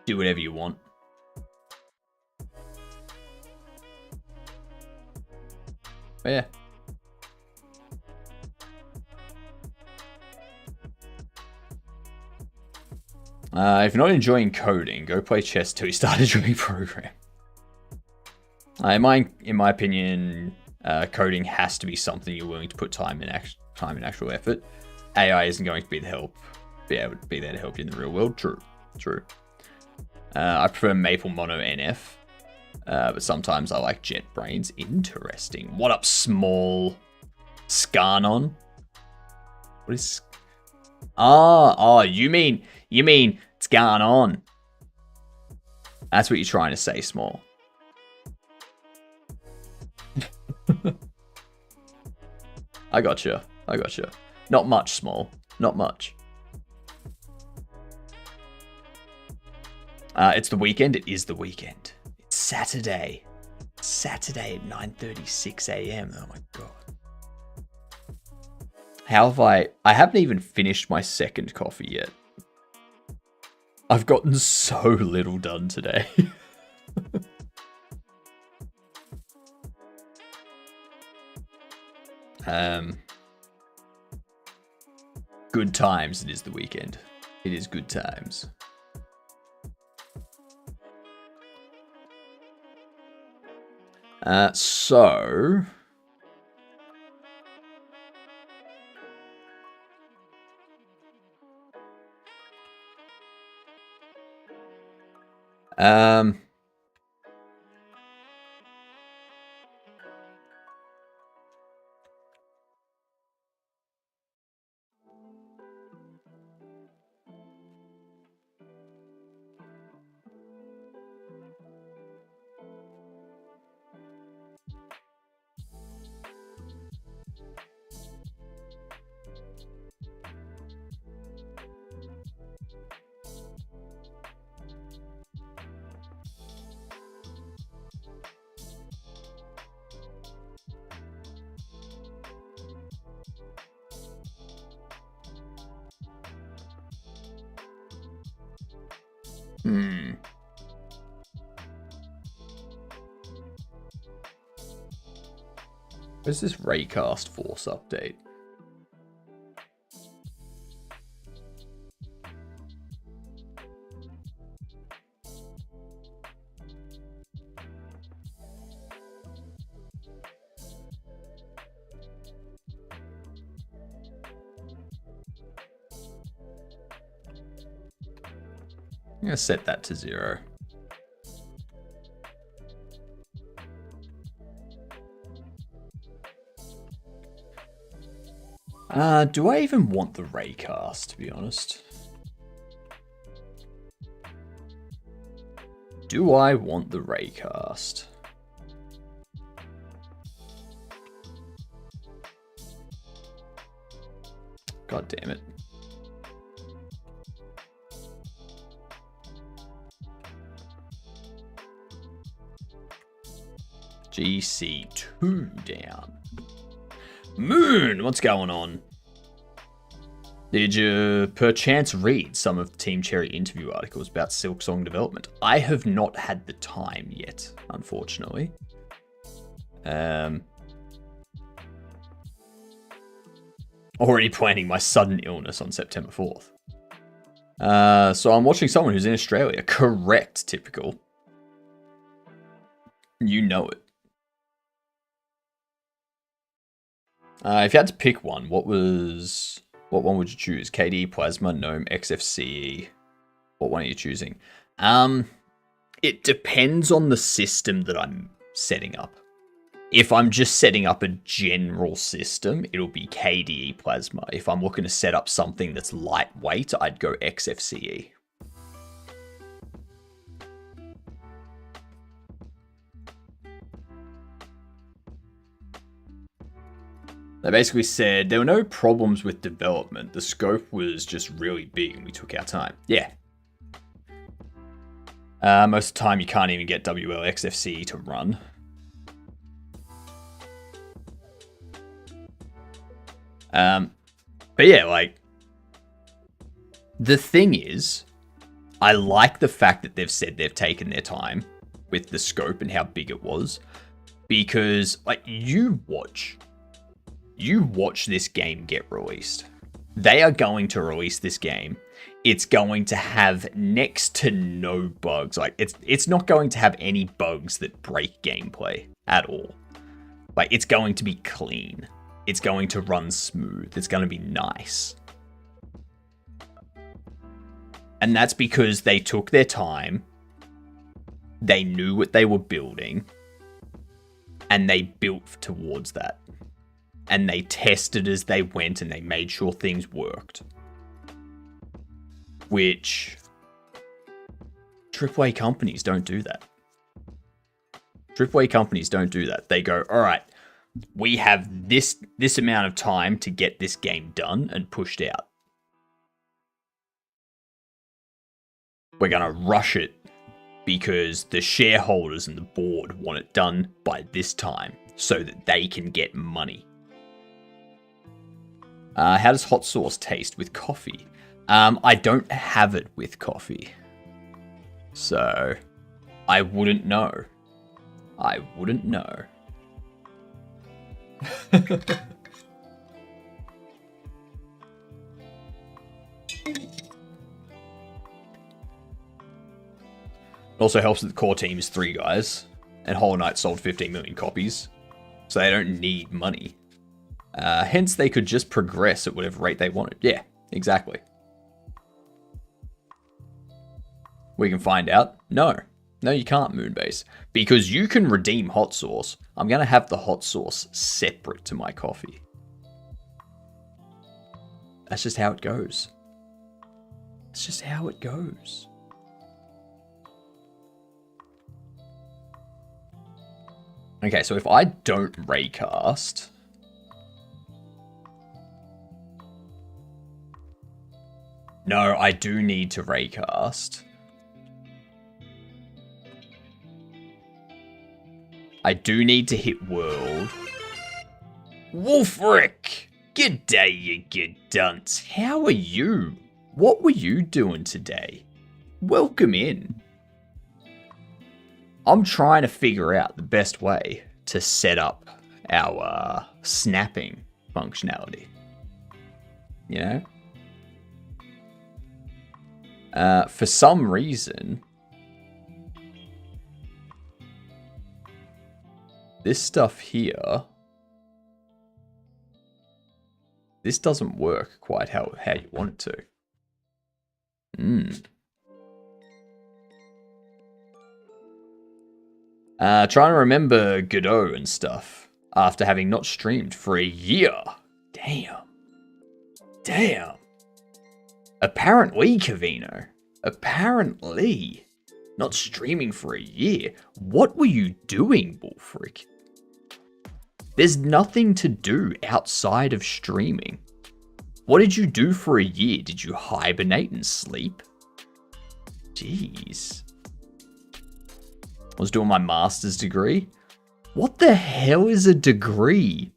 Do whatever you want. But yeah. If you're not enjoying coding, go play chess till you start enjoying program. In my opinion, coding has to be something you're willing to put time and actual effort. AI isn't going to be able to be there to help you in the real world. True. I prefer Maple Mono NF, but sometimes I like JetBrains. Interesting. What up, small Scarnon? What is? Oh, you mean it's going on? That's what you're trying to say, small. I gotcha. Not much, Small. Not much. It's the weekend. It is the weekend. It's Saturday. Saturday at 9:36 a.m. Oh my god. How have I haven't even finished my second coffee yet. I've gotten so little done today. Good times. It is the weekend. It is good times. So where's this Raycast Force update? I'm gonna set that to 0. Do I even want the Raycast, to be honest? Do I want the Raycast? God damn it. GC2 down. Moon, what's going on? Did you perchance read some of Team Cherry interview articles about Silksong development? I have not had the time yet, unfortunately. Already planning my sudden illness on September 4th. So I'm watching someone who's in Australia. Correct, typical. You know it. If you had to pick one, what one would you choose? KDE, Plasma, GNOME, XFCE? What one are you choosing? It depends on the system that I'm setting up. If I'm just setting up a general system, it'll be KDE Plasma. If I'm looking to set up something that's lightweight, I'd go XFCE. They basically said there were no problems with development. The scope was just really big and we took our time. Yeah. Most of the time you can't even get WLXFCE to run. But yeah, like, the thing is, I like the fact that they've said they've taken their time with the scope and how big it was, because like you watch this game get released. They are going to release this game. It's going to have next to no bugs. Like it's not going to have any bugs that break gameplay at all. Like it's going to be clean. It's going to run smooth. It's going to be nice. And that's because they took their time. They knew what they were building. And they built towards that. And they tested as they went and they made sure things worked. Which AAA companies don't do that. AAA companies don't do that. They go, all right, We have this amount of time to get this game done and pushed out. We're going to rush it because the shareholders and the board want it done by this time so that they can get money. How does hot sauce taste with coffee? I don't have it with coffee. So, I wouldn't know. I wouldn't know. It also helps that the core team is 3 guys, and Hollow Knight sold 15 million copies, so they don't need money. Hence, they could just progress at whatever rate they wanted. Yeah, exactly. We can find out. No, you can't, Moonbase, because you can redeem hot sauce. I'm going to have the hot sauce separate to my coffee. That's just how it goes. It's just how it goes. Okay, so if I don't raycast... No, I do need to raycast. I do need to hit world. Wolfric! G'day, you good dunce. How are you? What were you doing today? Welcome in. I'm trying to figure out the best way to set up our snapping functionality. You know? For some reason, this stuff here, this doesn't work quite how you want it to. Trying to remember Godot and stuff after having not streamed for a year. Damn. Apparently, Cavino. Apparently. Not streaming for a year. What were you doing, Bullfreak? There's nothing to do outside of streaming. What did you do for a year? Did you hibernate and sleep? Jeez. I was doing my master's degree. What the hell is a degree?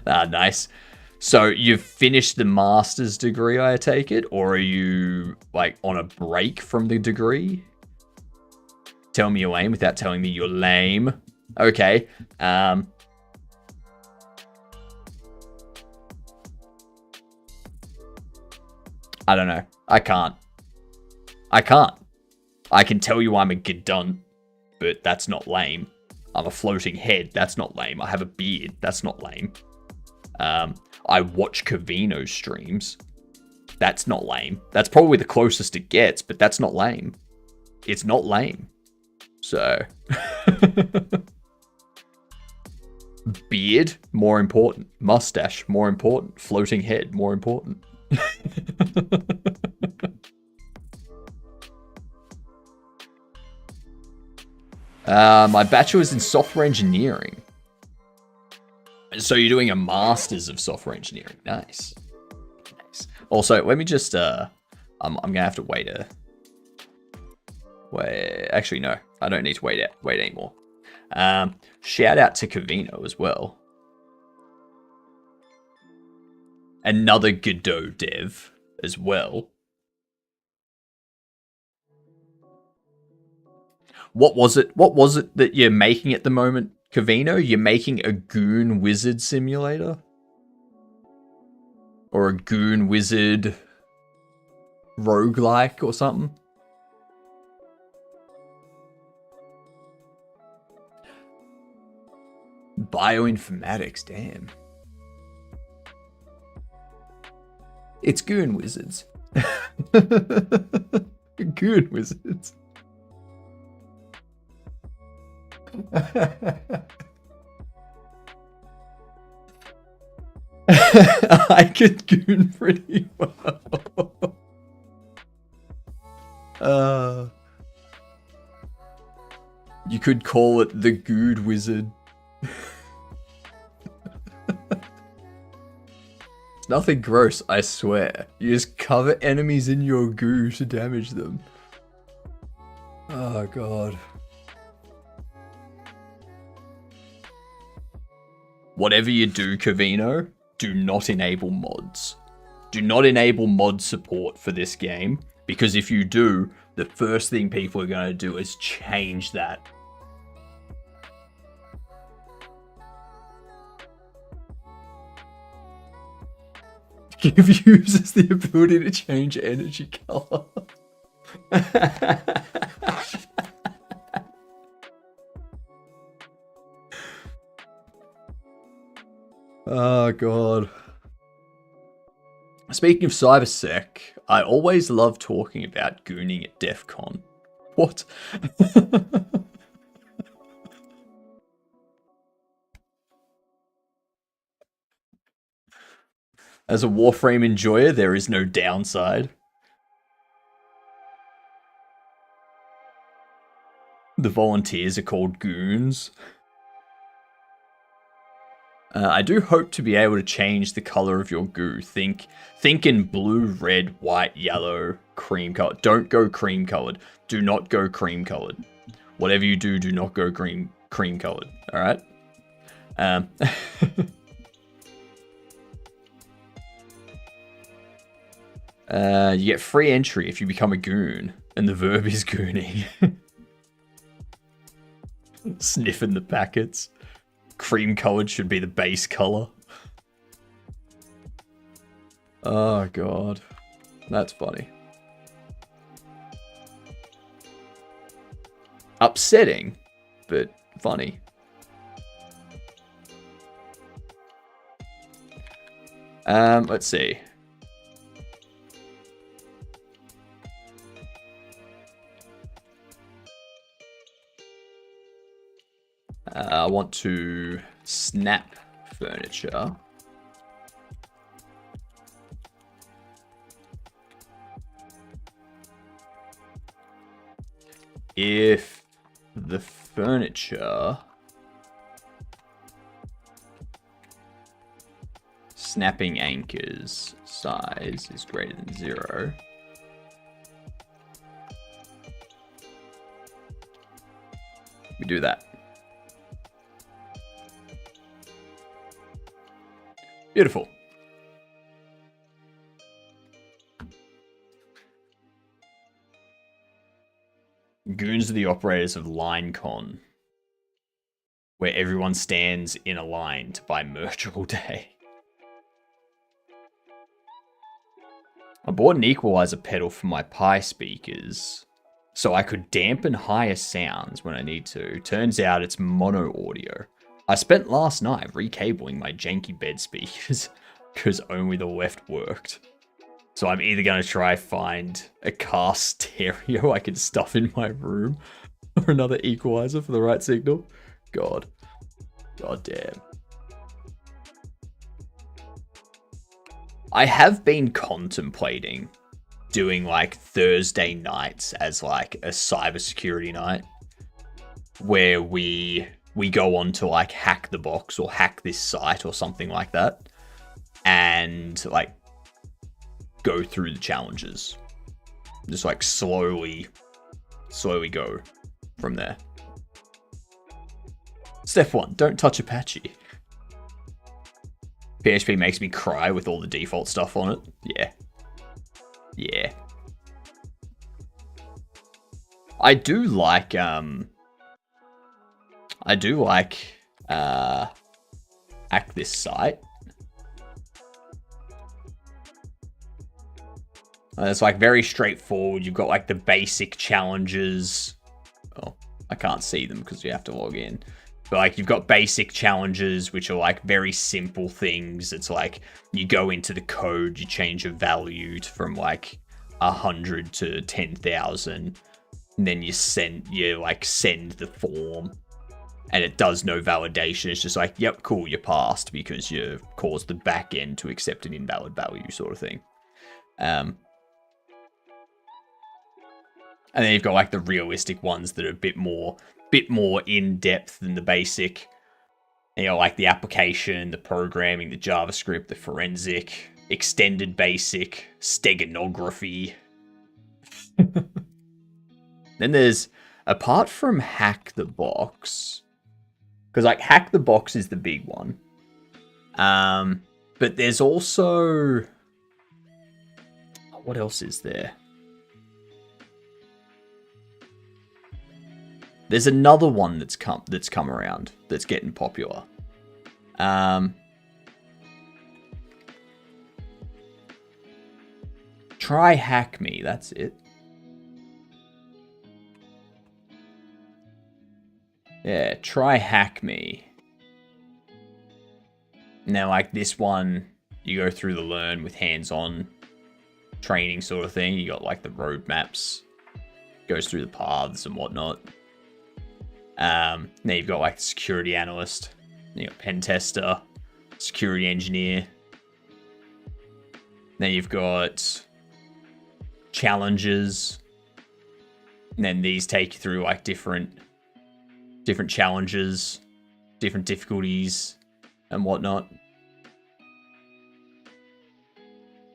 Nice. So you've finished the master's degree, I take it? Or are you, like, on a break from the degree? Tell me you're lame without telling me you're lame. Okay. I don't know. I can't. I can tell you I'm a gidunt, but that's not lame. I'm a floating head. That's not lame. I have a beard. That's not lame. I watch Cavino streams. That's not lame. That's probably the closest it gets, but that's not lame. It's not lame. So. Beard, more important. Mustache, more important. Floating head, more important. My bachelor's in software engineering. So you're doing a master's of software engineering. Nice. Also, let me just, I'm gonna have to wait. Actually, no, I don't need to wait anymore. Shout out to Cavino as well. Another Godot dev as well. What was it that you're making at the moment, Cavino? You're making a Goon Wizard simulator? Or a Goon Wizard roguelike or something? Bioinformatics, damn. It's Goon Wizards. Goon Wizards. I could goon pretty well. You could call it the Good Wizard. It's nothing gross, I swear. You just cover enemies in your goo to damage them. Oh god. Whatever you do, Cavino, do not enable mods. Do not enable mod support for this game, because if you do, the first thing people are going to do is change that. Give users the ability to change energy color. Oh god. Speaking of cybersec, I always love talking about gooning at DEF CON. What? As a Warframe enjoyer, there is no downside. The volunteers are called goons. I do hope to be able to change the color of your goo. Think in blue, red, white, yellow, cream color. Don't go cream colored. Do not go cream colored. Whatever you do, do not go cream colored. All right. You get free entry if you become a goon, and the verb is gooning. Sniffing the packets. Cream colored should be the base color. Oh god. That's funny. Upsetting, but funny. Let's see. I want to snap furniture. If the furniture snapping anchors size is greater than 0, we do that. Beautiful. Goons are the operators of LineCon, where everyone stands in a line to buy merch all day. I bought an equalizer pedal for my Pi speakers, so I could dampen higher sounds when I need to. Turns out it's mono audio. I spent last night recabling my janky bed speakers because only the left worked. So I'm either going to try find a car stereo I can stuff in my room or another equalizer for the right signal. God. God damn. I have been contemplating doing like Thursday nights as like a cybersecurity night where we go on to like hack the box or hack this site or something like that and like go through the challenges. Just like slowly go from there. Step 1, don't touch Apache. PHP makes me cry with all the default stuff on it. Yeah. Yeah. I do like hack this site. It's like very straightforward. You've got like the basic challenges. Oh, I can't see them because you have to log in. But like you've got basic challenges, which are like very simple things. It's like you go into the code, you change a value from like 100 to 10,000. And then you send the form. And it does no validation. It's just like, yep, cool, you passed because you caused the back end to accept an invalid value sort of thing. And And then you've got like the realistic ones that are a bit more in depth than the basic. You know, like the application, the programming, the JavaScript, the forensic, extended basic, steganography. Then there's, apart from Hack the Box, because like Hack the Box is the big one. But there's also, what else is there? There's another one that's come around that's getting popular. Try Hack Me, that's it. Yeah, try Hack Me. Now, like this one, you go through the learn with hands-on training sort of thing. You got like the roadmaps, goes through the paths and whatnot. Now you've got like the security analyst, you got pen tester, security engineer. Then you've got challenges. And then these take you through like different challenges, different difficulties and whatnot.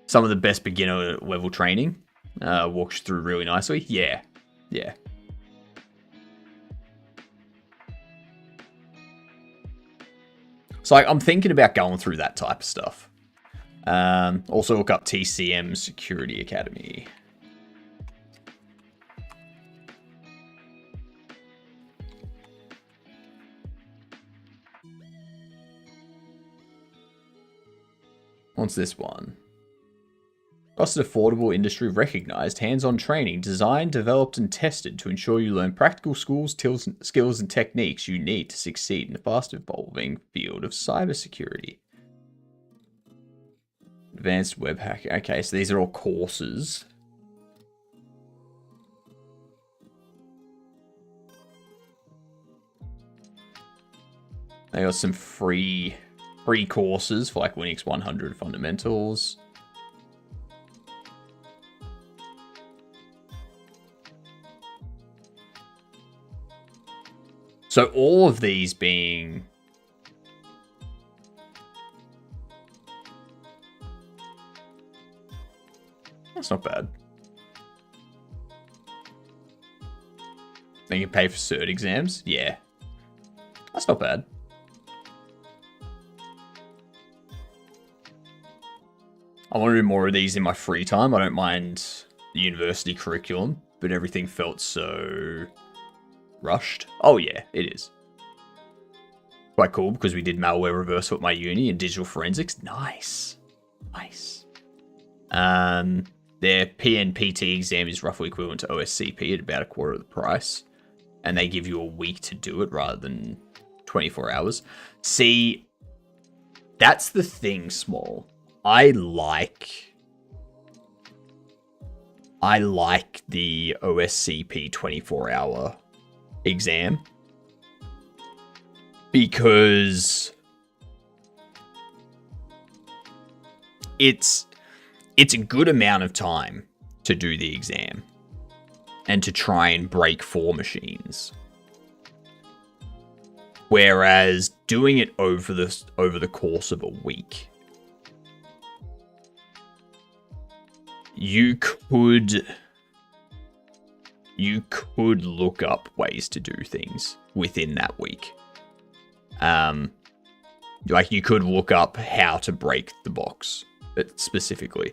Some of the best beginner level training walks through really nicely. Yeah. So I'm thinking about going through that type of stuff. Also look up TCM Security Academy. What's this one? Trusted, affordable, industry recognized hands-on training designed, developed, and tested to ensure you learn practical skills, and techniques you need to succeed in the fast-evolving field of cybersecurity. Advanced web hacking. Okay, so these are all courses. They got some free courses for like Linux 100 fundamentals. So all of these being that's not bad. Then you pay for cert exams? Yeah. That's not bad. I want to do more of these in my free time. I don't mind the university curriculum, but everything felt so rushed. Oh yeah, it is. Quite cool because we did malware reversal at my uni and digital forensics. Nice. Their PNPT exam is roughly equivalent to OSCP at about a quarter of the price. And they give you a week to do it rather than 24 hours. See, that's the thing, Small. I like the OSCP 24-hour exam because it's a good amount of time to do the exam and to try and break 4 machines. Whereas doing it over the course of a week, you could look up ways to do things within that week. Like you could look up how to break the box specifically.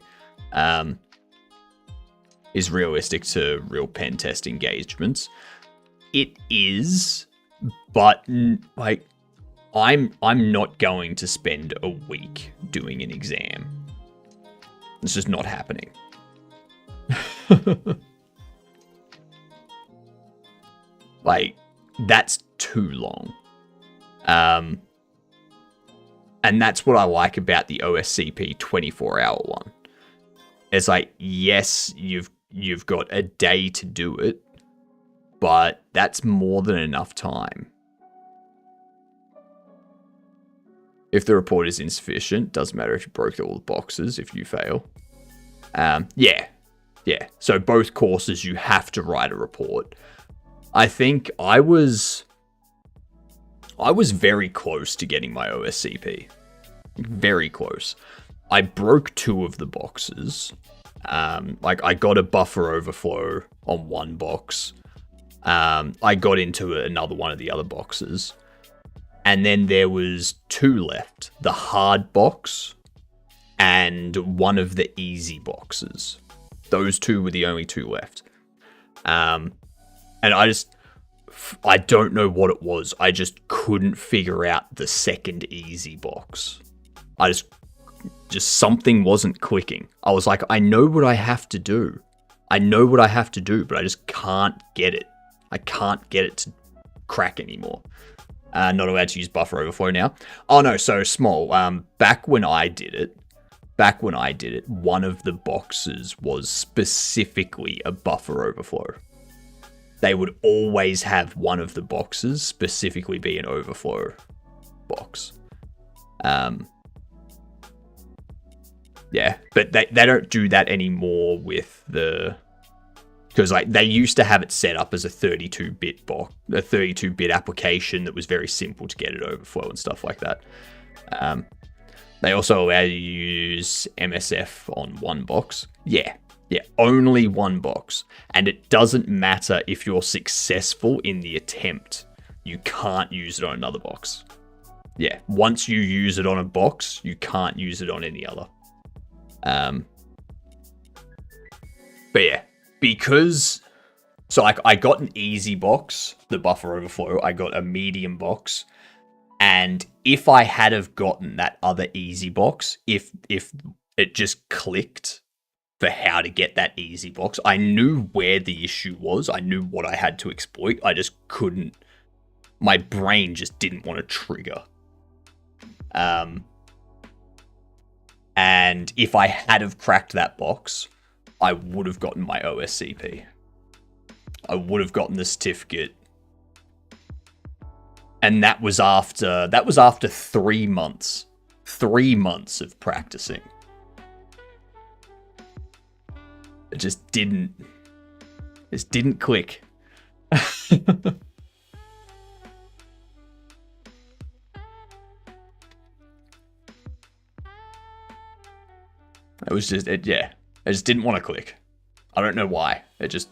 Is realistic to real pen test engagements. It is, but like I'm not going to spend a week doing an exam. It's just not happening. Like, that's too long. And that's what I like about the OSCP 24-hour one. It's like, yes, you've got a day to do it, but that's more than enough time. If the report is insufficient, doesn't matter if you broke all the boxes if you fail. Yeah, Yeah, so both courses you have to write a report. I think I was very close to getting my OSCP. Very close. I broke 2 of the boxes. Like I got a buffer overflow on one box. I got into another one of the other boxes. And then there was 2 left. The hard box and one of the easy boxes. Those 2 were the only 2 left. And I don't know what it was. I just couldn't figure out the second easy box. I just something wasn't clicking. I was like, I know what I have to do. I know what I have to do, but I just can't get it. I can't get it to crack anymore. Not allowed to use buffer overflow now. Oh no, so small. Back when I did it, one of the boxes was specifically a buffer overflow. They would always have one of the boxes specifically be an overflow box. Yeah, but they don't do that anymore with the... Because like they used to have it set up as a 32-bit box, a 32-bit application that was very simple to get it overflow and stuff like that. They also allow you to use MSF on one box. Yeah, only one box. And it doesn't matter if you're successful in the attempt. You can't use it on another box. Yeah, once you use it on a box, you can't use it on any other. But yeah, because... So I got an easy box, the buffer overflow. I got a medium box. And if I had have gotten that other easy box, if it just clicked for how to get that easy box, I knew where the issue was. I knew what I had to exploit. I just couldn't. My brain just didn't want to trigger. And if I had have cracked that box, I would have gotten my OSCP. I would have gotten the certificate. And that was after 3 months. 3 months of practicing. It just didn't click. It was just, it just didn't want to click. I don't know why. It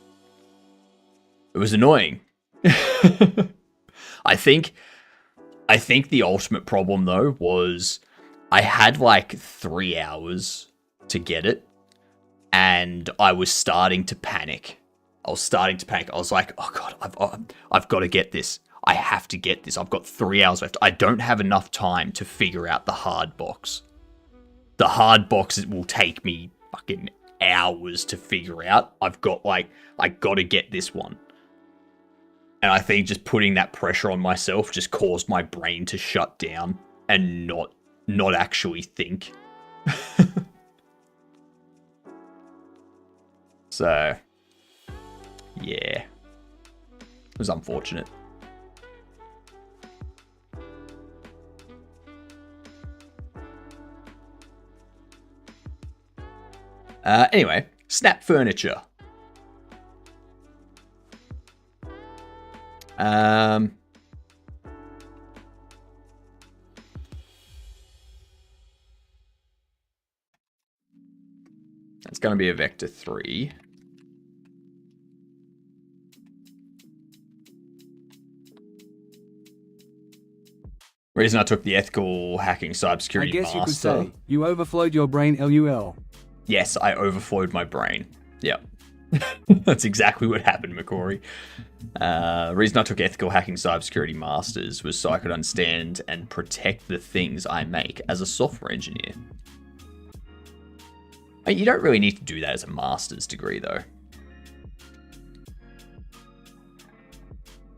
was annoying. I think the ultimate problem though was I had like 3 hours to get it and I was starting to panic. I was like, oh God, I've got to get this. I have to get this. I've got 3 hours left. I don't have enough time to figure out the hard box. The hard box, it will take me fucking hours to figure out. I got to get this one. And I think just putting that pressure on myself just caused my brain to shut down and not actually think. So, yeah. It was unfortunate. Anyway, Snap Furniture. It's going to be a vector 3. Reason I took the ethical hacking cybersecurity I guess master. you could say you overflowed your brain, LUL. Yes, I overflowed my brain. Yep. That's exactly what happened, McCory. Reason I took ethical hacking cybersecurity masters was so I could understand and protect the things I make as a software engineer. You don't really need to do that as a master's degree, though.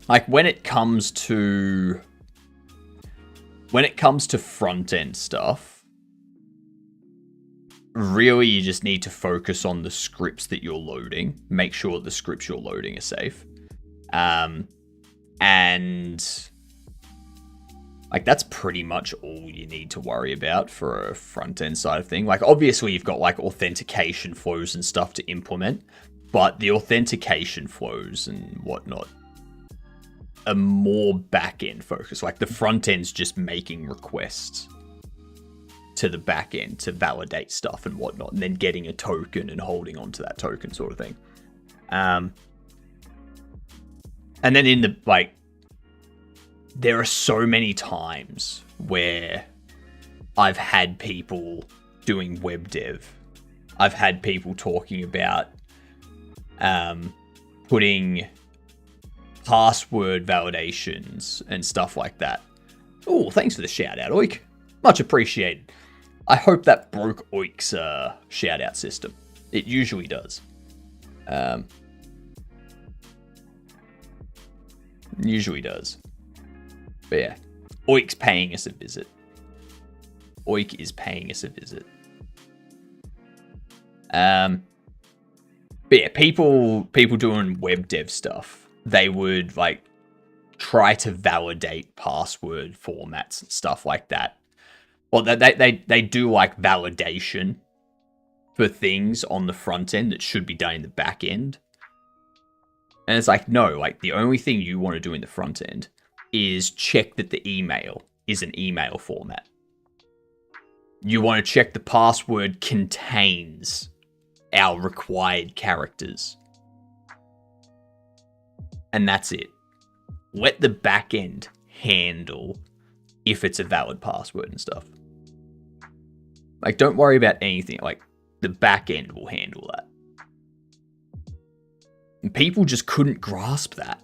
Like, when it comes to front-end stuff, really you just need to focus on the scripts that you're loading. Make sure the scripts you're loading are safe. And Like, that's pretty much all you need to worry about for a front-end side of thing. Like, obviously, you've got, like, authentication flows and stuff to implement, but the authentication flows and whatnot are more back-end focused. Like, the front-end's just making requests to the back-end to validate stuff and whatnot, and then getting a token and holding on to that token sort of thing. And then in the, like, there are so many times where I've had people doing web dev. I've had people talking about putting password validations and stuff like that. Oh, thanks for the shout out, Oik. Much appreciated. I hope that broke Oik's shout out system. It usually does. Usually does. But yeah, Oik's paying us a visit. Oik is paying us a visit. But yeah, people doing web dev stuff, they would like try to validate password formats and stuff like that. Well, they do like validation for things on the front end that should be done in the back end. And it's like, no, like the only thing you want to do in the front end is check that the email is an email format. You want to check the password contains our required characters. And that's it. Let the back end handle if it's a valid password and stuff. Like, don't worry about anything. Like, the back end will handle that. And people just couldn't grasp that.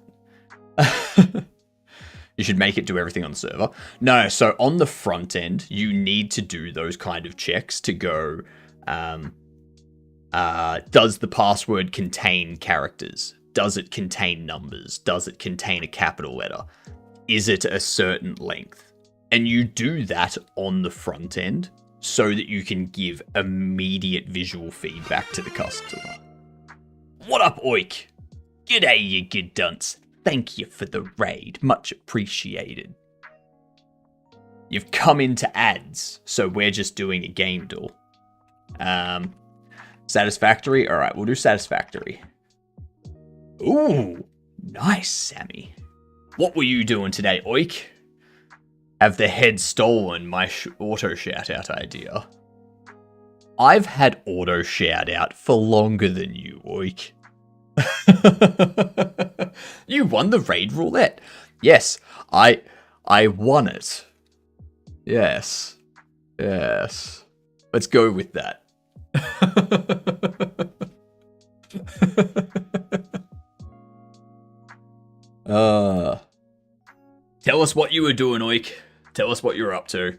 You should make it do everything on the server. No, so on the front end, you need to do those kind of checks to go, does the password contain characters? Does it contain numbers? Does it contain a capital letter? Is it a certain length? And you do that on the front end so that you can give immediate visual feedback to the customer. What up, Oik? G'day, you good dunce. Thank you for the raid. Much appreciated. You've come into ads, so we're just doing a game duel. Satisfactory? Alright, we'll do satisfactory. Ooh, nice, Sammy. What were you doing today, Oik? Have the head stolen my auto shout-out idea? I've had auto shout-out for longer than you, Oik. You won the raid roulette. Yes, I won it. Yes. Yes. Let's go with that. Tell us what you were doing, Oik. Tell us what you're up to.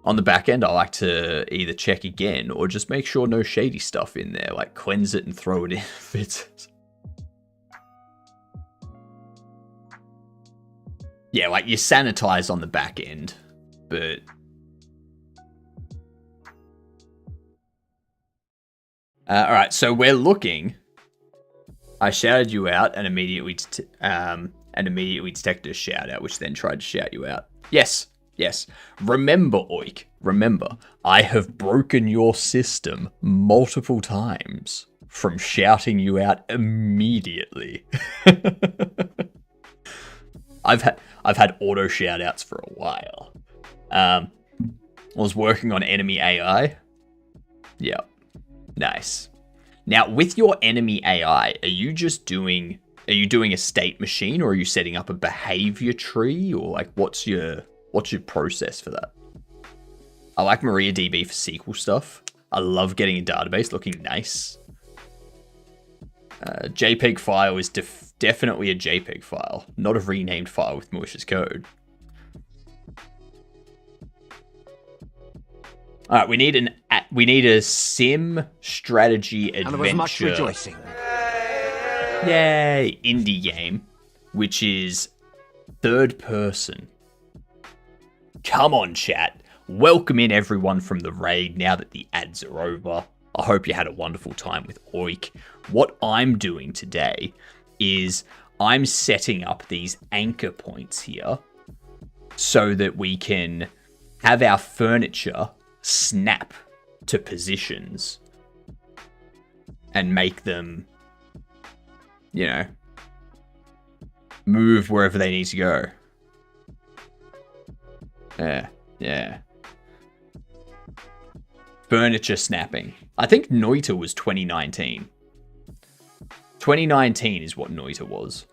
On the back end, I like to either check again or just make sure no shady stuff in there, like cleanse it and throw it in if it's... Yeah, like you sanitize on the back end, but... Alright, so we're looking. I shouted you out and immediately detected a shout out, which then tried to shout you out. Yes. Yes. Remember, Oik, remember, I have broken your system multiple times from shouting you out immediately. I've had auto shout outs for a while. I was working on enemy AI. Yep. Nice. Now, with your enemy AI, are you doing a state machine, or are you setting up a behavior tree, or like what's your process for that? I like MariaDB for SQL stuff. I love getting a database looking nice. JPEG file is definitely a JPEG file, not a renamed file with malicious code. All right, we need a sim strategy adventure. And there was much rejoicing. Yay, indie game, which is third person. Come on, chat. Welcome in everyone from the raid now that the ads are over. I hope you had a wonderful time with Oik. What I'm doing today is I'm setting up these anchor points here so that we can have our furniture snap to positions and make them, you know, move wherever they need to go. Yeah. Furniture snapping. I think Noita was 2019. 2019 is what Noita was.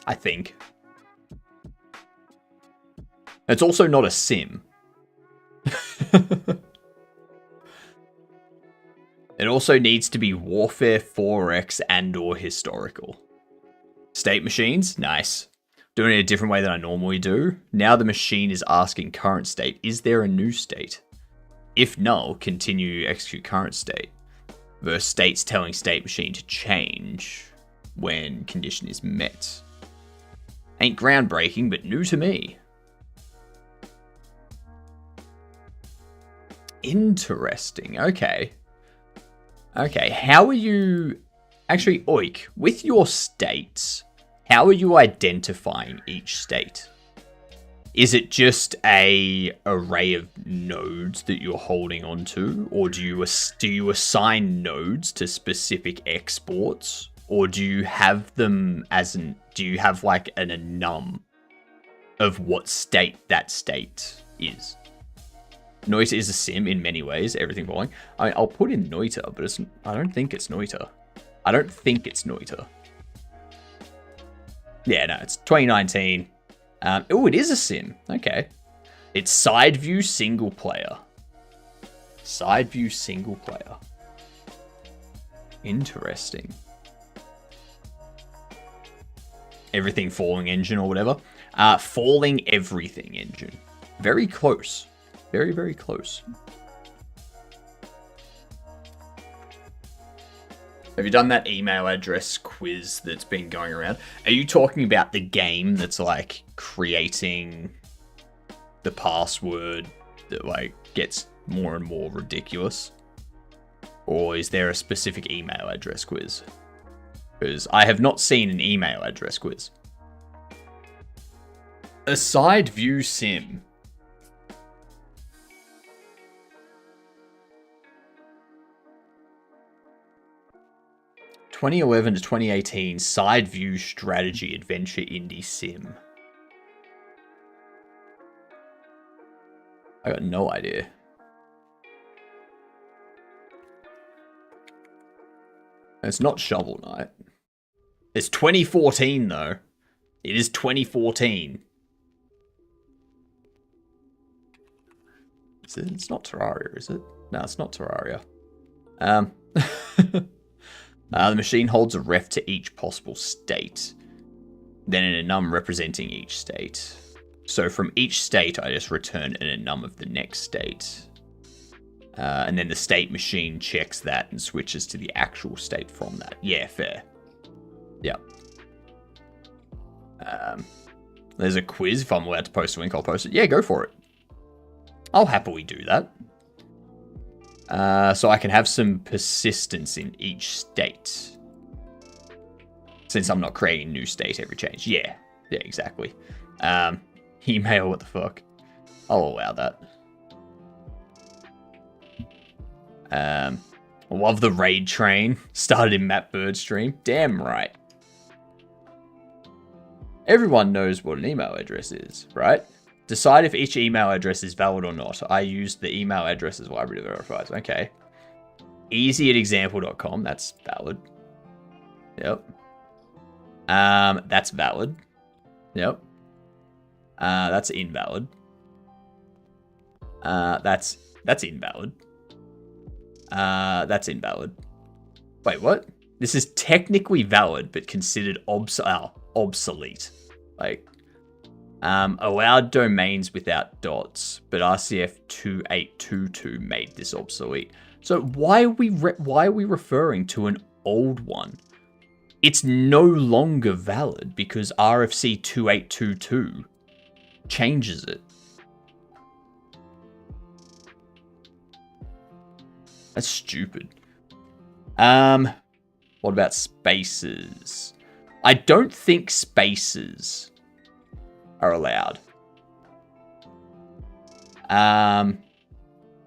I think. It's also not a sim. It also needs to be Warfare 4X and or historical. State machines? Nice. Doing it a different way than I normally do. Now the machine is asking current state. Is there a new state? If null, continue execute current state. Versus states telling state machine to change when condition is met. Ain't groundbreaking, but new to me. Interesting. Okay. How are you... Actually, Oik, with your states... How are you identifying each state? Is it just a array of nodes that you're holding onto, or do you assign nodes to specific exports, or do you have them as do you have like an enum of what state that state is? Noita is a sim in many ways, everything following. I mean, I'll put in Noita, but I don't think it's Noita. Yeah, no, it's 2019. Oh, it is a sim. Okay. It's side view single player. Interesting. Everything falling engine or whatever. Falling everything engine. Very close. Very, very close. Have you done that email address quiz that's been going around? Are you talking about the game that's like creating the password that like gets more and more ridiculous? Or is there a specific email address quiz? Because I have not seen an email address quiz. A side view sim. (2011 to 2018) side view strategy adventure indie sim. I got no idea. It's not Shovel Knight. It's 2014 though. It is 2014. It's not Terraria, is it? No, it's not Terraria. The machine holds a ref to each possible state, then an enum representing each state. So from each state, I just return an enum of the next state. And then the state machine checks that and switches to the actual state from that. Yeah, fair. Yep. There's a quiz. If I'm allowed to post a link, I'll post it. Yeah, go for it. I'll happily do that. So I can have some persistence in each state. Since I'm not creating a new state every change. Yeah, exactly. Email, what the fuck? I'll allow that. Love the raid train. Started in Matt Bird stream. Damn right. Everyone knows what an email address is, right? Decide if each email address is valid or not. I used the email addresses library to verify. Okay. Easy at example.com. That's valid. Yep. That's valid. Yep. That's invalid. That's invalid. That's invalid. Wait, what? This is technically valid, but considered obsolete. Like, allowed domains without dots, but RCF 2822 made this obsolete. So why are we referring to an old one? It's no longer valid because RFC 2822 changes it. That's stupid. What about spaces? I don't think spaces are allowed.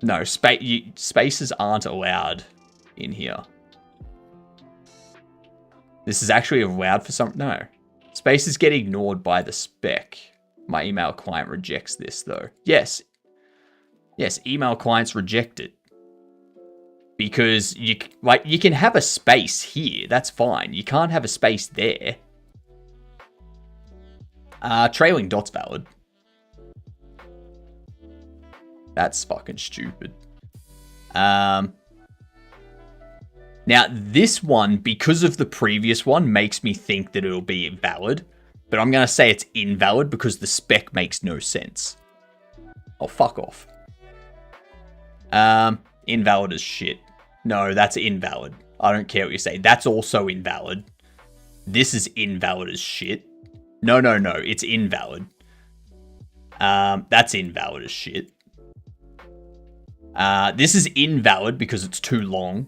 No, spaces aren't allowed in here. This is actually allowed for some... No. Spaces get ignored by the spec. My email client rejects this, though. Yes. Yes, email clients reject it. Because you can have a space here. That's fine. You can't have a space there. Trailing dot's valid. That's fucking stupid. Now, this one, because of the previous one, makes me think that it'll be valid. But I'm going to say it's invalid because the spec makes no sense. Oh, fuck off. Invalid as shit. No, that's invalid. I don't care what you say. That's also invalid. This is invalid as shit. No, it's invalid. That's invalid as shit. This is invalid because it's too long.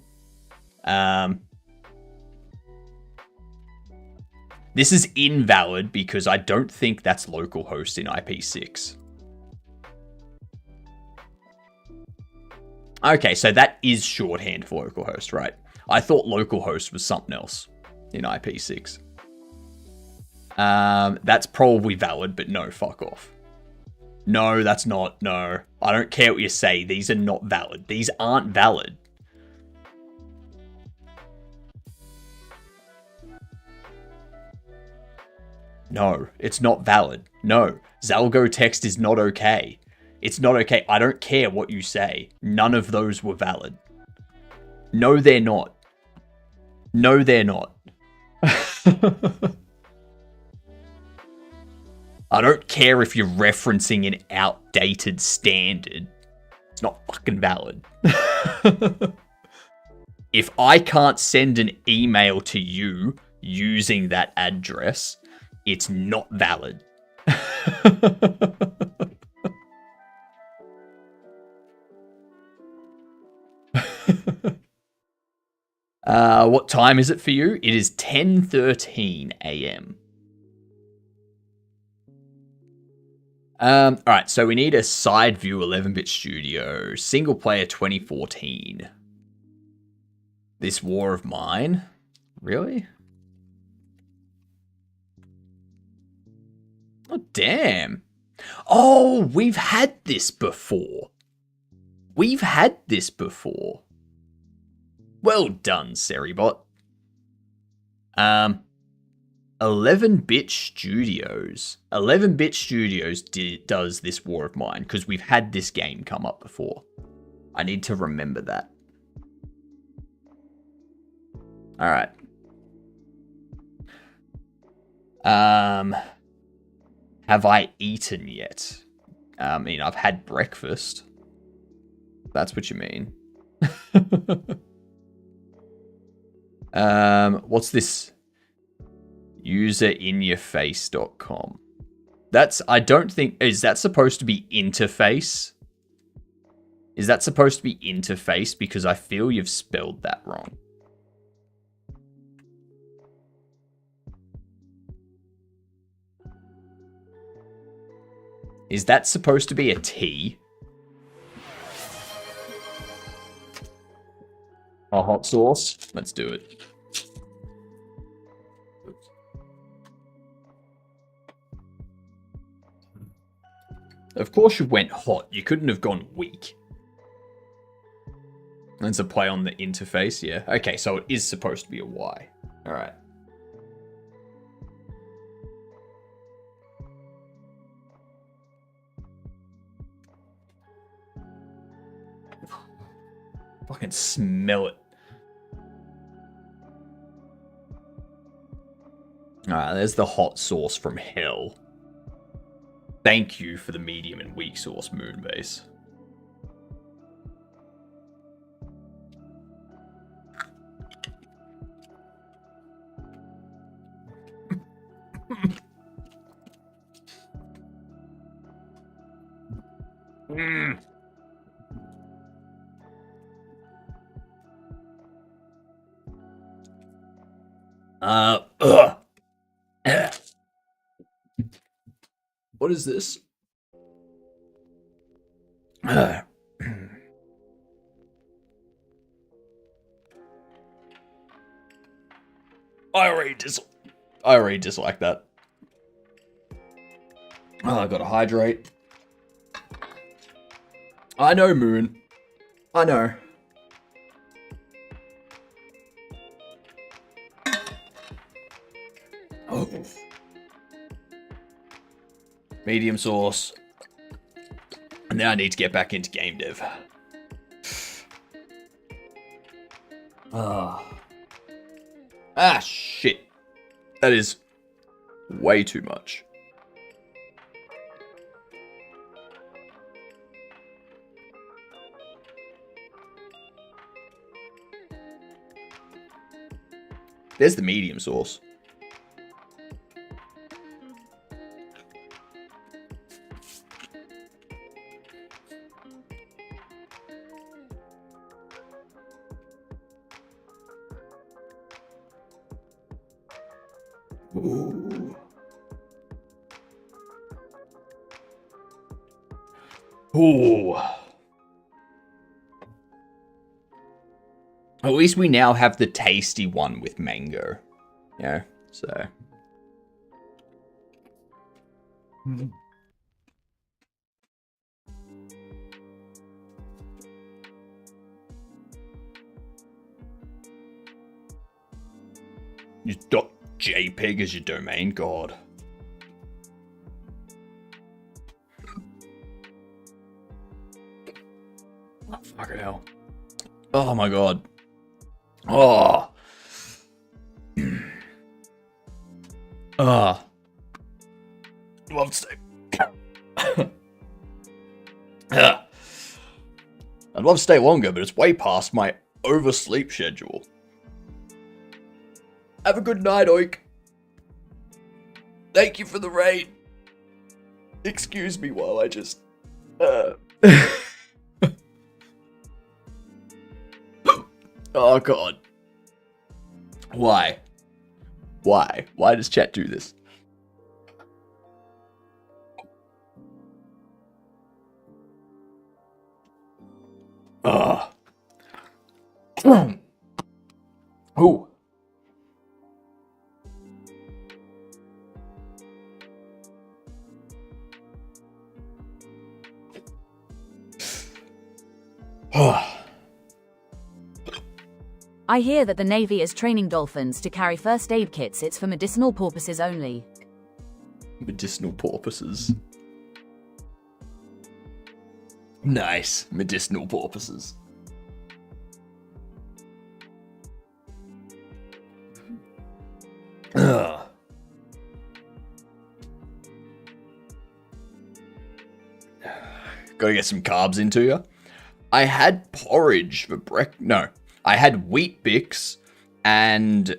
This is invalid because I don't think that's localhost in IP6. Okay, so that is shorthand for localhost, right? I thought localhost was something else in IP6. That's probably valid, but no, fuck off. No, that's not. No. I don't care what you say. These are not valid. These aren't valid. No, it's not valid. No, Zalgo text is not okay. It's not okay. I don't care what you say. None of those were valid. No, they're not. No, they're not. I don't care if you're referencing an outdated standard. It's not fucking valid. If I can't send an email to you using that address, it's not valid. What time is it for you? It is 10:13 a.m. Alright, so we need a side view 11-bit studio, single player 2014. This War of Mine? Really? Oh, damn. Oh, we've had this before. We've had this before. Well done, Seribot. 11-bit Studios. 11-bit Studios does this War of Mine, because we've had this game come up before. I need to remember that. Alright. Have I eaten yet? I mean, I've had breakfast. That's what you mean. What's this? Userinyourface.com. That's, I don't think, is that supposed to be interface? Is that supposed to be interface? Because I feel you've spelled that wrong. Is that supposed to be a T? A hot sauce? Let's do it. Of course you went hot. You couldn't have gone weak. That's a play on the interface, yeah. Okay, so it is supposed to be a Y. Alright. Fucking smell it. Alright, there's the hot sauce from hell. Thank you for the medium and weak sauce, Moonbase. Ugh. what is this? I already dislike that. Oh, I gotta hydrate. I know, Moon. I know. Oh. Medium sauce. And now I need to get back into GamDev. Ah, shit. That is way too much. There's the medium sauce. Ooh. Ooh. At least we now have the tasty one with mango. Yeah, so. You .jpeg as your domain? God. Oh, fucking hell. Oh my god. Oh. Ah. Love to stay. I'd love to stay longer, but it's way past my oversleep schedule. Have a good night, Oik. Thank you for the raid. Excuse me while I just... Oh, God. Why? Why? Why does chat do this? Ugh. Ooh. I hear that the Navy is training dolphins to carry first aid kits. It's for medicinal purposes only. Medicinal purposes. Nice. Medicinal purposes. Ugh. Gotta get some carbs into you. I had porridge for breakfast. No, I had wheat bix and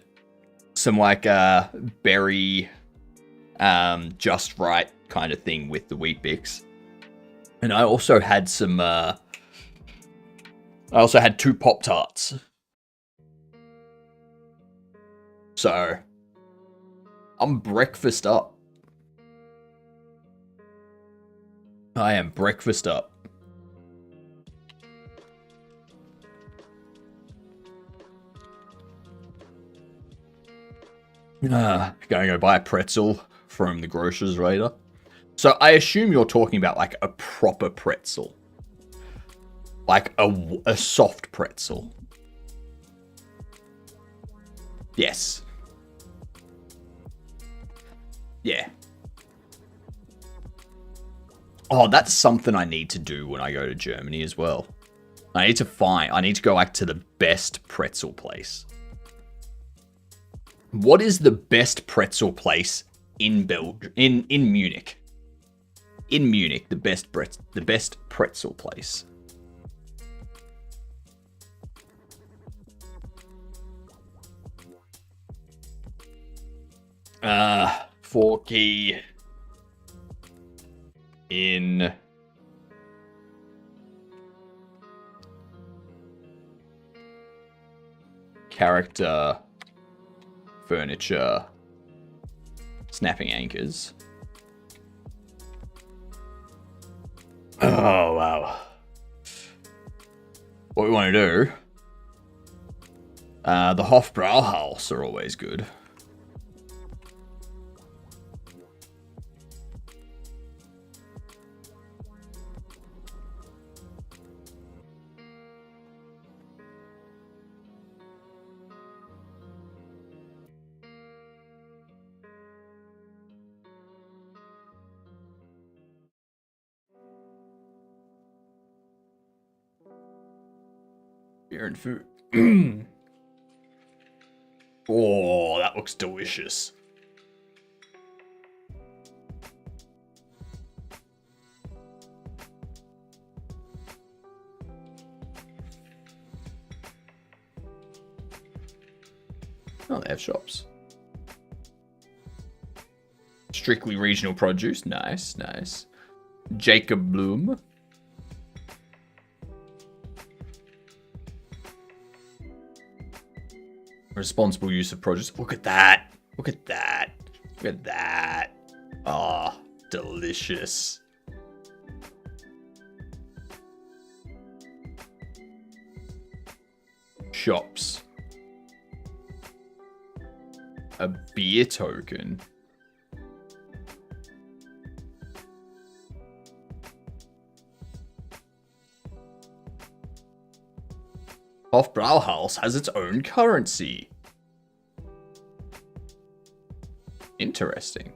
some like berry just right kind of thing with the wheat bix. And I also had some I also had 2 Pop-Tarts. So I'm breakfast up. I am breakfast up. Gonna go buy a pretzel from the grocer's later. So I assume you're talking about like a proper pretzel. Like a soft pretzel. Yes. Yeah. Oh, that's something I need to do when I go to Germany as well. I need to go like to the best pretzel place. What is the best pretzel place in in Munich? In Munich, the best pretzel place. Forky in character, furniture, snapping anchors. Oh, wow. What we want to do... the Hofbrauhaus are always good. Beer and food. Oh, that looks delicious. Oh, they have shops. Strictly regional produce. Nice, nice. Jacob Bloom. Responsible use of produce. Look at that. Look at that. Look at that. Ah, oh, delicious. Shops. A beer token. Hofbrauhaus has its own currency. Interesting.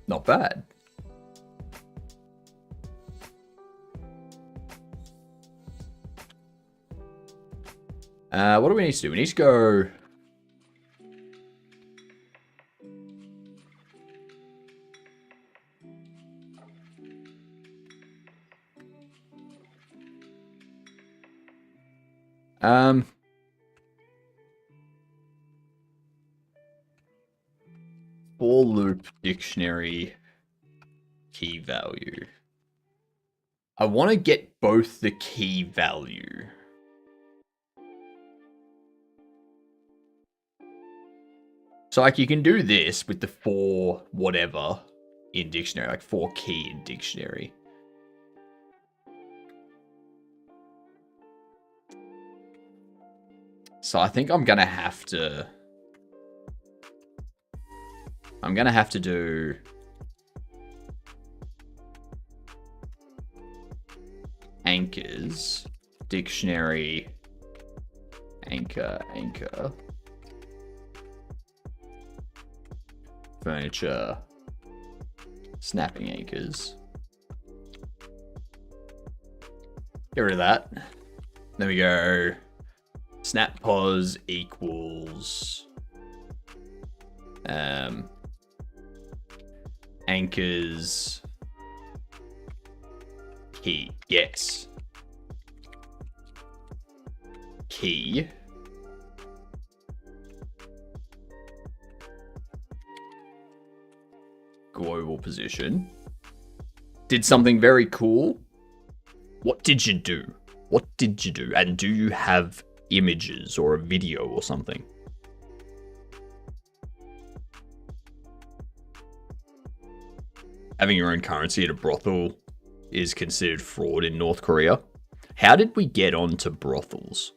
Not bad. What do we need to do? We need to go... For loop dictionary key value. I want to get both the key value. So like you can do this with the 4 whatever in dictionary, like 4 key in dictionary. So I think I'm gonna have to do anchors, dictionary, anchor, furniture, snapping anchors. Get rid of that. There we go. Snap pause equals anchors key. Yes. Key. Global position. Did something very cool. What did you do? What did you do? And do you have images or a video or something? Having your own currency at a brothel is considered fraud in North Korea. How did we get onto brothels?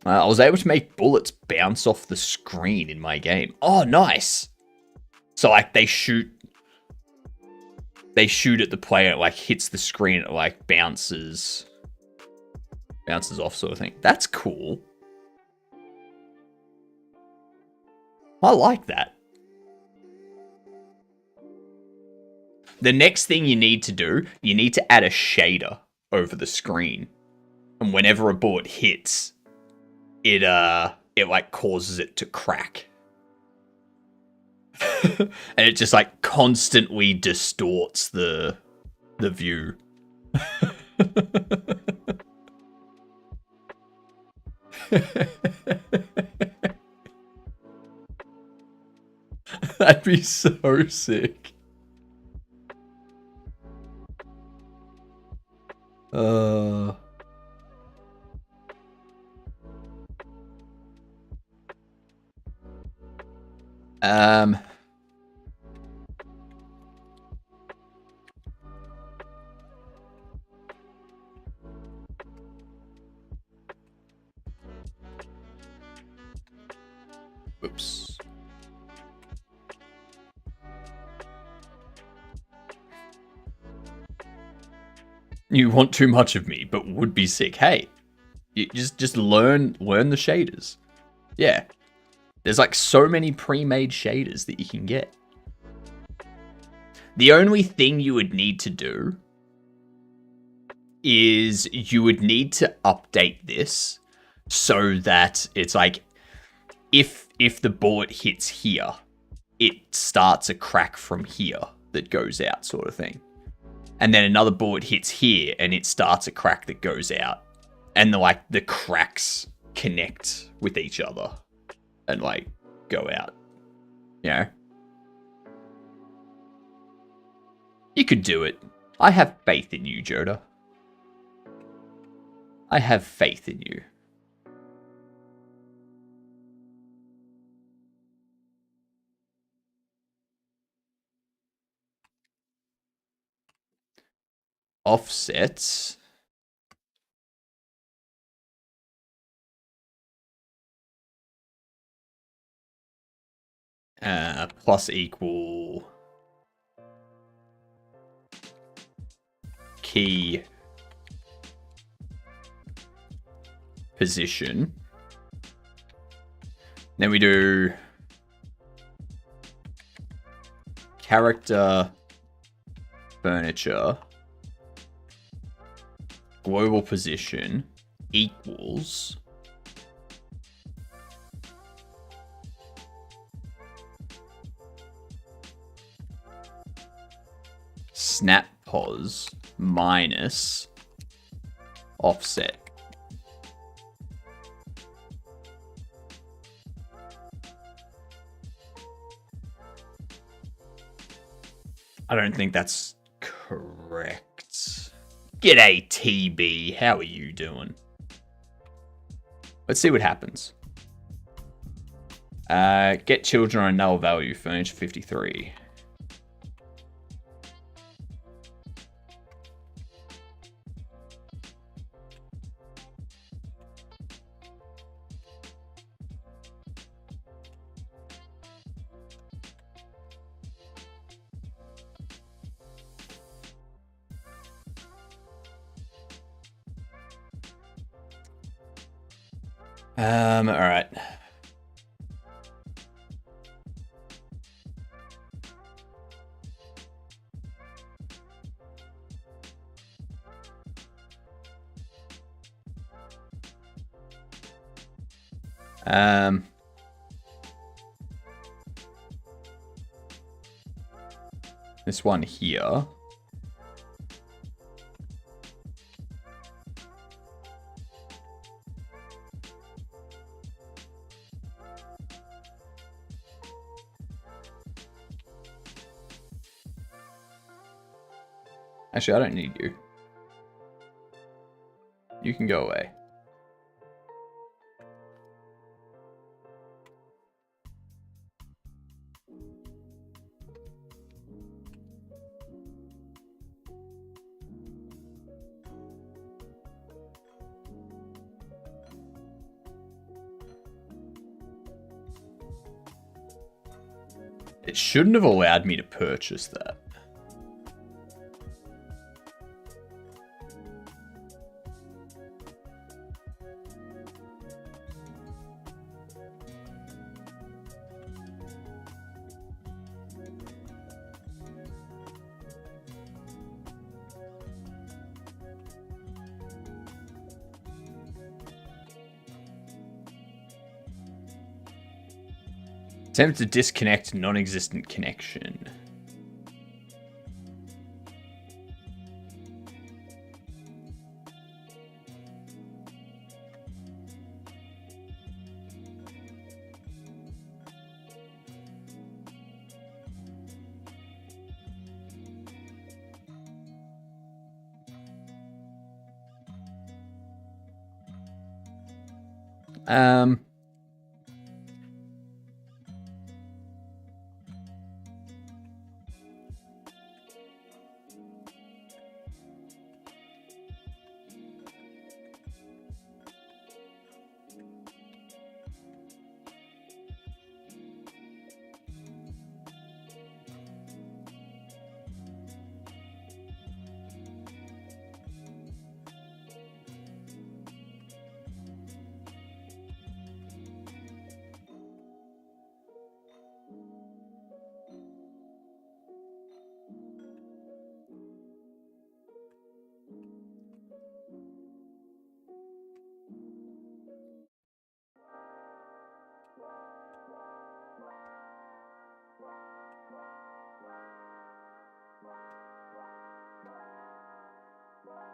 I was able to make bullets bounce off the screen in my game. Oh, nice. So like they shoot at the player, it like hits the screen, it like bounces off sort of thing. That's cool. I like that. The next thing you need to do, you need to add a shader over the screen. And whenever a bullet hits, it like causes it to crack. And it just like constantly distorts the view. That'd be so sick. Oops. You want too much of me, but would be sick. Hey, you just learn the shaders. Yeah. There's like so many pre-made shaders that you can get. The only thing you would need to do is you would need to update this so that it's like if the bullet hits here, it starts a crack from here that goes out, sort of thing. And then another bullet hits here and it starts a crack that goes out. And the cracks connect with each other and like go out. You know? You could do it. I have faith in you, Joda. I have faith in you. Offsets. Plus equal key position. Then we do character furniture global position equals snap pos minus offset. I don't think that's correct. G'day, TB. How are you doing? Let's see what happens. Get children on null value, furniture 53. All right. This one here. Actually, I don't need you. You can go away. It shouldn't have allowed me to purchase that. Attempt to disconnect non-existent connection.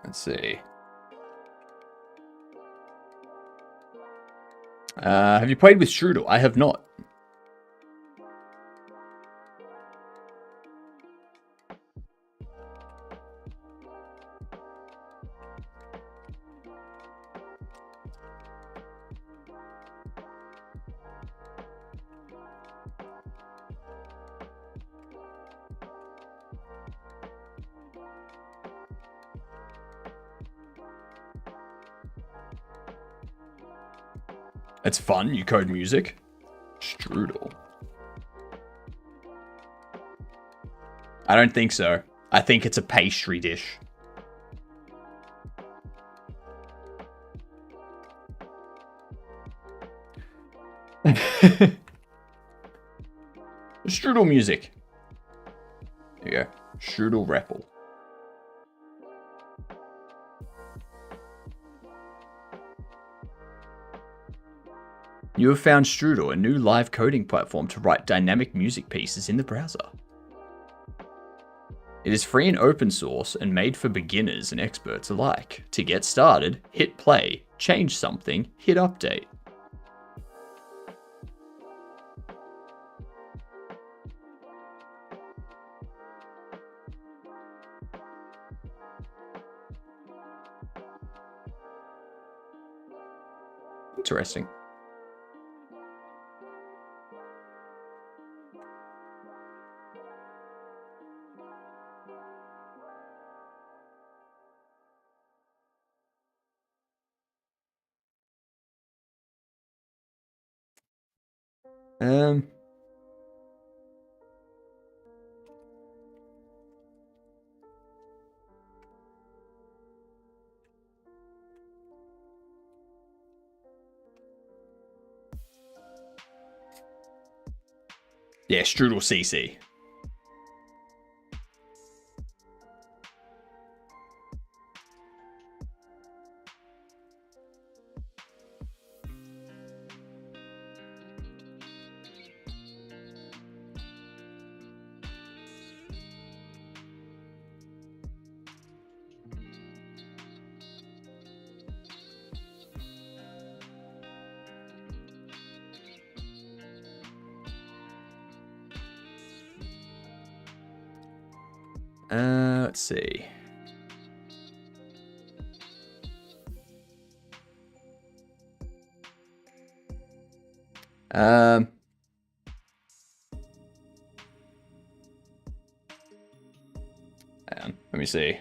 Let's see. Have you played with Strudel? I have not. It's fun. You code music. Strudel. I don't think so. I think it's a pastry dish. Strudel music. There you go. Strudel Repple. You have found Strudel, a new live coding platform to write dynamic music pieces in the browser. It is free and open source and made for beginners and experts alike. To get started, hit play, change something, hit update. Interesting. Yeah, Strudel CC. Let's see. Hang on, let me see.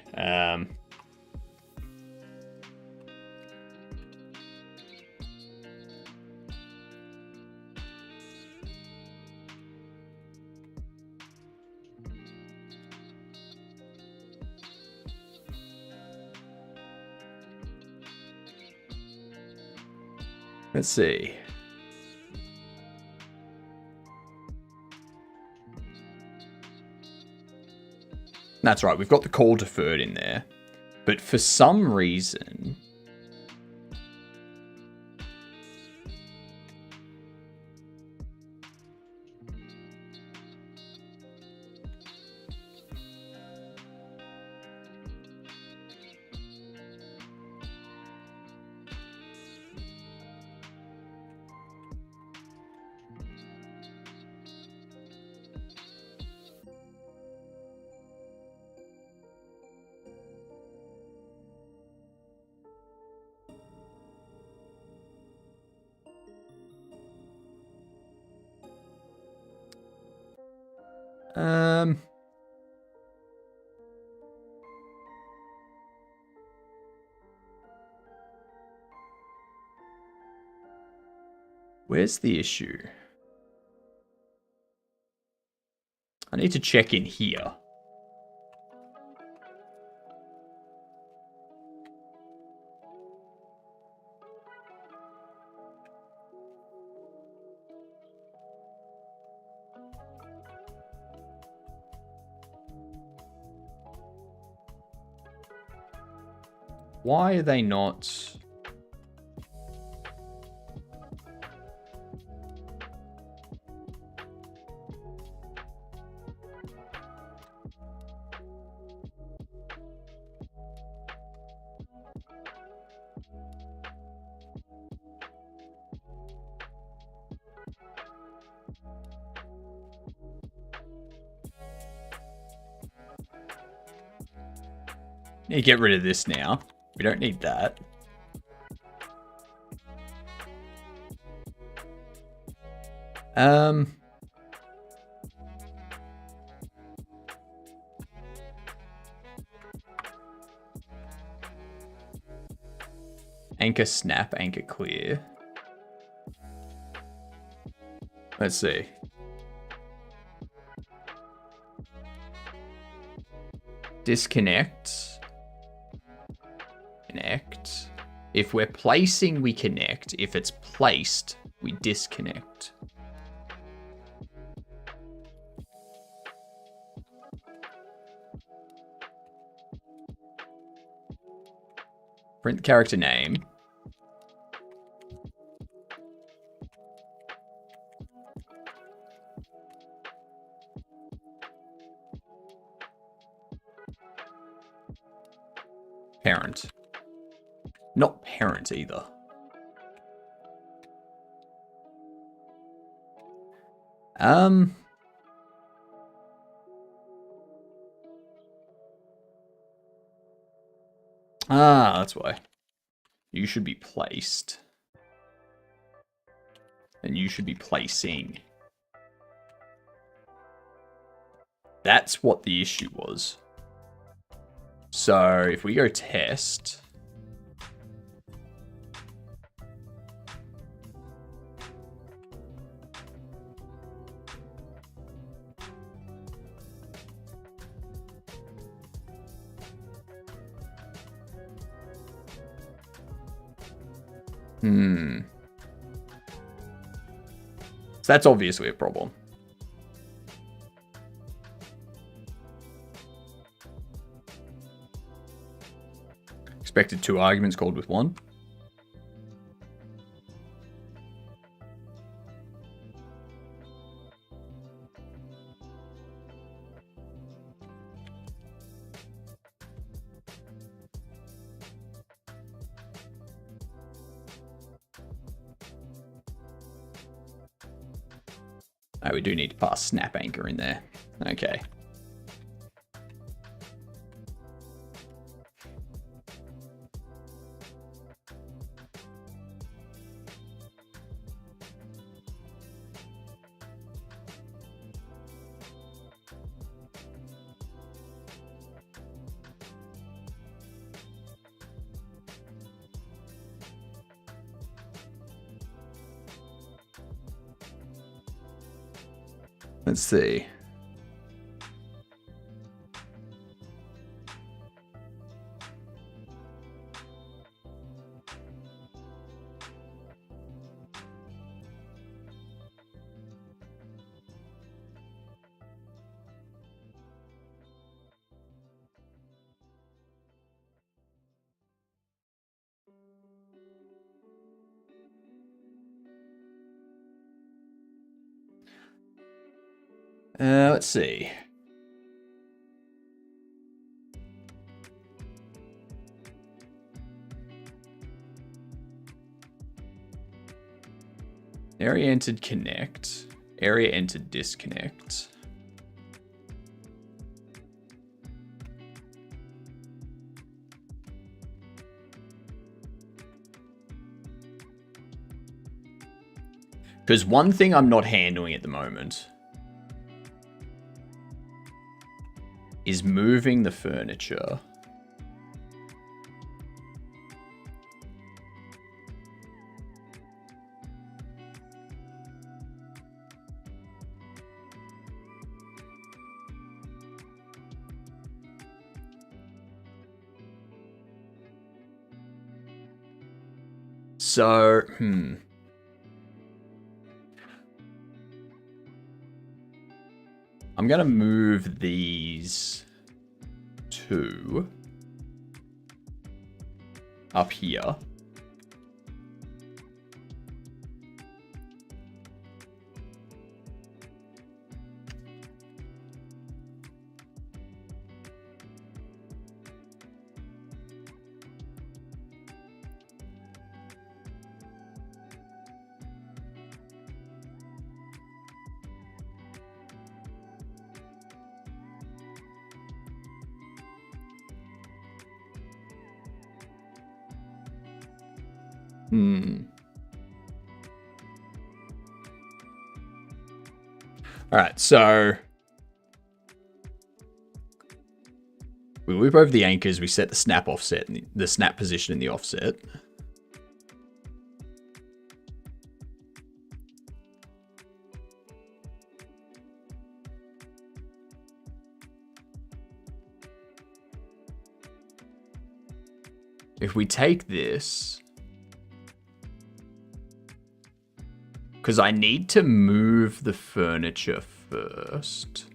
Let's see. That's right, we've got the call deferred in there. But for some reason... Where's the issue? I need to check in here. Why are they not... Need to get rid of this now. We don't need that. Anchor snap, anchor clear. Let's see. Disconnect. Connect. If we're placing, we connect. If it's placed, we disconnect. Print the character name. Parent. Not parent either. That's why. You should be placed. And you should be placing. That's what the issue was. So if we go test. So that's obviously a problem. Expected 2 arguments called with 1. Oh, we do need to pass snap anchor in there. Okay. Let's see. Let's see. Area entered connect. Area entered disconnect. Because one thing I'm not handling at the moment is moving the furniture. So, I'm going to move these 2 up here. Alright, so we loop over the anchors, we set the snap offset, the snap position in the offset. If we take this, because I need to move the furniture first.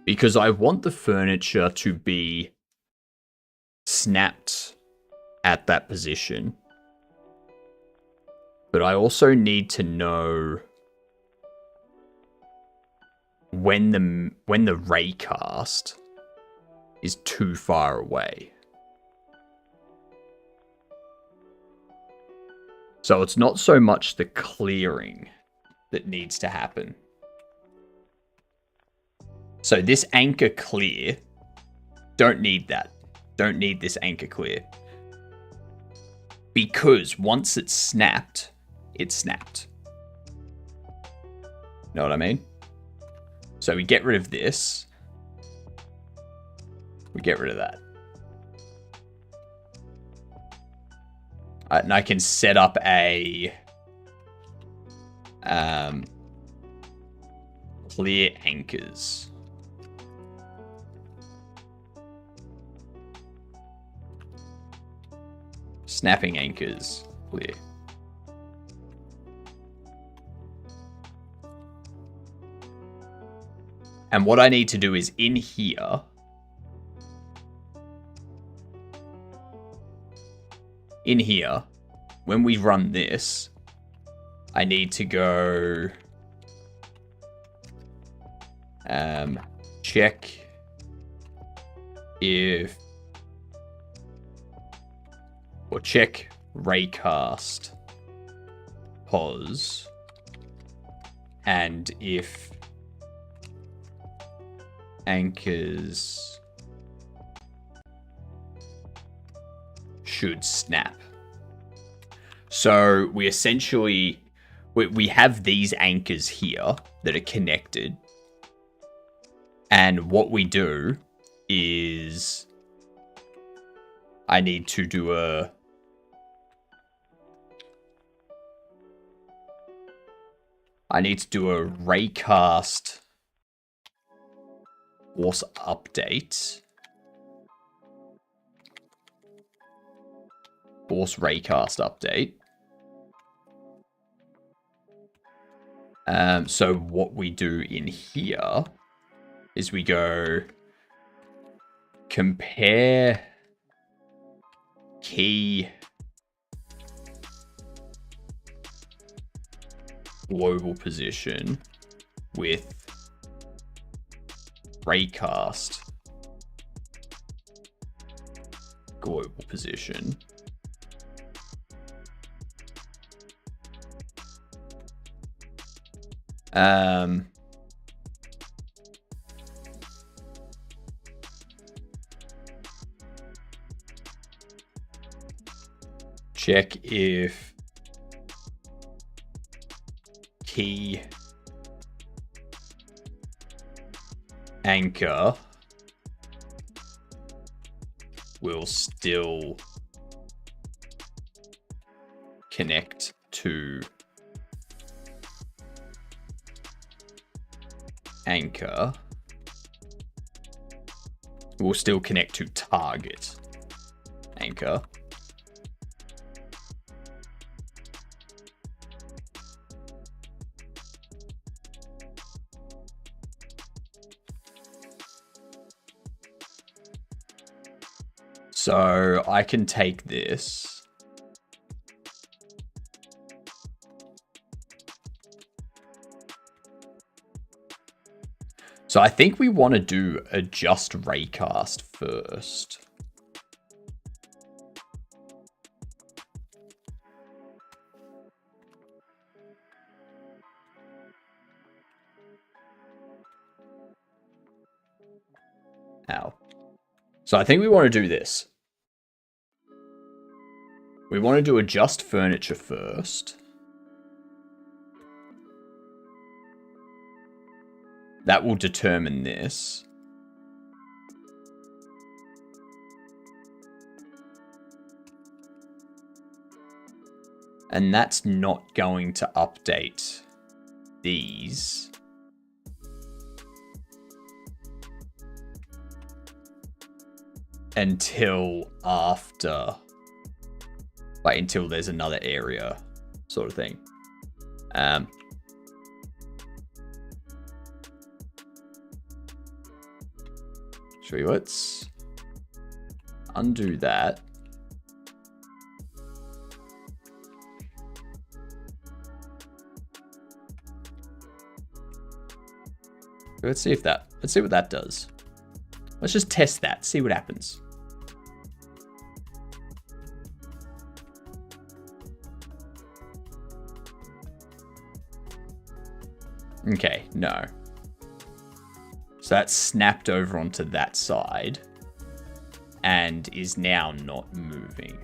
Because I want the furniture to be snapped at that position. But I also need to know when the ray cast is too far away. So it's not so much the clearing that needs to happen. So this anchor clear, don't need that. Don't need this anchor clear. Because once it's snapped, it's snapped. Know what I mean? So we get rid of this. We get rid of that. And I can set up a clear anchors. Snapping anchors, clear. And what I need to do is in here, when we run this, I need to go check if, or check raycast pos, and if anchors should snap. So we essentially, we have these anchors here that are connected. And what we do is I need to do a raycast force update. Force raycast update. So what we do in here is we go compare key global position with raycast global position. Check if key anchor will still connect to anchor. Will still connect to target anchor. So I can take this. So I think we want to do adjust raycast first. Ow. So I think we want to do this. We want to do adjust furniture first. That will determine this. And that's not going to update these. Until after. Like, until there's another area sort of thing. Let's undo that. Let's see what that does. Let's just test that, see what happens. Okay, no. So that's snapped over onto that side and is now not moving.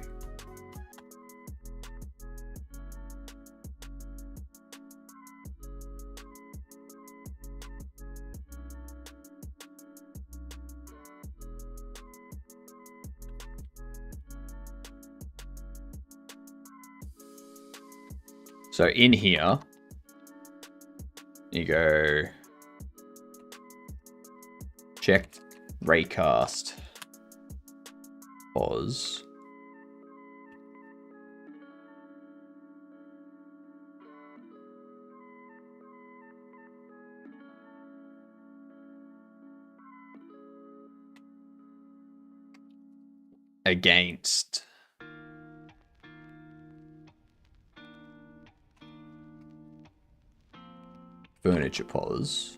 So in here, you go check raycast pause. Against furniture pause.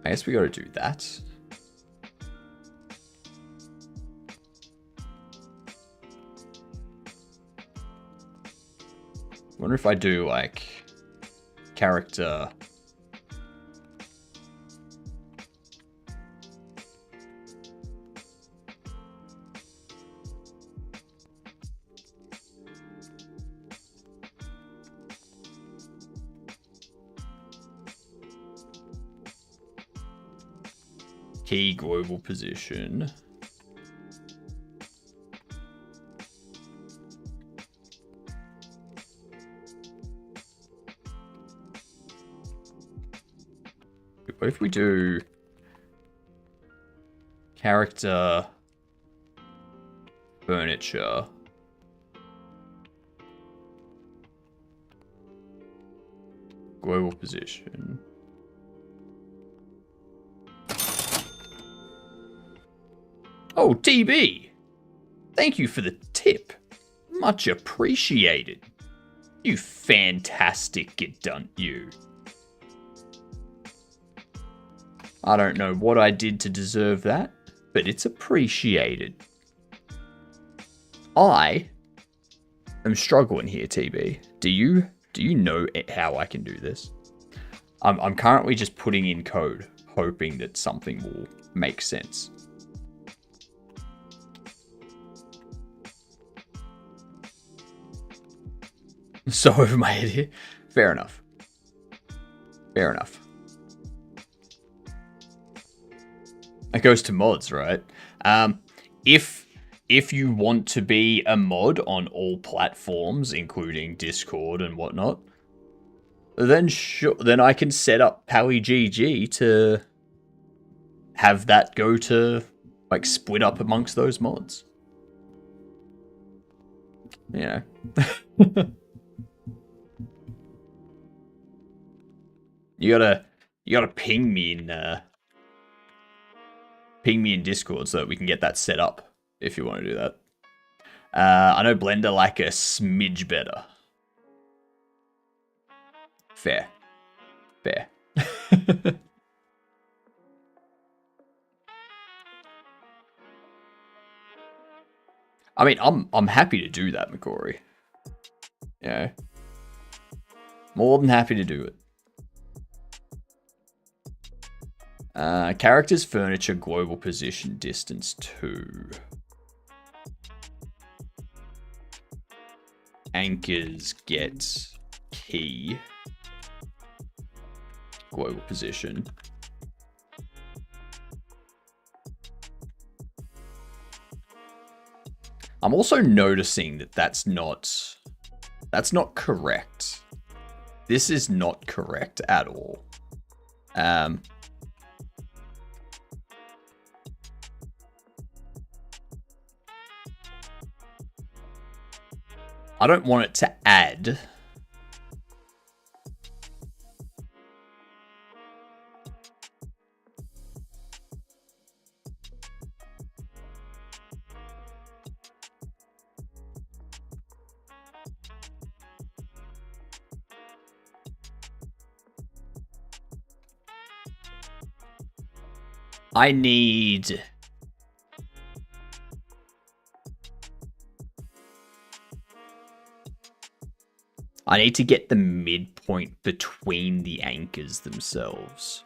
I guess we got to do that. Wonder if I do like character. Key global position. What if we do character furniture? Global position. Oh, TB! Thank you for the tip. Much appreciated. You fantastic get done, you. I don't know what I did to deserve that, but it's appreciated. I am struggling here, TB. Do you know how I can do this? I'm currently just putting in code, hoping that something will make sense. So over my head here. Fair enough. Fair enough. It goes to mods, right? If you want to be a mod on all platforms, including Discord and whatnot, then then I can set up PallyGG to have that go to like split up amongst those mods. You know. You gotta ping me in Discord so that we can get that set up if you want to do that. I know Blender like a smidge better. Fair. I mean, I'm happy to do that, McCory. You know, more than happy to do it. Characters, furniture, global position, distance 2. Anchors get key. Global position. I'm also noticing that that's not correct. This is not correct at all. I don't want it to add. I need to get the midpoint between the anchors themselves.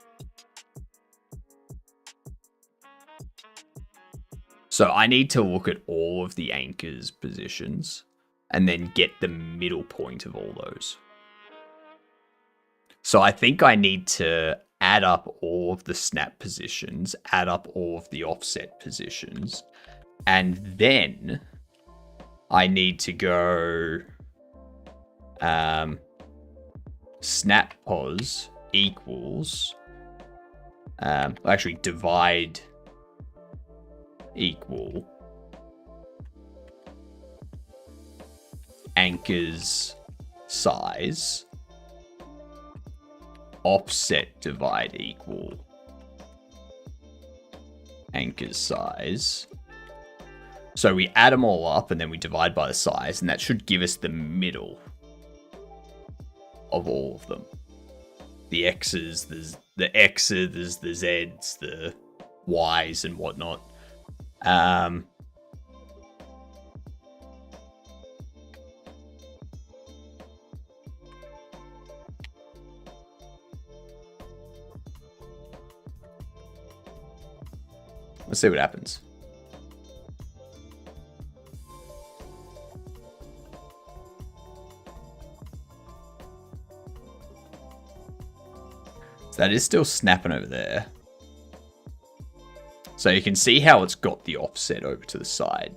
So I need to look at all of the anchors' positions and then get the middle point of all those. So I think I need to add up all of the snap positions, add up all of the offset positions, and then I need to go snap pos equals actually divide equal anchors size offset divide equal anchors size. So we add them all up and then we divide by the size, and that should give us the middle of all of them. The X's, there's the X's, there's the Z's, the Y's and whatnot. Let's see what happens. So that is still snapping over there. So you can see how it's got the offset over to the side.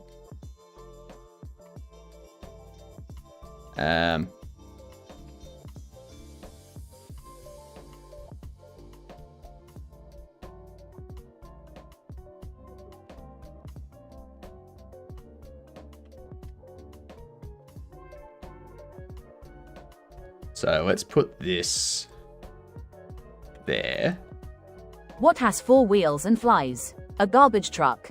So let's put this there. What has 4 wheels and flies? A garbage truck.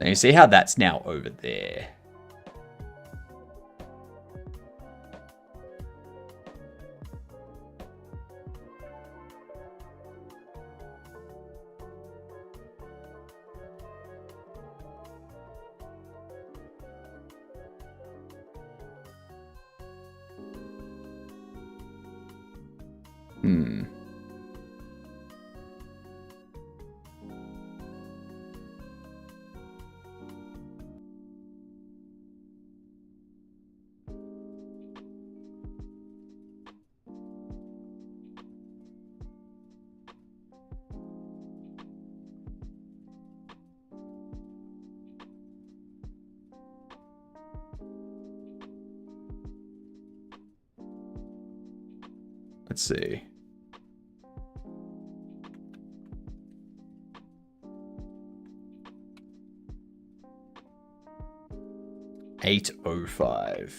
And you see how that's now over there. Let's see. $8.05.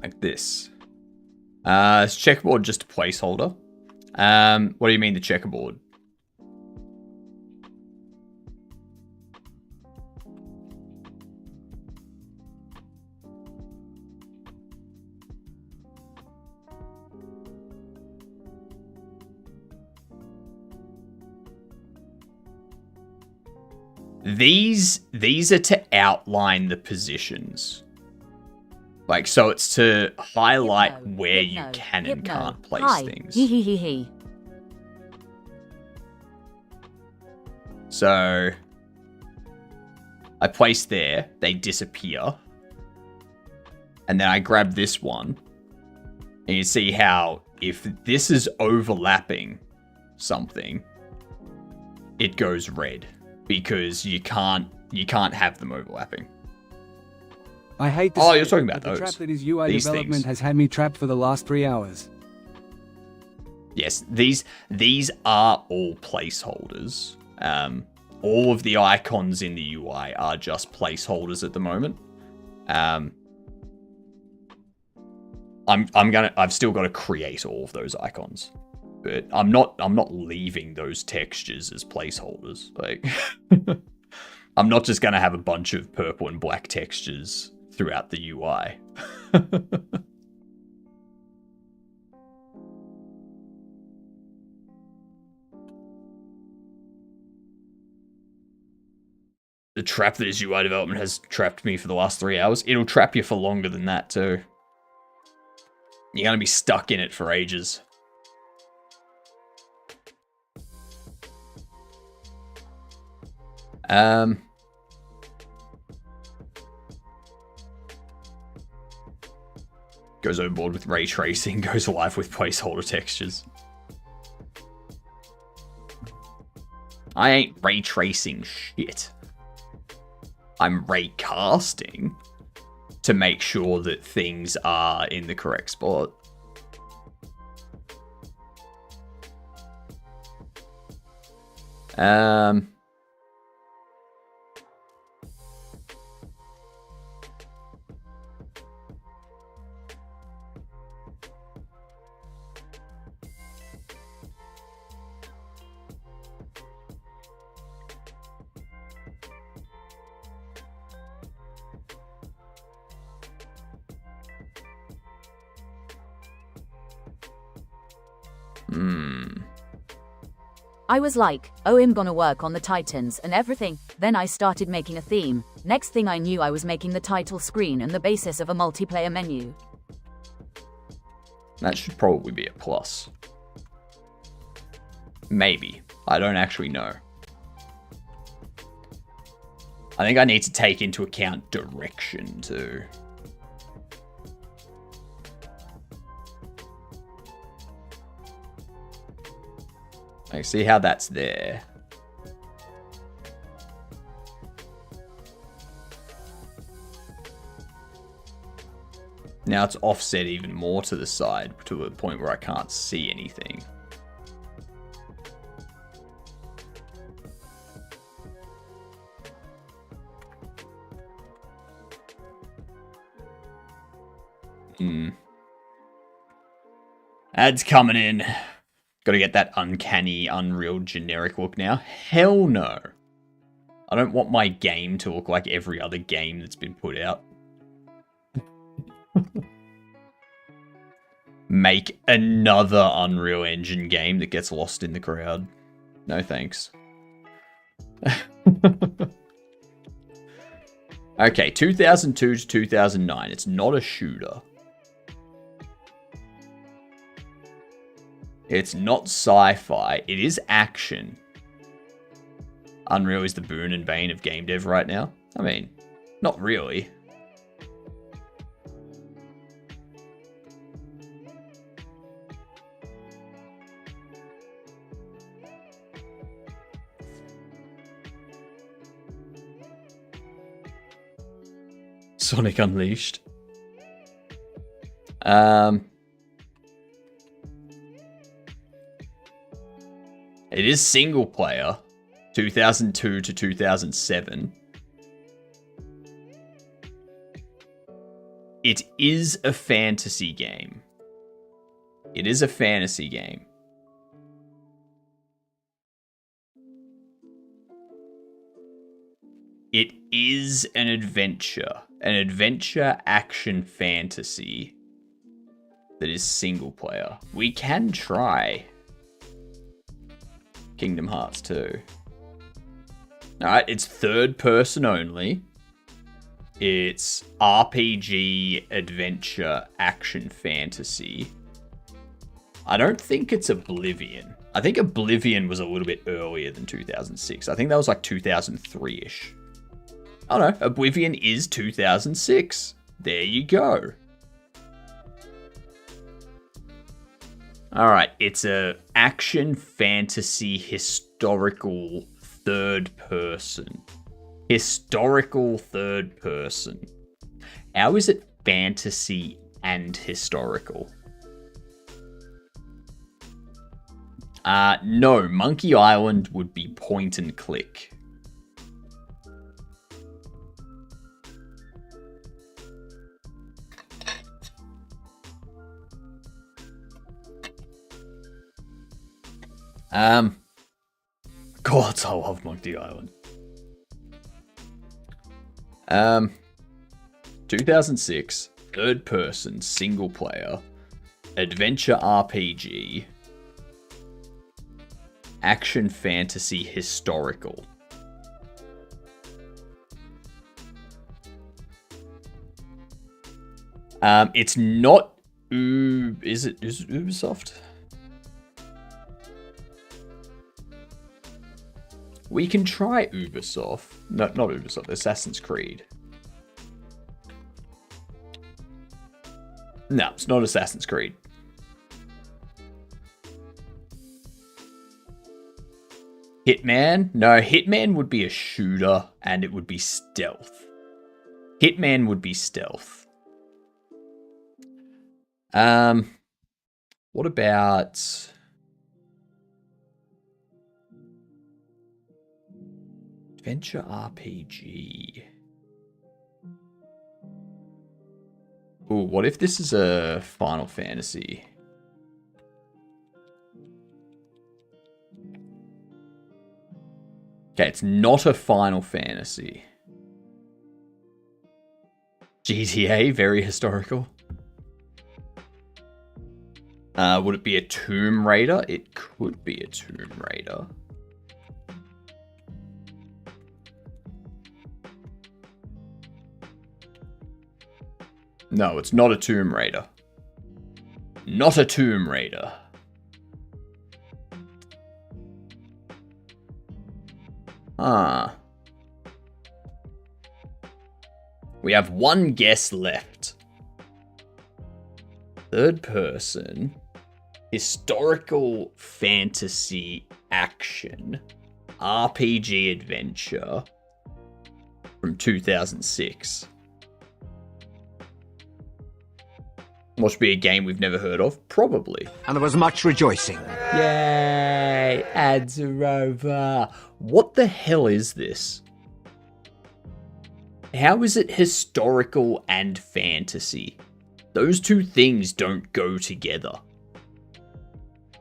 Like this. Is checkerboard just a placeholder? What do you mean the checkerboard? These are to outline the positions. Like, so it's to highlight where you can and can't place things. So I place there, they disappear. And then I grab this one. And you see how if this is overlapping something, it goes red because you can't have them overlapping. I hate to Oh, say you're talking it, about but the those. trap that is UI These development things. has had me trapped for the last 3 hours. Yes, these are all placeholders. All of the icons in the UI are just placeholders at the moment. I've still got to create all of those icons, but I'm not leaving those textures as placeholders. Like, I'm not just gonna have a bunch of purple and black textures throughout the UI. The trap that is UI development has trapped me for the last 3 hours. It'll trap you for longer than that too. You're gonna be stuck in it for ages. Goes overboard with ray tracing, goes live with placeholder textures. I ain't ray tracing shit. I'm ray casting to make sure that things are in the correct spot. I was like, oh, I'm gonna work on the Titans and everything. Then I started making a theme. Next thing I knew, I was making the title screen and the basis of a multiplayer menu. That should probably be a plus. Maybe. I don't actually know. I think I need to take into account direction too. I see how that's there. Now it's offset even more to the side to a point where I can't see anything. Ads coming in. Got to get that uncanny, unreal, generic look now. Hell no. I don't want my game to look like every other game that's been put out. Make another Unreal Engine game that gets lost in the crowd. No thanks. Okay, 2002 to 2009. It's not a shooter. It's not sci-fi. It is action. Unreal is the boon and bane of game dev right now. I mean, not really. Sonic Unleashed. It is single player, 2002 to 2007. It is a fantasy game. It is a fantasy game. It is an adventure action fantasy that is single player. We can try Kingdom Hearts 2. Alright, it's third person only. It's RPG, adventure, action, fantasy. I don't think it's Oblivion. I think Oblivion was a little bit earlier than 2006. I think that was like 2003-ish. Oh no, Oblivion is 2006. There you go. Alright, it's a action, fantasy, historical, third person. Historical third person. How is it fantasy and historical? No, Monkey Island would be point and click. God, I love Monkey Island. 2006, third person, single player, adventure RPG, action fantasy historical. It's not is it Ubisoft? We can try Ubisoft. No, not Ubisoft, Assassin's Creed. No, it's not Assassin's Creed. Hitman? No, Hitman would be a shooter and it would be stealth. Hitman would be stealth. What about adventure RPG? Ooh, what if this is a Final Fantasy? Okay, it's not a Final Fantasy. GTA, very historical. Would it be a Tomb Raider? It could be a Tomb Raider. No, it's not a Tomb Raider. Not a Tomb Raider. We have one guess left. Third person. Historical fantasy action. RPG adventure. From 2006. Must be a game we've never heard of? Probably. And there was much rejoicing. Yay! Ads are over. What the hell is this? How is it historical and fantasy? Those two things don't go together.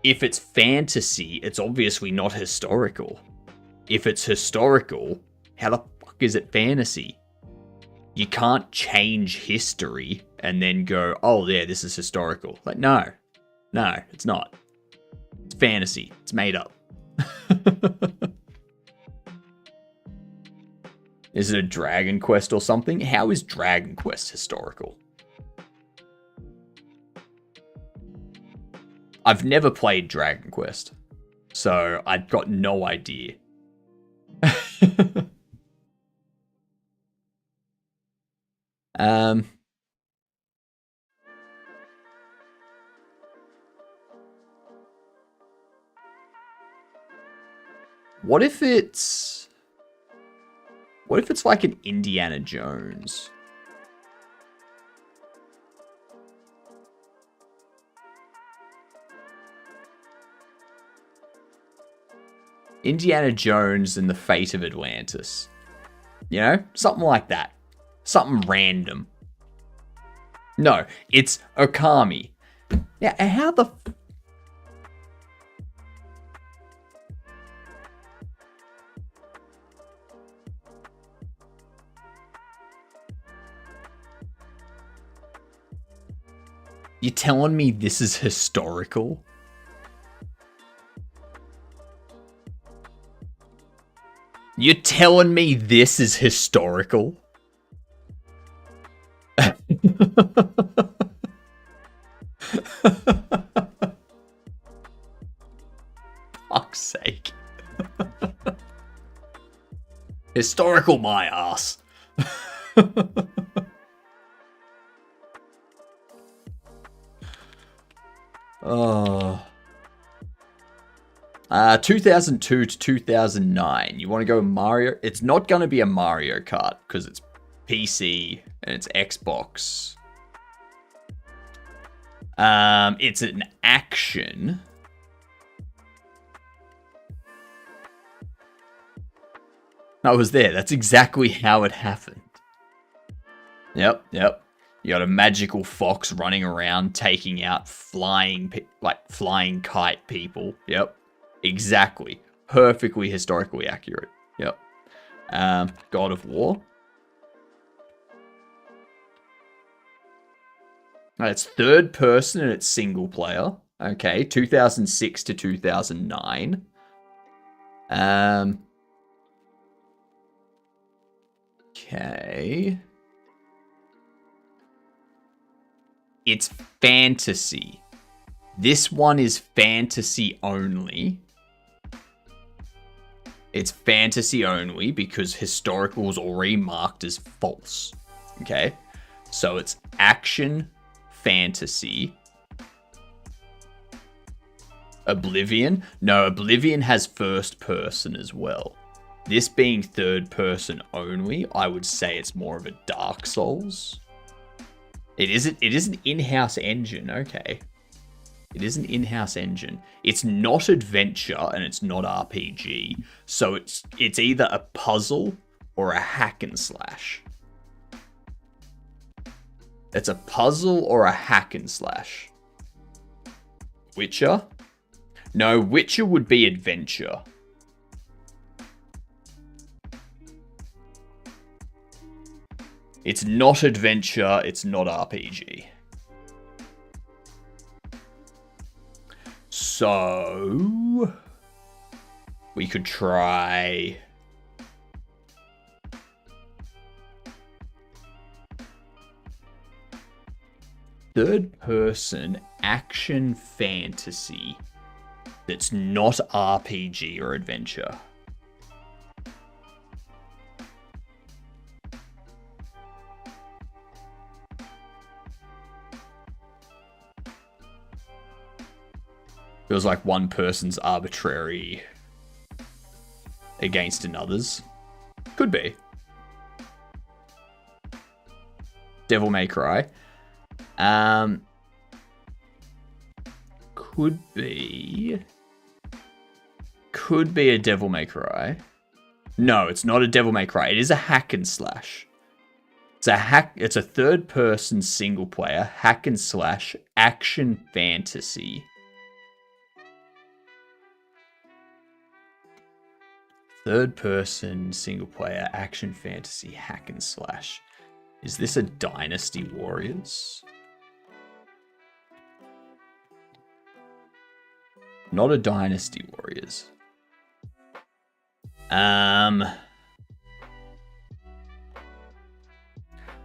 If it's fantasy, it's obviously not historical. If it's historical, how the fuck is it fantasy? You can't change history and then go, oh yeah, this is historical. Like, no, it's not. It's fantasy. It's made up. Is it a Dragon Quest or something? How is Dragon Quest historical? I've never played Dragon Quest, so I've got no idea. What if it's like an Indiana Jones? Indiana Jones and the Fate of Atlantis. You know? Something like that. Something random. No, it's Okami. Yeah, how the... You telling me this is historical? You're telling me this is historical? Fuck's sake. Historical my ass. 2002 to 2009. You want to go Mario? It's not going to be a Mario Kart because it's PC and it's Xbox. It's an action. I was there. That's exactly how it happened. Yep. You got a magical fox running around taking out flying kite people. Yep. Exactly. Perfectly historically accurate. Yep. God of War. It's third person and it's single player. Okay, 2006 to 2009. Okay. It's fantasy. This one is fantasy only. It's fantasy only because historical is already marked as false. Okay? So it's action, fantasy. Oblivion? No, Oblivion has first person as well. This being third person only, I would say it's more of a Dark Souls. It is an in-house engine, okay. It is an in-house engine. It's not adventure and it's not RPG. So it's either a puzzle or a hack and slash. It's a puzzle or a hack and slash. Witcher? No, Witcher would be adventure. It's not adventure, it's not RPG. So we could try third person action fantasy that's not RPG or adventure. Feels like one person's arbitrary against another's. Could be. Devil May Cry. Could be a Devil May Cry. No, it's not a Devil May Cry. It is a hack and slash. It's a third person single player hack and slash action fantasy. Third person, single player, action fantasy, hack and slash. Is this a Dynasty Warriors? Not a Dynasty Warriors.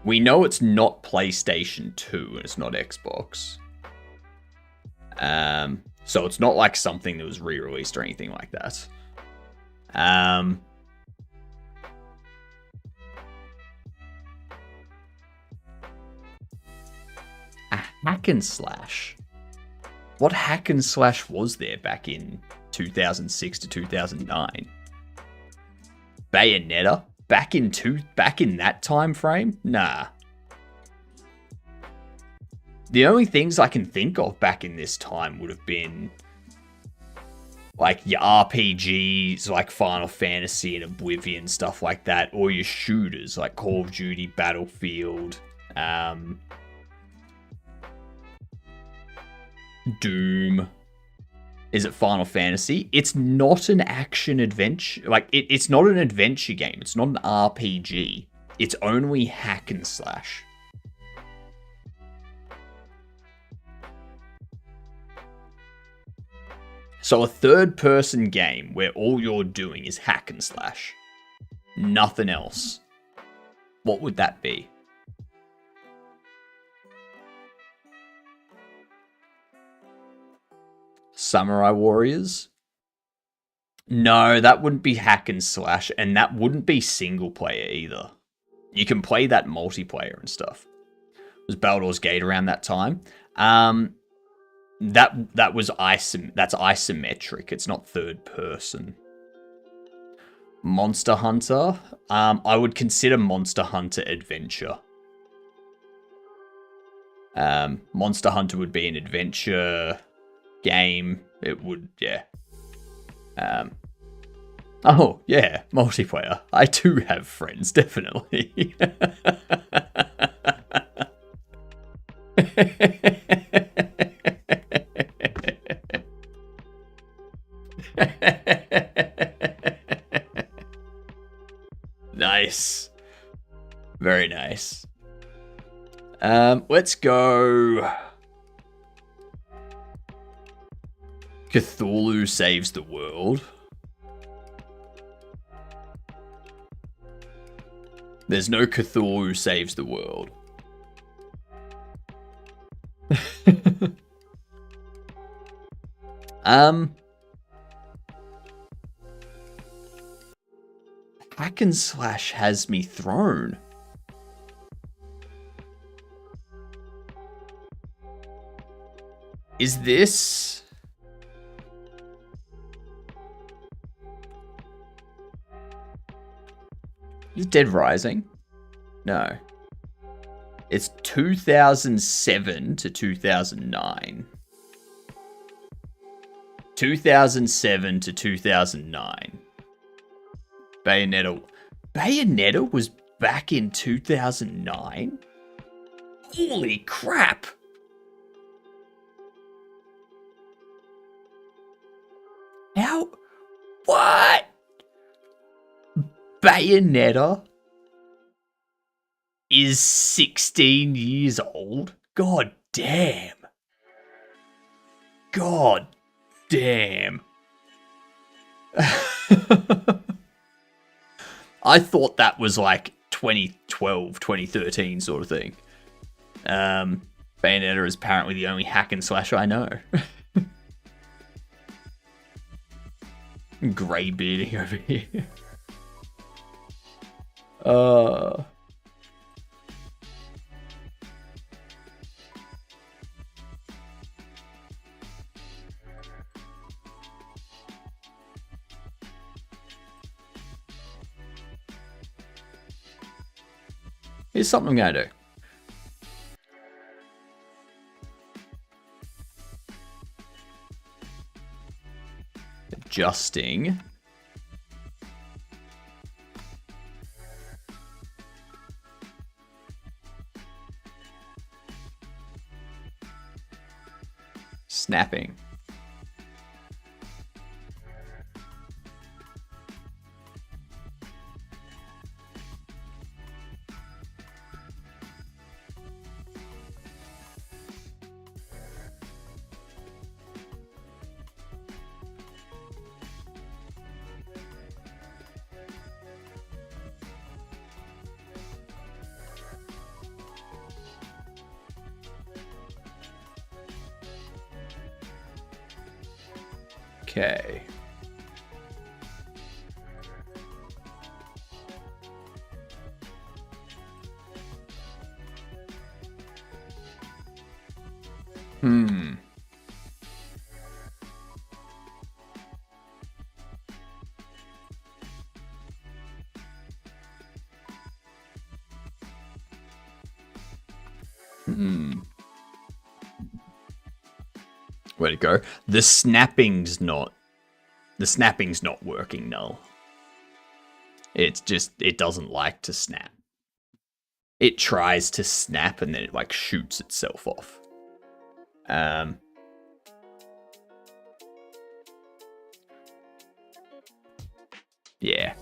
We know it's not PlayStation 2 and it's not Xbox. So it's not like something that was re-released or anything like that. A hack and slash. What hack and slash was there back in 2006 to 2009? Bayonetta? Back in that time frame? Nah. The only things I can think of back in this time would have been like your RPGs, like Final Fantasy and Oblivion, stuff like that, or your shooters, like Call of Duty, Battlefield, Doom. Is it Final Fantasy? It's not an action adventure. Like, it's not an adventure game. It's not an RPG. It's only hack and slash. So a third-person game where all you're doing is hack and slash. Nothing else. What would that be? Samurai Warriors? No, that wouldn't be hack and slash, and that wouldn't be single player either. You can play that multiplayer and stuff. It was Baldur's Gate around that time. That's isometric. It's not third person. Monster Hunter. I would consider Monster Hunter adventure. Monster Hunter would be an adventure game. It would, yeah. Oh, yeah, multiplayer. I do have friends, definitely. Nice. Very nice. Let's go. Cthulhu saves the world. There's no Cthulhu saves the world. Hack and slash has me thrown. Is this... Is it Dead Rising? No. It's 2007 to 2009. 2007 to 2009. Bayonetta. Bayonetta was back in 2009? Holy crap! How? What? Bayonetta is 16 years old? God damn. God damn. I thought that was like 2012, 2013 sort of thing. Bayonetta is apparently the only hack and slash I know. Grey bearding over here. Here's something I'm gonna do. Adjusting. Snapping. Okay. Where'd it go? The snapping's not working, Null. It's just, it doesn't like to snap. It tries to snap and then it like shoots itself off. Yeah.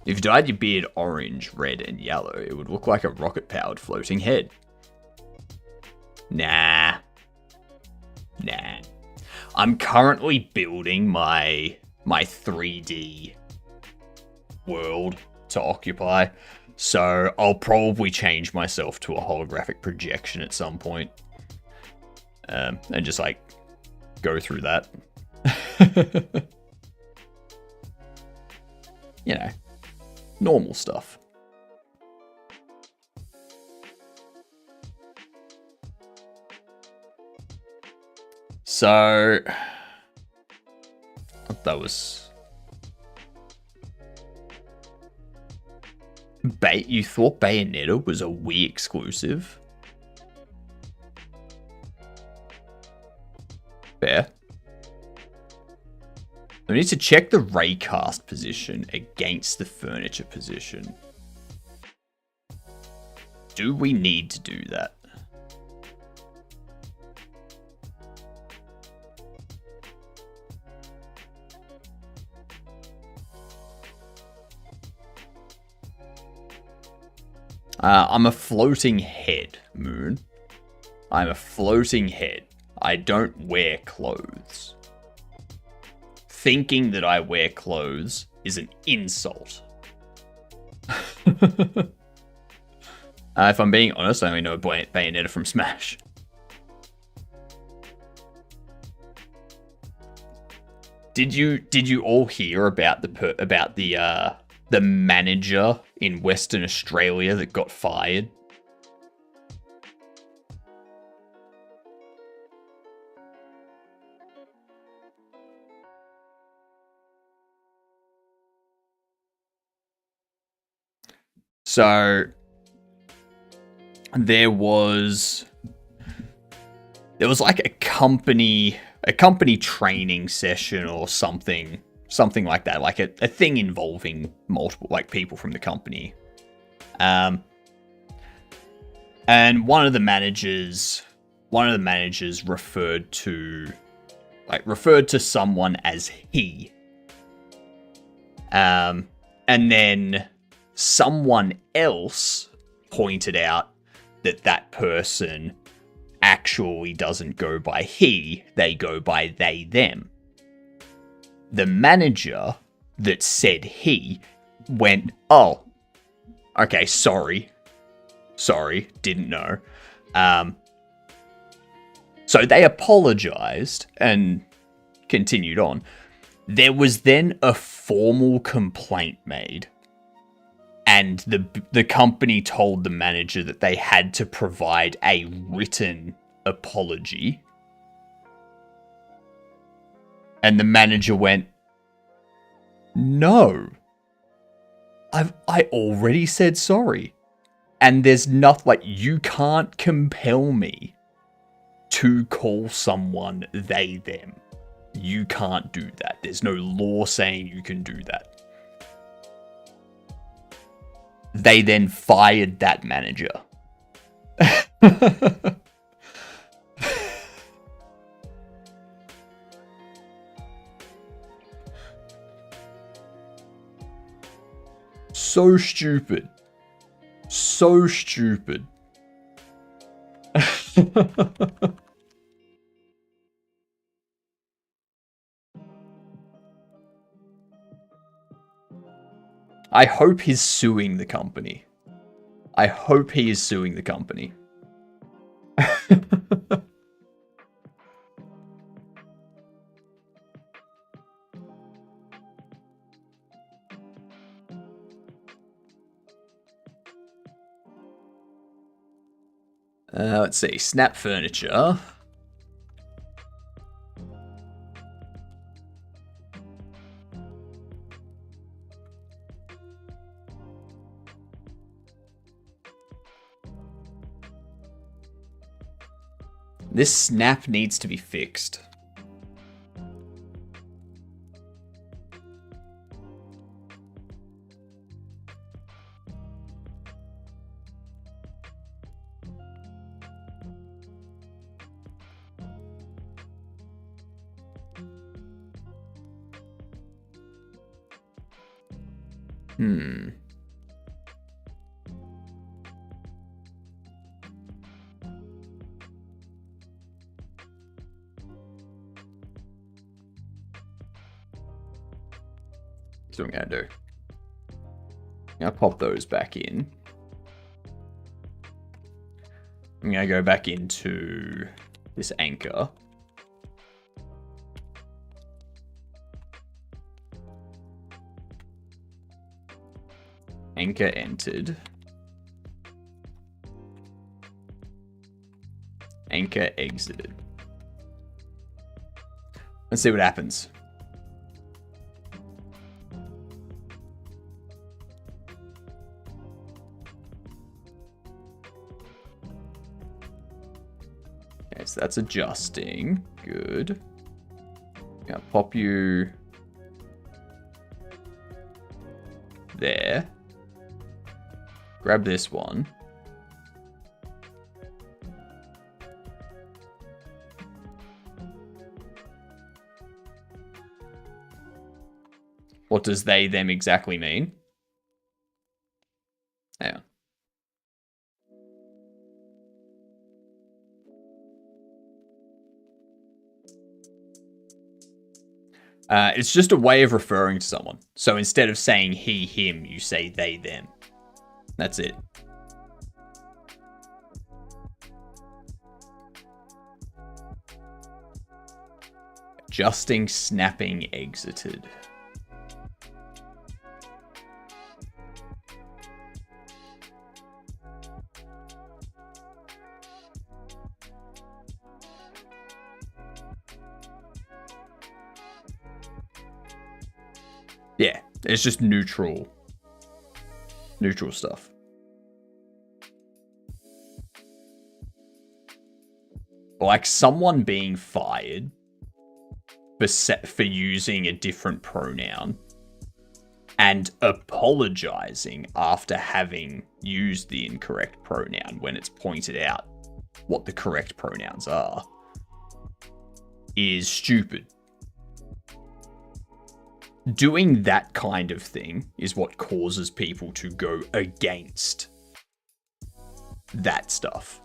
If you dyed your beard orange, red, and yellow, it would look like a rocket-powered floating head. Nah. I'm currently building my 3D world to occupy. So I'll probably change myself to a holographic projection at some point. And just like go through that. You know, normal stuff. So that was you thought Bayonetta was a Wii exclusive? Fair. We need to check the raycast position against the furniture position. Do we need to do that? I'm a floating head, Moon. I'm a floating head. I don't wear clothes. Thinking that I wear clothes is an insult. If I'm being honest, I only know Bayonetta from Smash. Did you all hear about the manager in Western Australia that got fired? So there was like a company training session or something like that, like a thing involving multiple like people from the company. And one of the managers referred to someone as he. And then someone else pointed out that person actually doesn't go by he, they go by they, them. The manager that said he went, oh, okay, sorry, didn't know. So they apologized and continued on. There was then a formal complaint made, and the company told the manager that they had to provide a written apology. And the manager went, no, I already said sorry. And there's nothing, like, you can't compel me to call someone they, them. You can't do that. There's no law saying you can do that. They then fired that manager. So stupid. So stupid. I hope he's suing the company. I hope he is suing the company. Let's see. Snap furniture. This snap needs to be fixed. That's what I'm gonna do. I'll pop those back in. I'm going to go back into this anchor. Anchor entered. Anchor exited. Let's see what happens. Okay, so that's adjusting. Good. Gonna pop you there. Grab this one. What does they, them exactly mean? Hang on. It's just a way of referring to someone. So instead of saying he, him, you say they, them. That's it. Adjusting, snapping, exited. Yeah, it's just neutral stuff. Like someone being fired for using a different pronoun and apologizing after having used the incorrect pronoun when it's pointed out what the correct pronouns are is stupid. Doing that kind of thing is what causes people to go against that stuff.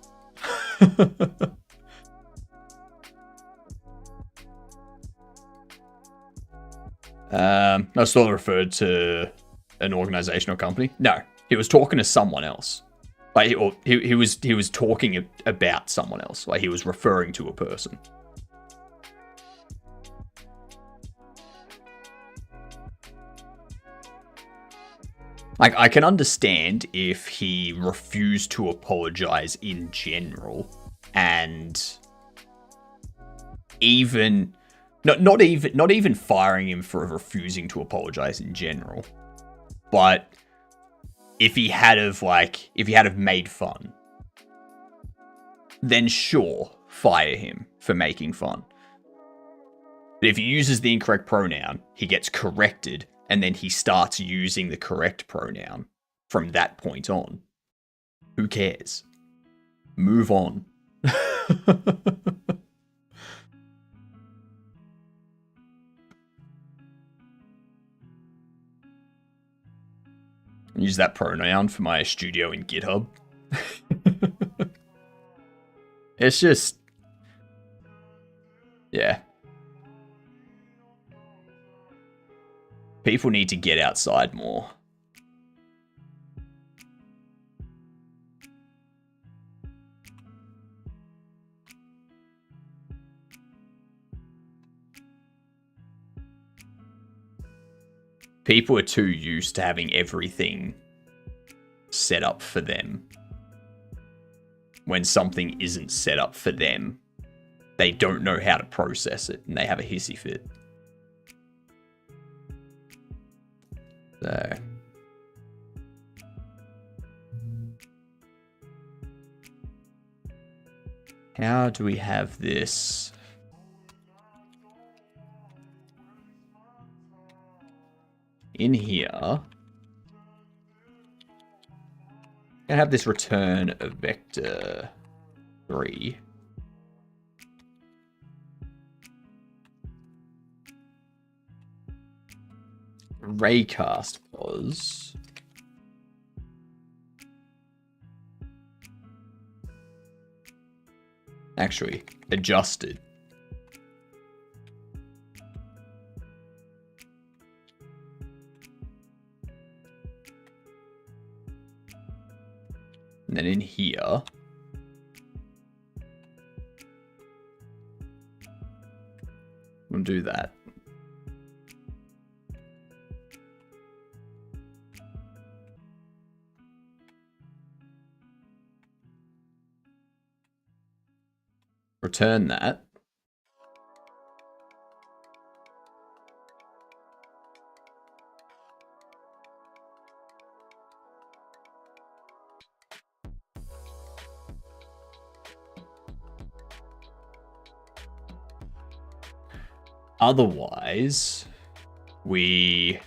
I still referred to an organization or company. No, he was talking to someone else. Like, he was talking about someone else. Like, he was referring to a person. Like, I can understand if he refused to apologize in general, and even not even firing him for refusing to apologize in general, but if he had made fun, then sure, fire him for making fun. But if he uses the incorrect pronoun, he gets corrected, and then he starts using the correct pronoun from that point on. Who cares? Move on. Use that pronoun for my studio in GitHub. It's just... yeah. People need to get outside more. People are too used to having everything set up for them. When something isn't set up for them, they don't know how to process it and they have a hissy fit. So, how do we have this? In here, I'm gonna have this return a vector 3. Raycast was actually adjusted. then in here, we'll do that. Return that. Otherwise, we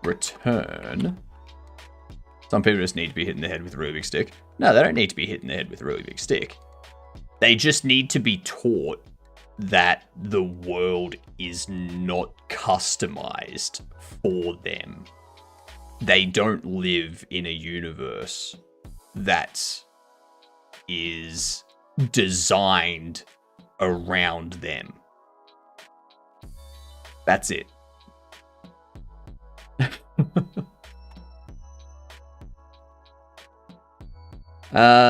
return. Some people just need to be hitting the head with a really big stick. No, they don't need to be hitting the head with a really big stick. They just need to be taught that the world is not customized for them. They don't live in a universe that is designed around them. That's it.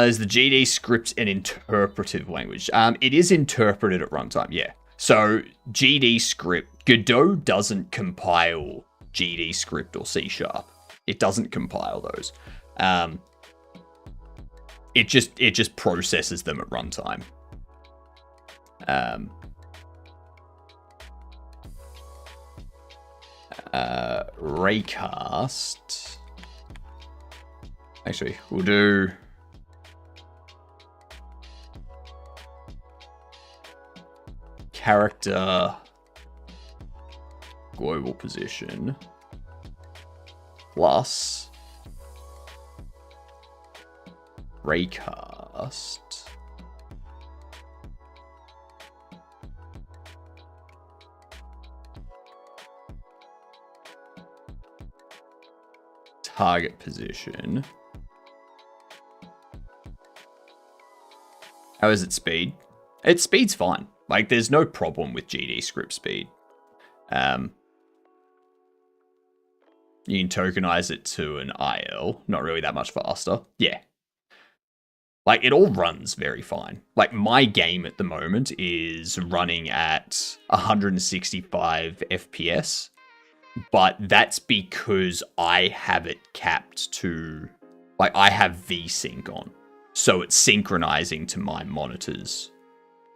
Is the GD script an interpretive language? It is interpreted at runtime, yeah. So GD script, Godot doesn't compile GD script or C#. It doesn't compile those. It just processes them at runtime. Raycast. Actually, we'll do character global position plus Raycast target position. How is its speed? Its speed's fine. Like, there's no problem with GD script speed. You can tokenize it to an IL. Not really that much faster. Yeah. Like, it all runs very fine. Like, my game at the moment is running at 165 FPS. But that's because I have it capped to... Like, I have VSync on. So it's synchronizing to my monitor's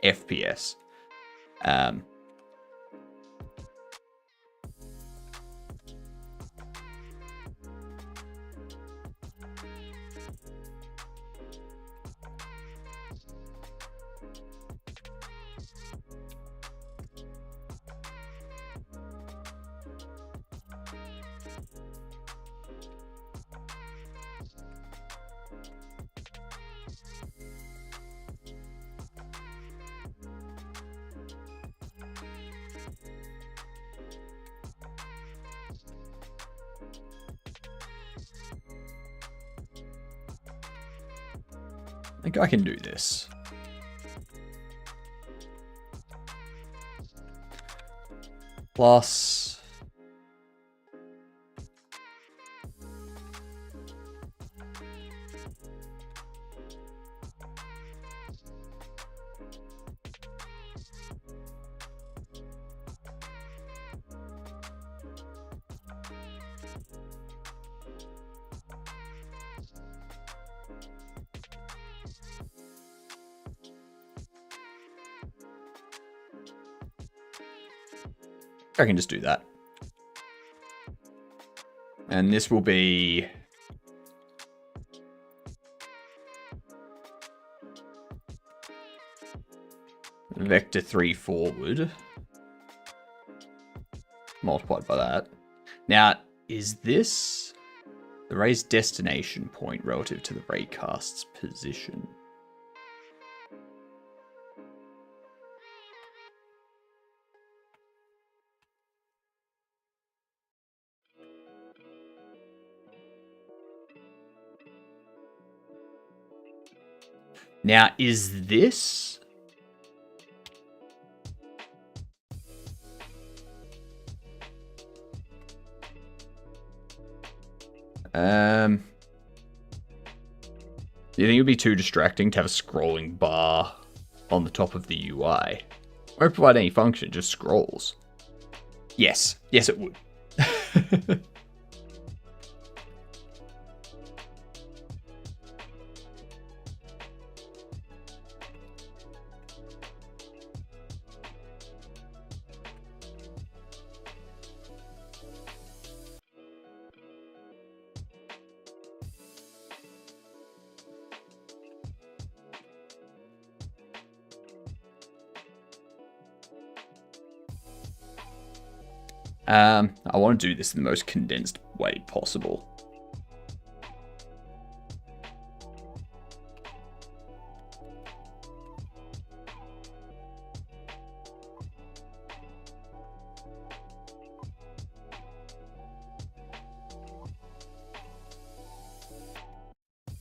FPS. I think I can do this. Plus... I can just do that. And this will be... vector 3 forward. Multiplied by that. Now, is this the ray's destination point relative to the raycast's position? Now, is this... Do you think it would be too distracting to have a scrolling bar on the top of the UI? Won't provide any function, just scrolls. Yes. Yes, it would. I want to do this in the most condensed way possible.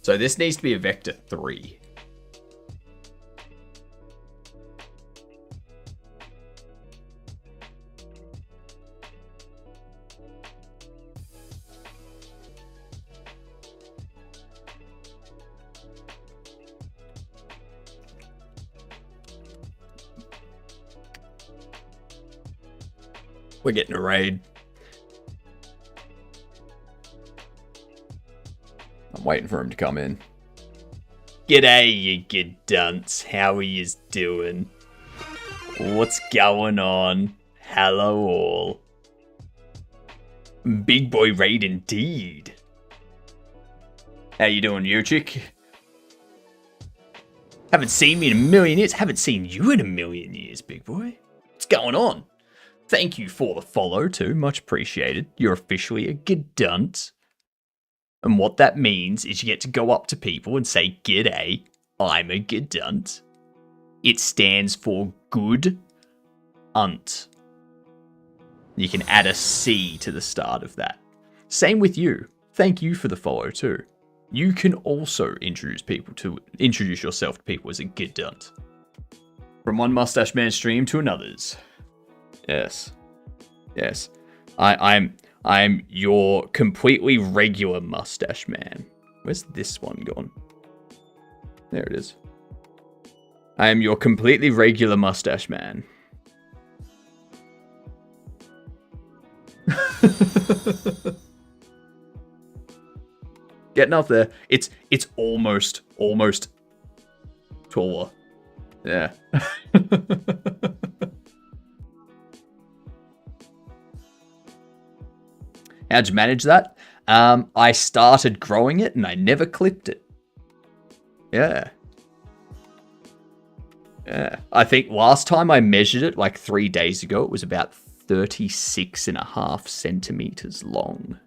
So this needs to be a vector 3. We're getting a raid. I'm waiting for him to come in. G'day, you good dunce. How are yous doing? What's going on? Hello all. Big boy raid indeed. How you doing, Yochik? Haven't seen me in a million years. Haven't seen you in a million years, big boy. What's going on? Thank you for the follow too, much appreciated. You're officially a gedunt. And what that means is you get to go up to people and say, G'day, I'm a gedunt. It stands for good unt. You can add a C to the start of that. Same with you. Thank you for the follow too. You can also introduce yourself to people as a gedunt. From one mustache man stream to another's. Yes. Yes. I'm your completely regular mustache man. Where's this one gone? There it is. I am your completely regular mustache man. Getting up there. It's almost taller. Yeah. How'd you manage that? I started growing it and I never clipped it. Yeah. Yeah. I think last time I measured it, like 3 days ago, it was about 36.5 centimeters long.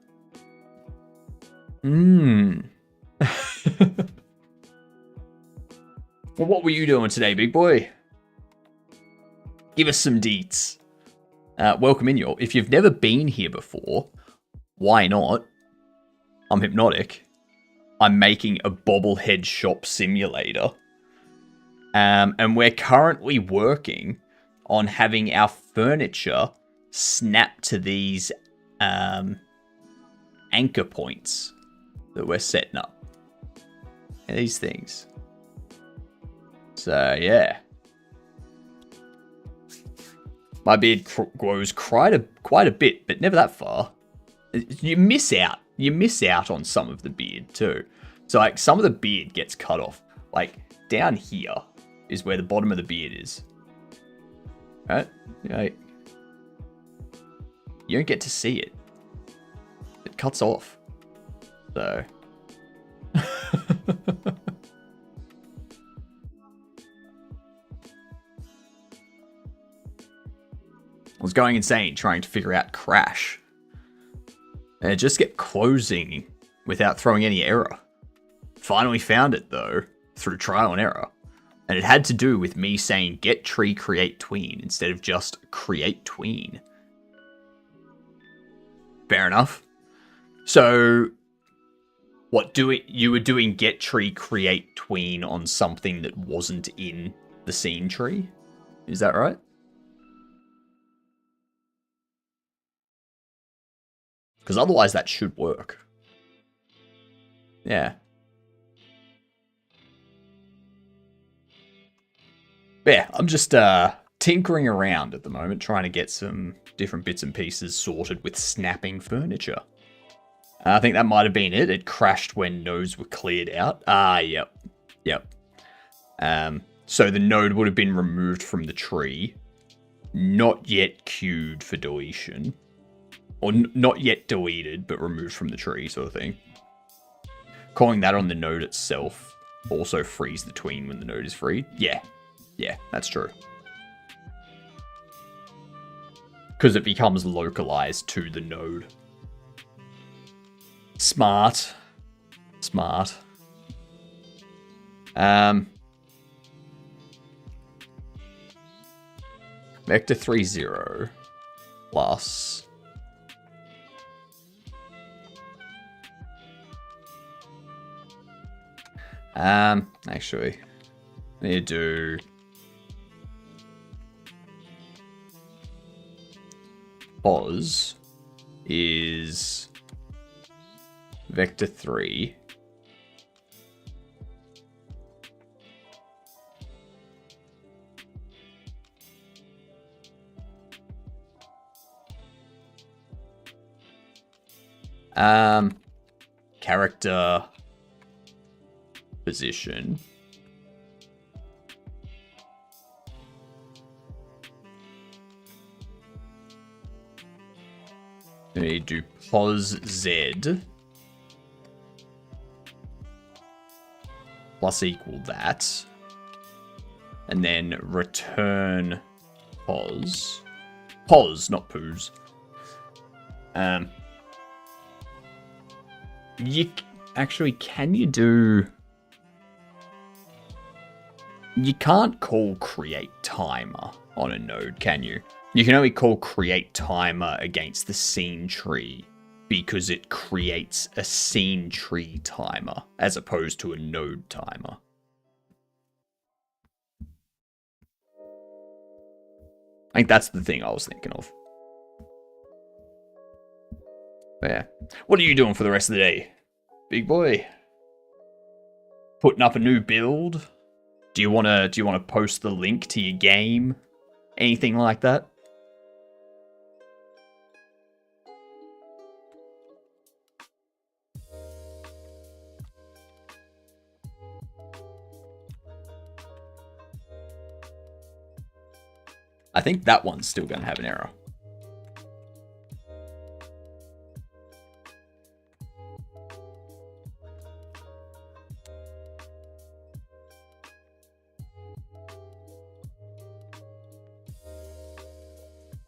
Well, what were you doing today, big boy? Give us some deets. Welcome in, y'all. If you've never been here before, why not? I'm HypnotiK. I'm making a bobblehead shop simulator. And we're currently working on having our furniture snap to these anchor points that we're setting up. And these things. So, yeah. My beard grows quite a bit, but never that far. You miss out. You miss out on some of the beard too. So like some of the beard gets cut off. Like down here is where the bottom of the beard is. Right? Like, you don't get to see it. It cuts off. So. I was going insane trying to figure out Crash. And it just kept closing without throwing any error. Finally found it though, through trial and error. And it had to do with me saying get tree create tween instead of just create tween. Fair enough. So, you were doing get tree create tween on something that wasn't in the scene tree? Is that right? Because otherwise that should work. Yeah. Yeah, I'm just tinkering around at the moment, trying to get some different bits and pieces sorted with snapping furniture. I think that might have been it. It crashed when nodes were cleared out. Yep. So the node would have been removed from the tree, not yet queued for deletion, or not yet deleted, but removed from the tree, sort of thing. Calling that on the node itself also frees the tween when the node is freed. Yeah, that's true. Because it becomes localized to the node. Smart. Vector 3.0 plus actually I need to do pos is vector 3 character position we do pos z plus equal that, and then return pos, not poos. Can you do? You can't call create timer on a node, can you? You can only call create timer against the scene tree because it creates a scene tree timer as opposed to a node timer. I think that's the thing I was thinking of. But yeah. What are you doing for the rest of the day, big boy? Putting up a new build? Do you wanna post the link to your game? Anything like that? I think that one's still gonna have an error.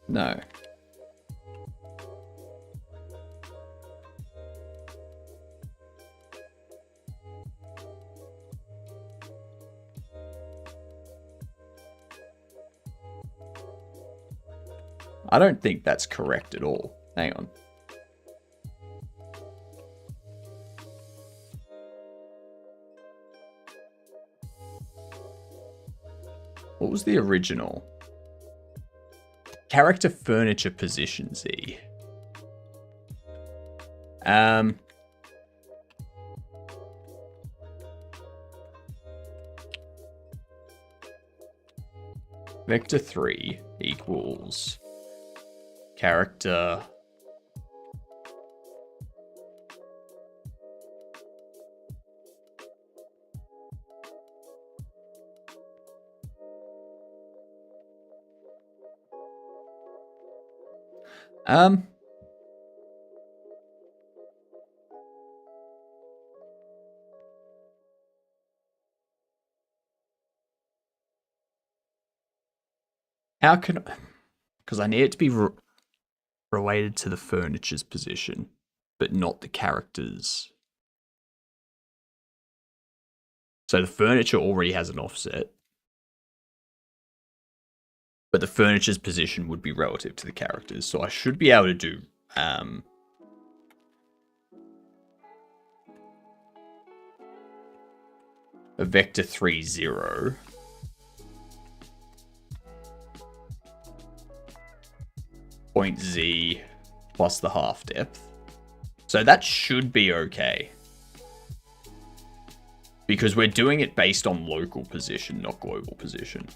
No. I don't think that's correct at all. Hang on. What was the original? Character furniture position Z. Vector 3 equals character how can, because I need it to be related to the furniture's position, but not the character's. So the furniture already has an offset, but the furniture's position would be relative to the characters. So I should be able to do a vector 3.0 point Z plus the half depth. So that should be okay. because we're doing it based on local position, not global position.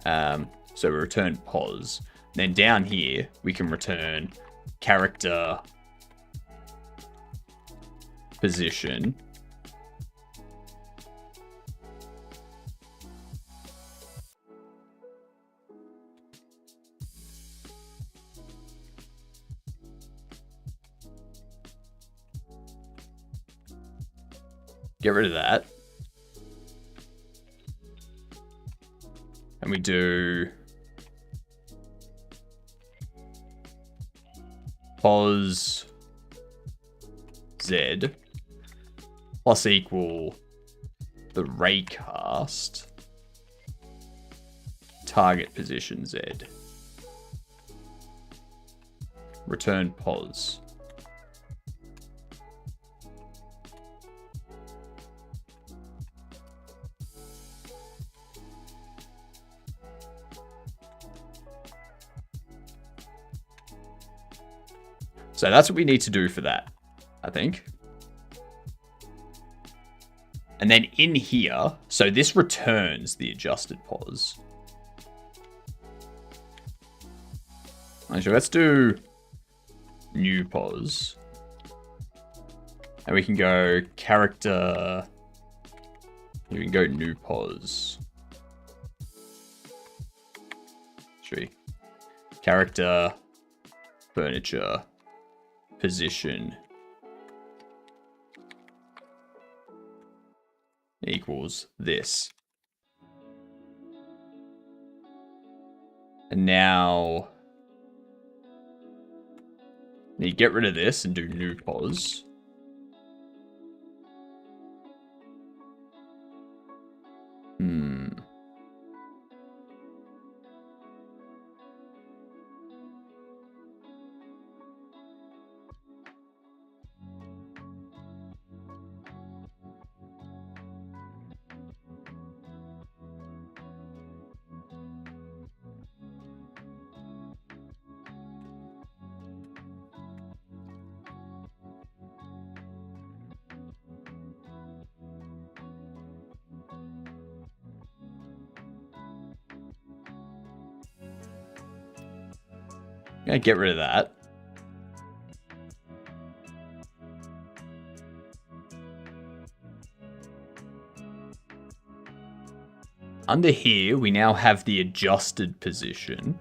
So we return pos. Then down here, we can return character position. Get rid of that. And we do pos z plus equal the raycast target position z. Return pos. So that's what we need to do for that, I think. And then in here, so this returns the adjusted pos. Actually, let's do new pos. And we can go character. We can go new pos. Actually, character, furniture, position equals this. And now you get rid of this and do new pos. Yeah, get rid of that. Under here, we now have the adjusted position.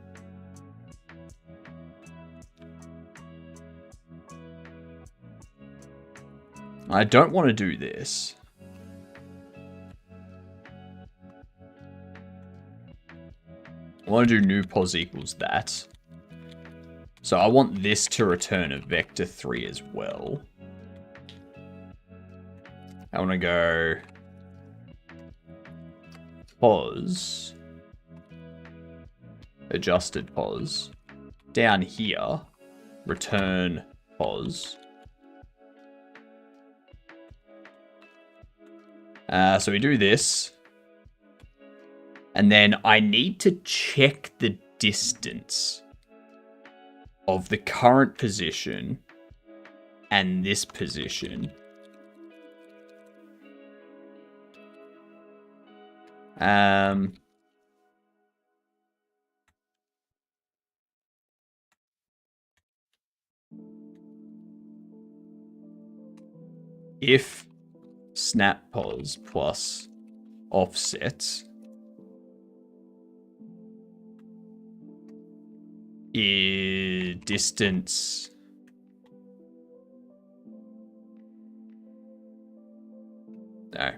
I don't want to do this. I want to do new pos equals that. So I want this to return a vector 3 as well. I want to go pos, adjusted pos, down here, return pos. So we do this. And then I need to check the distance of the current position and this position. If snap pos plus offset distance no.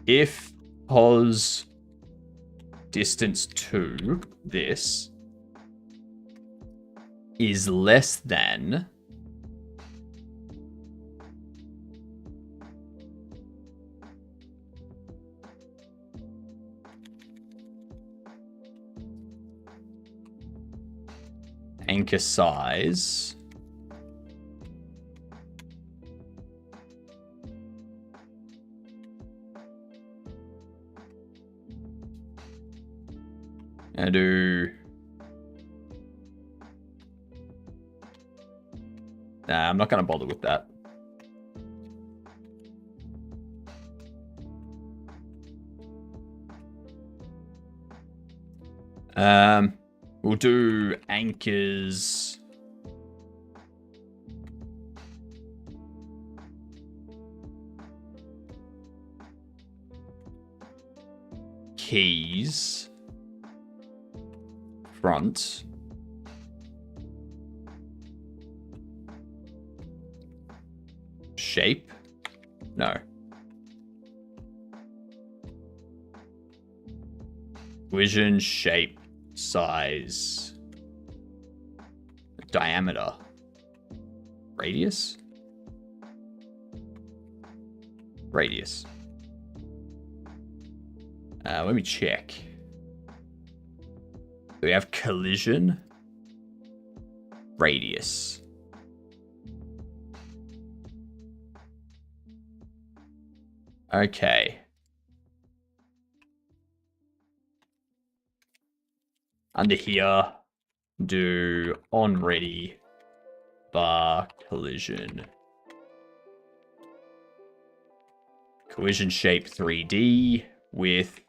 If pos distance to this is less than anchor size and do I'm not going to bother with that. We'll do anchors. Keys. Front. Shape? No. Collision, shape, size, diameter, radius? Radius. Let me check. We have collision, radius. Okay. Under here, do on ready bar collision. Collision shape 3D with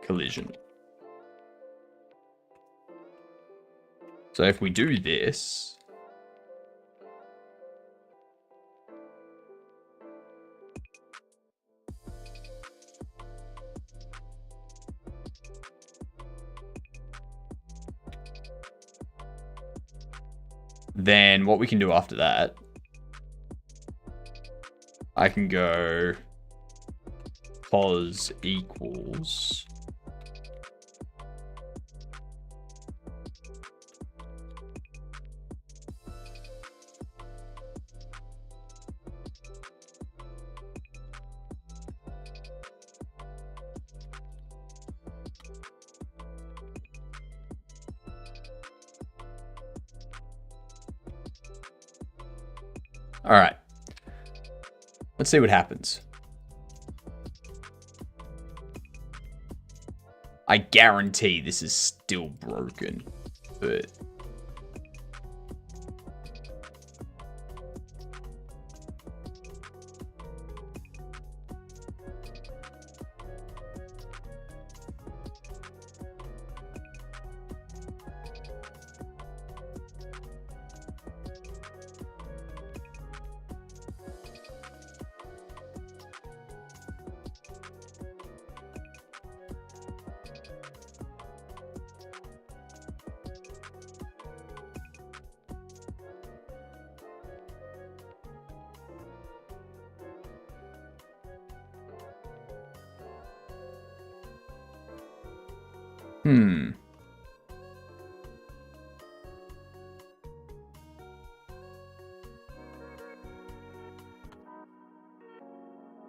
collision. So if we do this, then what we can do after that, I can go pos equals all right. Let's see what happens. I guarantee this is still broken, but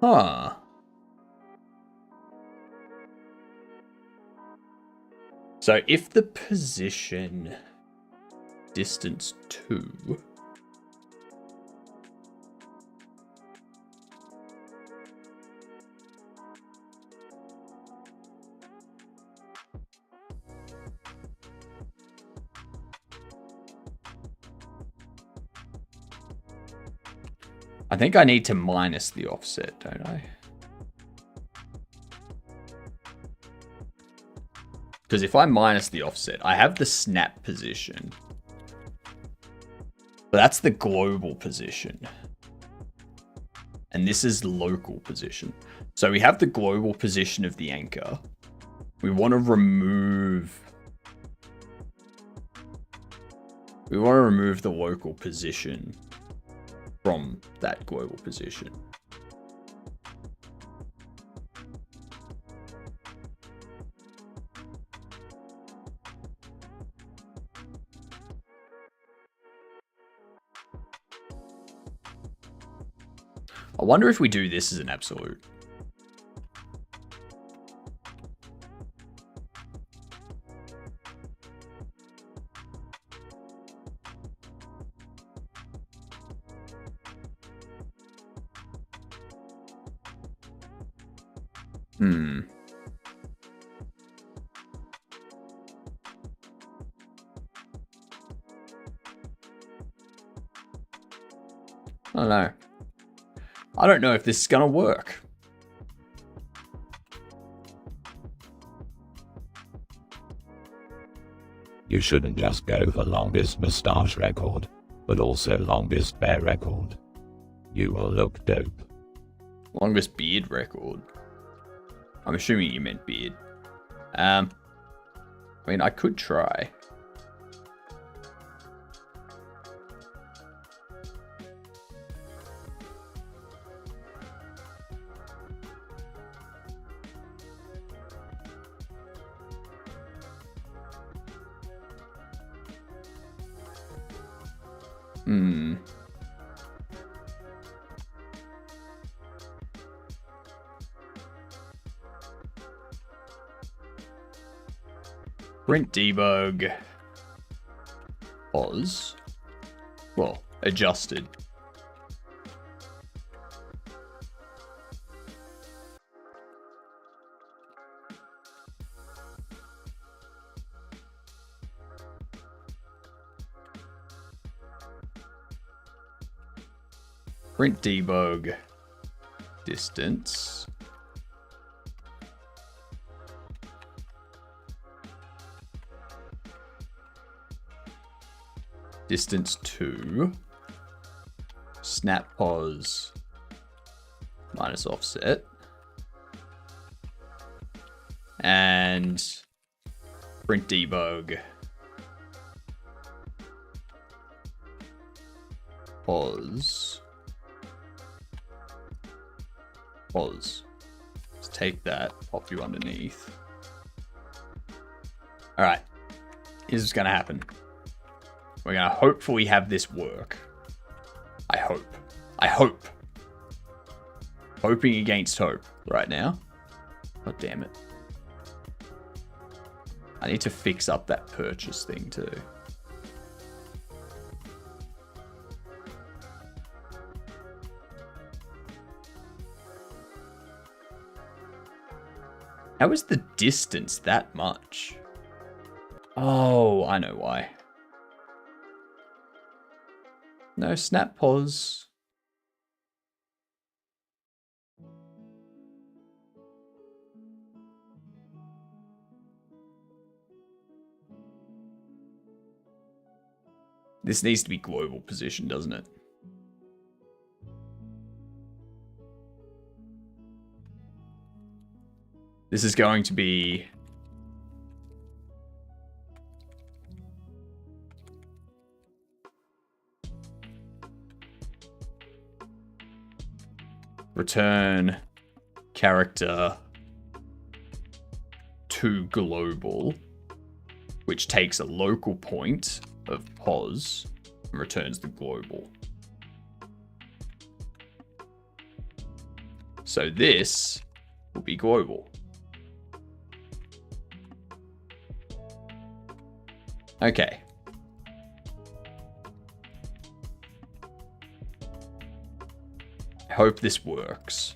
Huh. So if the position distance 2 I think I need to minus the offset, don't I? Because if I minus the offset, I have the snap position. But that's the global position. And this is local position. So we have the global position of the anchor. We want to remove... We want to remove the local position from that global position. I wonder if we do this as an absolute. I don't know. I don't know if this is gonna work. You shouldn't just go for longest mustache record, but also longest bear record. You will look dope. Longest beard record. I'm assuming you meant beard. I mean, I could try. Print debug. Pause. Well, adjusted. Print debug distance. Distance 2. Snap pause minus offset. And print debug. Pause. Pause. Let's take that, pop you underneath. Alright. Here's what's gonna happen. We're gonna hopefully have this work. I hope. I hope. Hoping against hope right now. God damn it. I need to fix up that purchase thing too. How is the distance that much? Oh, I know why. No, snap pause. This needs to be global position, doesn't it? This is going to be... return character to global, which takes a local point of pos and returns the global. So this will be global. Okay. I hope this works.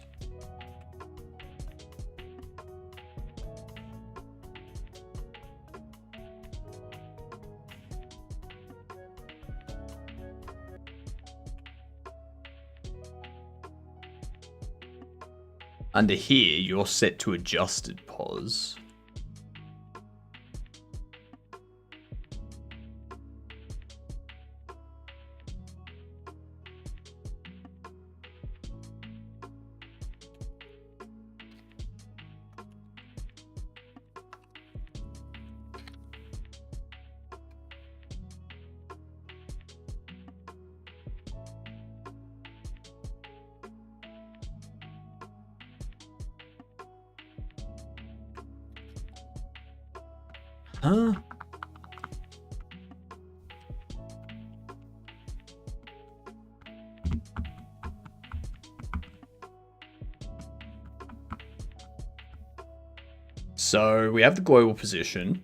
Under here, you're set to adjusted pos. Huh? So we have the global position.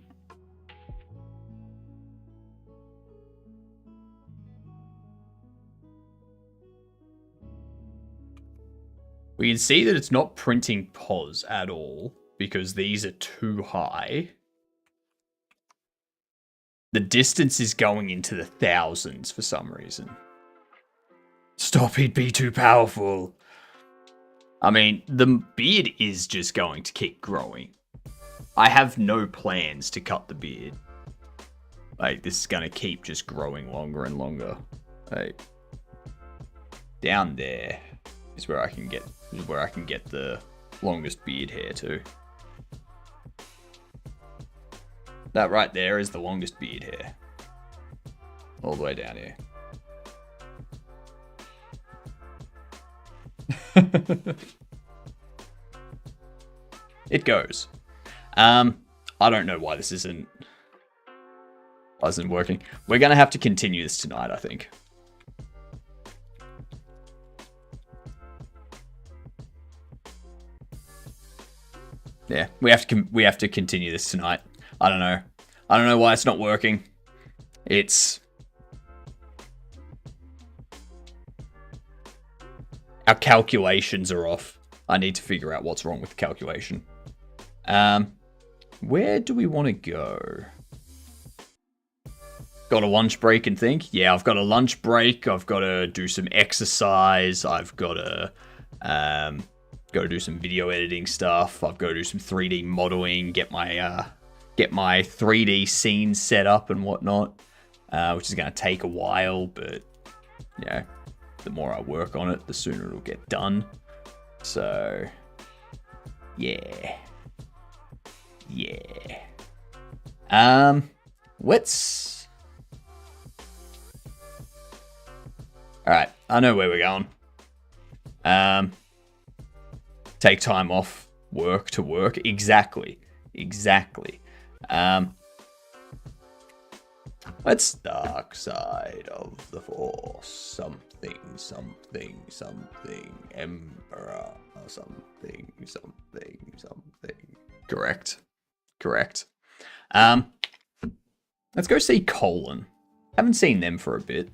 We can see that it's not printing pos at all because these are too high. The distance is going into the thousands for some reason. Stop, he'd be too powerful. I mean, the beard is just going to keep growing. I have no plans to cut the beard. Like, this is gonna keep just growing longer and longer. Like, down there is where I can get the longest beard hair too. That right there is the longest beard hair. All the way down here. It goes. I don't know why this isn't working. We're gonna have to continue this tonight, I think. Yeah, we have to continue this tonight. I don't know why it's not working. Our calculations are off. I need to figure out what's wrong with the calculation. Where do we want to go? Got a lunch break and think? Yeah, I've got a lunch break. I've got to do some exercise. I've got to do some video editing stuff. I've got to do some 3D modeling, get my 3D scenes set up and whatnot, which is going to take a while, but you know, the more I work on it, the sooner it'll get done. So, yeah. Let's. All right, I know where we're going. Take time off work to work. Exactly. Let's dark side of the force. Something. Emperor. Something. Correct. Let's go see Colon. Haven't seen them for a bit.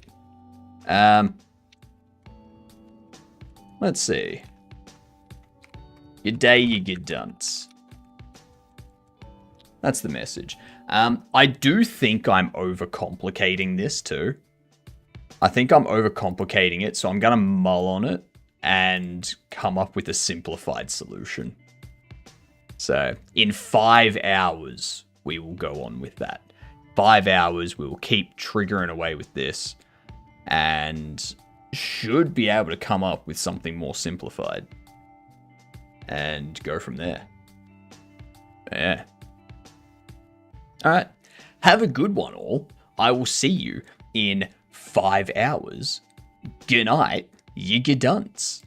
Let's see. Your day, you get dunce. That's the message. I do think I'm overcomplicating this too. I think I'm overcomplicating it, so I'm going to mull on it and come up with a simplified solution. So, in 5 hours, we will go on with that. 5 hours, we will keep triggering away with this and should be able to come up with something more simplified and go from there. Yeah. All right. Have a good one, all. I will see you in 5 hours. Good night, you dunce.